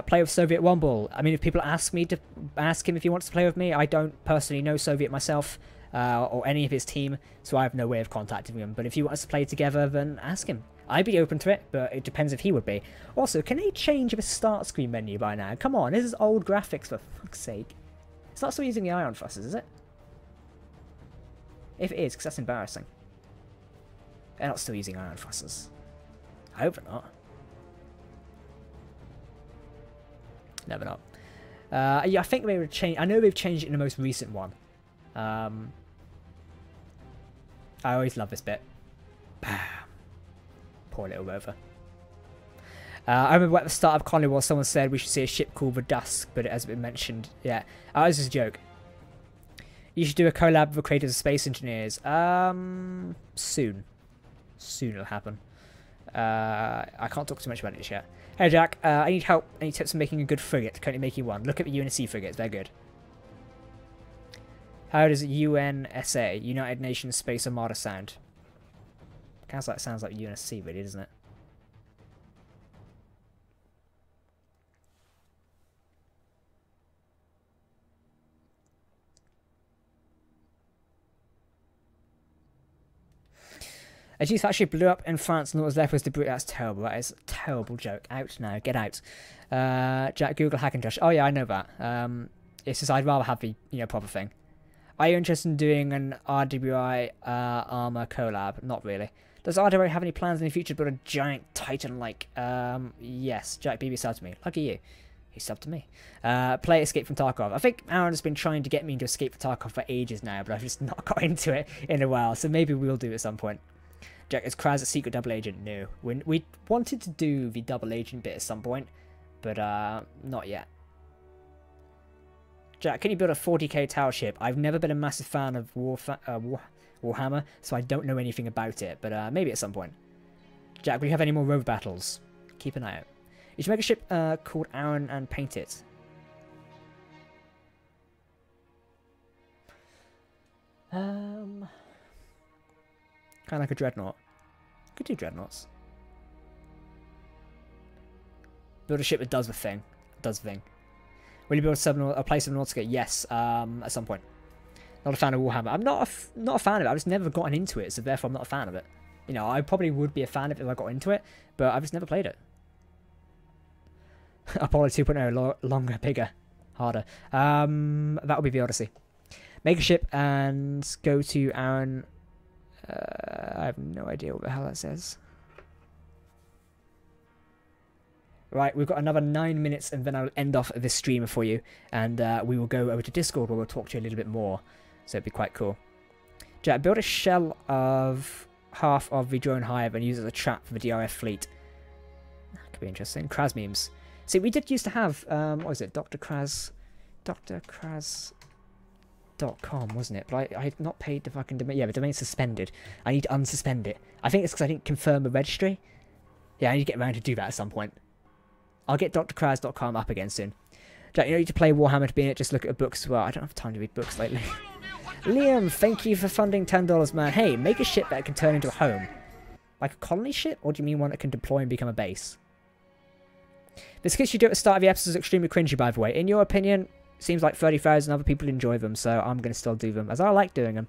Play with Soviet Womble. I mean, if people ask me to ask him if he wants to play with me, I don't personally know Soviet myself or any of his team, so I have no way of contacting him. But if he wants to play together, then ask him. I'd be open to it, but it depends if he would be. Also, can they change the start screen menu by now? Come on, this is old graphics for fuck's sake. It's not still using the ion fusses, is it? If it is, because that's embarrassing. They're not still using ion fusses. I hope they're not. Never not. Yeah, I think they would change. I know they've changed it in the most recent one. I always love this bit. Bam. Poor little rover. I remember at the start of Colony Wars, someone said we should see a ship called the Dusk, but it hasn't been mentioned yet. Oh, this is a joke. You should do a collab with the creators of Space Engineers. Soon. Soon it'll happen. I can't talk too much about it yet. Hey Jack, I need help. Any tips on making a good frigate? Currently making one. Look at the UNSC frigates, they're good. How does UNSA, United Nations Space Armada, sound? Sounds like UNSC really, doesn't it? A G factory blew up in France and all that was left was debris. That's terrible. That is a terrible joke. Out now. Get out. Jack, Google Hackintosh. Oh yeah, I know that. It's just I'd rather have the proper thing. Are you interested in doing an RWI armor collab? Not really. Does RWI have any plans in the future to build a giant Titan like? Yes. Jack BB subbed to me. Lucky you. He subbed to me. Play Escape from Tarkov. I think Aaron has been trying to get me into Escape from Tarkov for ages now, but I've just not got into it in a while. So maybe we'll do it at some point. Jack, is Kraz a secret double agent? No. We wanted to do the double agent bit at some point, but not yet. Jack, can you build a 40k tower ship? I've never been a massive fan of Warhammer, so I don't know anything about it, but maybe at some point. Jack, will you have any more rover battles? Keep an eye out. You should make a ship called Aaron and paint it. Kind of like a dreadnought. Could do dreadnoughts. Build a ship that does the thing. Will you build a place of Nautica? Yes, at some point. Not a fan of Warhammer. I'm not a fan of it. I've just never gotten into it, so therefore I'm not a fan of it. I probably would be a fan of it if I got into it, but I've just never played it. Apollo 2.0, longer, bigger, harder. That'll be the Odyssey. Make a ship and go to Aaron. I have no idea what the hell that says. Right, we've got another 9 minutes and then I'll end off this stream for you. And we will go over to Discord where we'll talk to you a little bit more. So it'd be quite cool. Jack, build a shell of half of the drone hive and use it as a trap for the DRF fleet. That could be interesting. Kraz memes. See, we did used to have, what was it? Dr. Kraz. .com, wasn't it? But I had not paid the fucking domain. Yeah, the domain's suspended. I need to unsuspend it. I think it's because I didn't confirm the registry. Yeah, I need to get around to do that at some point. I'll get drkraz.com up again soon. Jack, you don't need to play Warhammer to be in it, just look at books as well. I don't have time to read books lately. Liam, thank you for funding $10, man. Hey, make a ship that can turn into a home. Like a colony ship? Or do you mean one that can deploy and become a base? The skits you do at the start of the episode is extremely cringy, by the way. In your opinion, seems like 30,000 other people enjoy them, so I'm going to still do them, as I like doing them.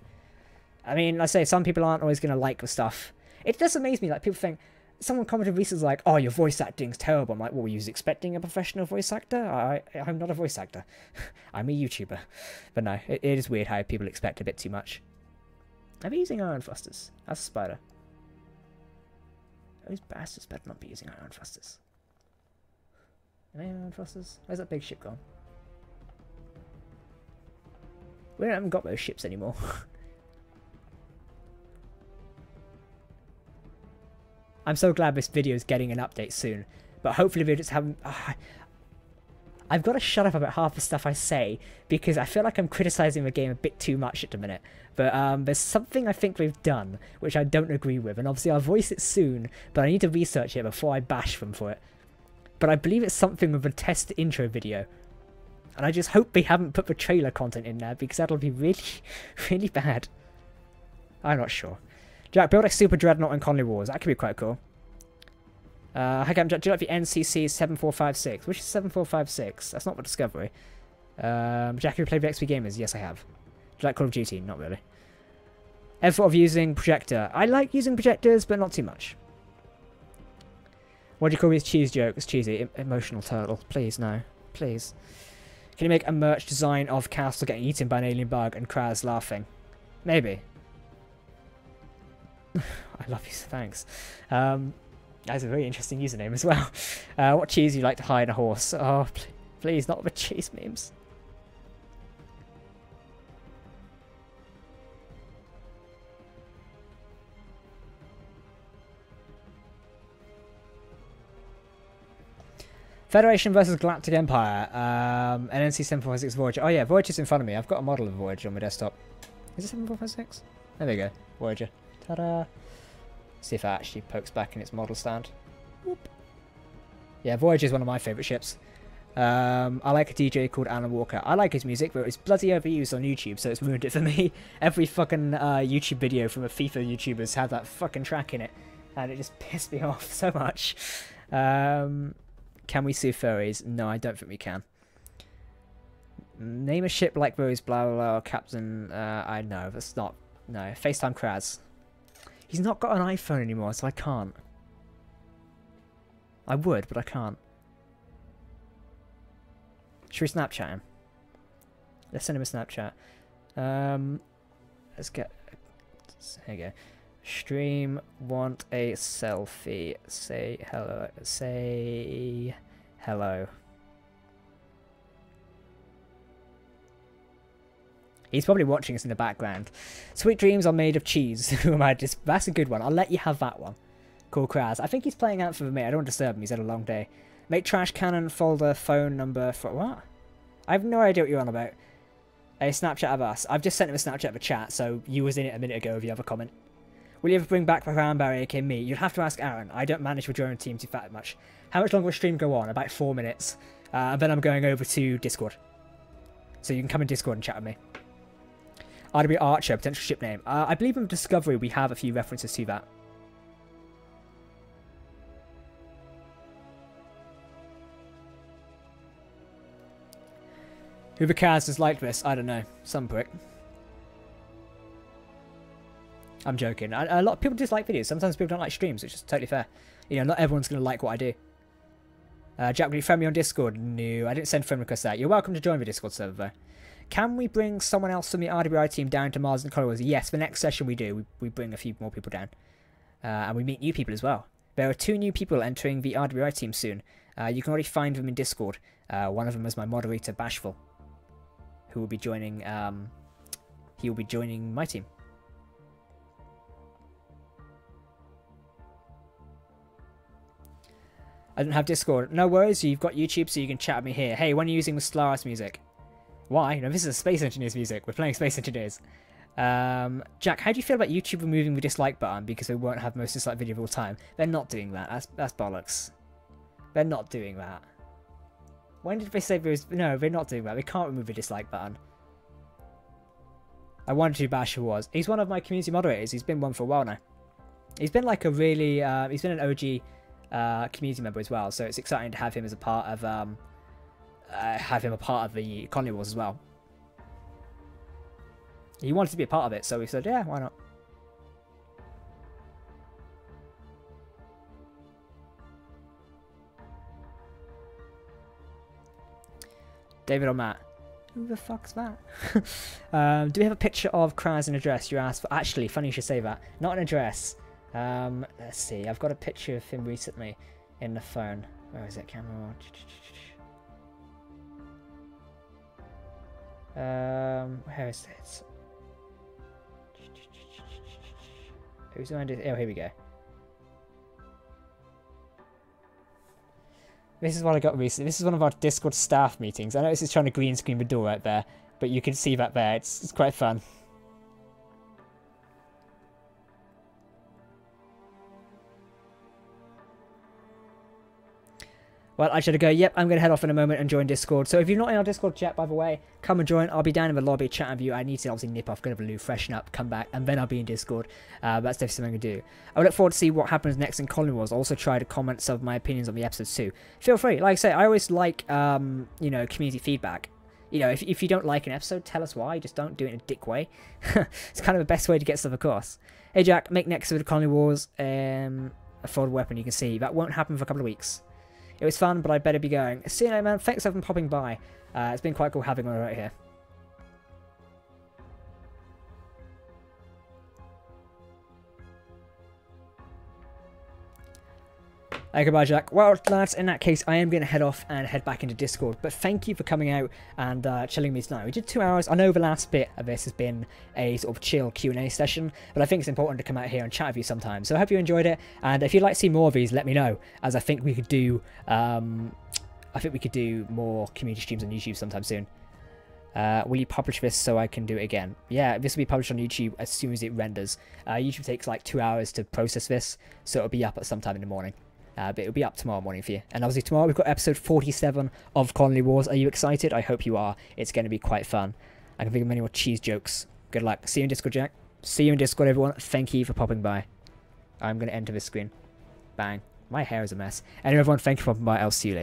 I mean, like I say, some people aren't always going to like the stuff. It does amaze me, like, people think, someone commented recently, like, oh, your voice acting's terrible. I'm like, what, were you expecting a professional voice actor? I'm not a voice actor. I'm a YouTuber. But no, it is weird how people expect a bit too much. Am I using iron thrusters? That's a spider. Those bastards better not be using iron thrusters. Are they iron thrusters? Where's that big ship gone? We haven't got those ships anymore. I'm so glad this video is getting an update soon, but hopefully we just haven't... I've got to shut up about half the stuff I say, because I feel like I'm criticising the game a bit too much at the minute. But there's something I think we've done, which I don't agree with, and obviously I'll voice it soon, but I need to research it before I bash them for it. But I believe it's something with a test intro video. And I just hope they haven't put the trailer content in there, because that'll be really, really bad. I'm not sure. Jack, build a Super Dreadnought in Conley Wars. That could be quite cool. Hi, Jack, do you like the NCC 7456? Which is 7456? That's not the Discovery. Jack, have you played with XP Gamers? Yes, I have. Do you like Call of Duty? Not really. Ever thought of using projector? I like using projectors, but not too much. What do you call this cheese joke? It's cheesy. Emotional turtle. Please, no. Please. Can you make a merch design of Castle getting eaten by an alien bug and Kraz laughing? Maybe. I love you, thanks. That's a very interesting username as well. What cheese do you like to hide a horse? Oh, please, not the cheese memes. Federation versus Galactic Empire. NNC 7456 Voyager. Oh yeah, Voyager's in front of me. I've got a model of Voyager on my desktop. Is it 7456? There we go. Voyager. Ta-da! See if that actually pokes back in its model stand. Whoop. Yeah, Voyager is one of my favourite ships. I like a DJ called Alan Walker. I like his music, but it's bloody overused on YouTube, so it's ruined it for me. Every fucking YouTube video from a FIFA YouTubers had that fucking track in it, and it just pissed me off so much. Can we sue furries? No, I don't think we can. Name a ship like those, blah blah blah, Captain, I know, that's not, no, FaceTime Kraz. He's not got an iPhone anymore, so I can't. I would, but I can't. Should we Snapchat him? Let's send him a Snapchat. Let's get, here you go. Stream, want a selfie. Say hello. Say hello. He's probably watching us in the background. Sweet dreams are made of cheese. Who am I? That's a good one. I'll let you have that one. Cool Kraz. I think he's playing Anthem with me. I don't want to disturb him. He's had a long day. Make trash cannon folder phone number for what? I have no idea what you're on about. A Snapchat of us. I've just sent him a Snapchat of a chat, so you was in it a minute ago if you have a comment. Will you ever bring back the Crown Barrier, aka me? You'd have to ask Aaron. I don't manage with your own team too fat much. How much longer will stream go on? About 4 minutes. And then I'm going over to Discord. So you can come in Discord and chat with me. RW Archer, potential ship name. I believe in Discovery we have a few references to that. Who the Kaz is like this? I don't know. Some prick. I'm joking. A lot of people dislike videos. Sometimes people don't like streams, which is totally fair. You know, not everyone's going to like what I do. Jack, will you friend me on Discord? No, I didn't send friend request out. You're welcome to join the Discord server, though. Can we bring someone else from the RWI team down to Mars and Colorado? Yes, the next session we do. We bring a few more people down. And we meet new people as well. There are 2 new people entering the RWI team soon. You can already find them in Discord. One of them is my moderator, Bashful, who will be joining, he will be joining my team. I don't have Discord. No worries, you've got YouTube, so you can chat with me here. Hey, when are you using the Stellaris music? Why? No, this is Space Engineers music. We're playing Space Engineers. Jack, how do you feel about YouTube removing the dislike button because they won't have most disliked video of all time? They're not doing that. That's bollocks. They're not doing that. When did they say there was... No, they're not doing that. They can't remove the dislike button. I wondered who Basher was. He's one of my community moderators. He's been one for a while now. He's been like a really... he's been an OG community member as well. So it's exciting to have him as a part of the Colony Wars as well. He wanted to be a part of it, so we said, yeah, why not? David or Matt? Who the fuck's that? Do we have a picture of Kraz and address? You asked for. Actually, funny you should say that. Not an address. Let's see. I've got a picture of him recently in the phone. Where is it? Camera. Where is it? Who's going to do? Oh, here we go. This is what I got recently. This is one of our Discord staff meetings. I know this is trying to green screen the door right there, but you can see that there. It's quite fun. Well, I should go. Yep, I'm going to head off in a moment and join Discord. So if you're not in our Discord yet, by the way, come and join. I'll be down in the lobby chatting with you. I need to obviously nip off, go to the loo, freshen up, come back, and then I'll be in Discord. That's definitely something I'm going to do. I look forward to see what happens next in Colony Wars. I'll also try to comment some of my opinions on the episodes too. Feel free. Like I say, I always like, you know, community feedback. You know, if you don't like an episode, tell us why. Just don't do it in a dick way. It's kind of the best way to get stuff across. Hey Jack, make next episode of Colony Wars a folded weapon. You can see that won't happen for a couple of weeks. It was fun, but I'd better be going. See you later, man. Thanks for popping by. It's been quite cool having one right here. Hey, goodbye, Jack. Well, lads, in that case, I am going to head off and head back into Discord. But thank you for coming out and chilling with me tonight. We did 2 hours. I know the last bit of this has been a sort of chill Q&A session, but I think it's important to come out here and chat with you sometimes. So I hope you enjoyed it. And if you'd like to see more of these, let me know, as I think we could do. I think we could do more community streams on YouTube sometime soon. Will you publish this so I can do it again? Yeah, this will be published on YouTube as soon as it renders. YouTube takes like 2 hours to process this, so it'll be up at some time in the morning. But it'll be up tomorrow morning for you. And obviously tomorrow we've got episode 47 of Colony Wars. Are you excited? I hope you are. It's going to be quite fun. I can think of many more cheese jokes. Good luck. See you in Discord, Jack. See you in Discord, everyone. Thank you for popping by. I'm going to enter this screen. Bang. My hair is a mess. Anyway, everyone, thank you for popping by. I'll see you later.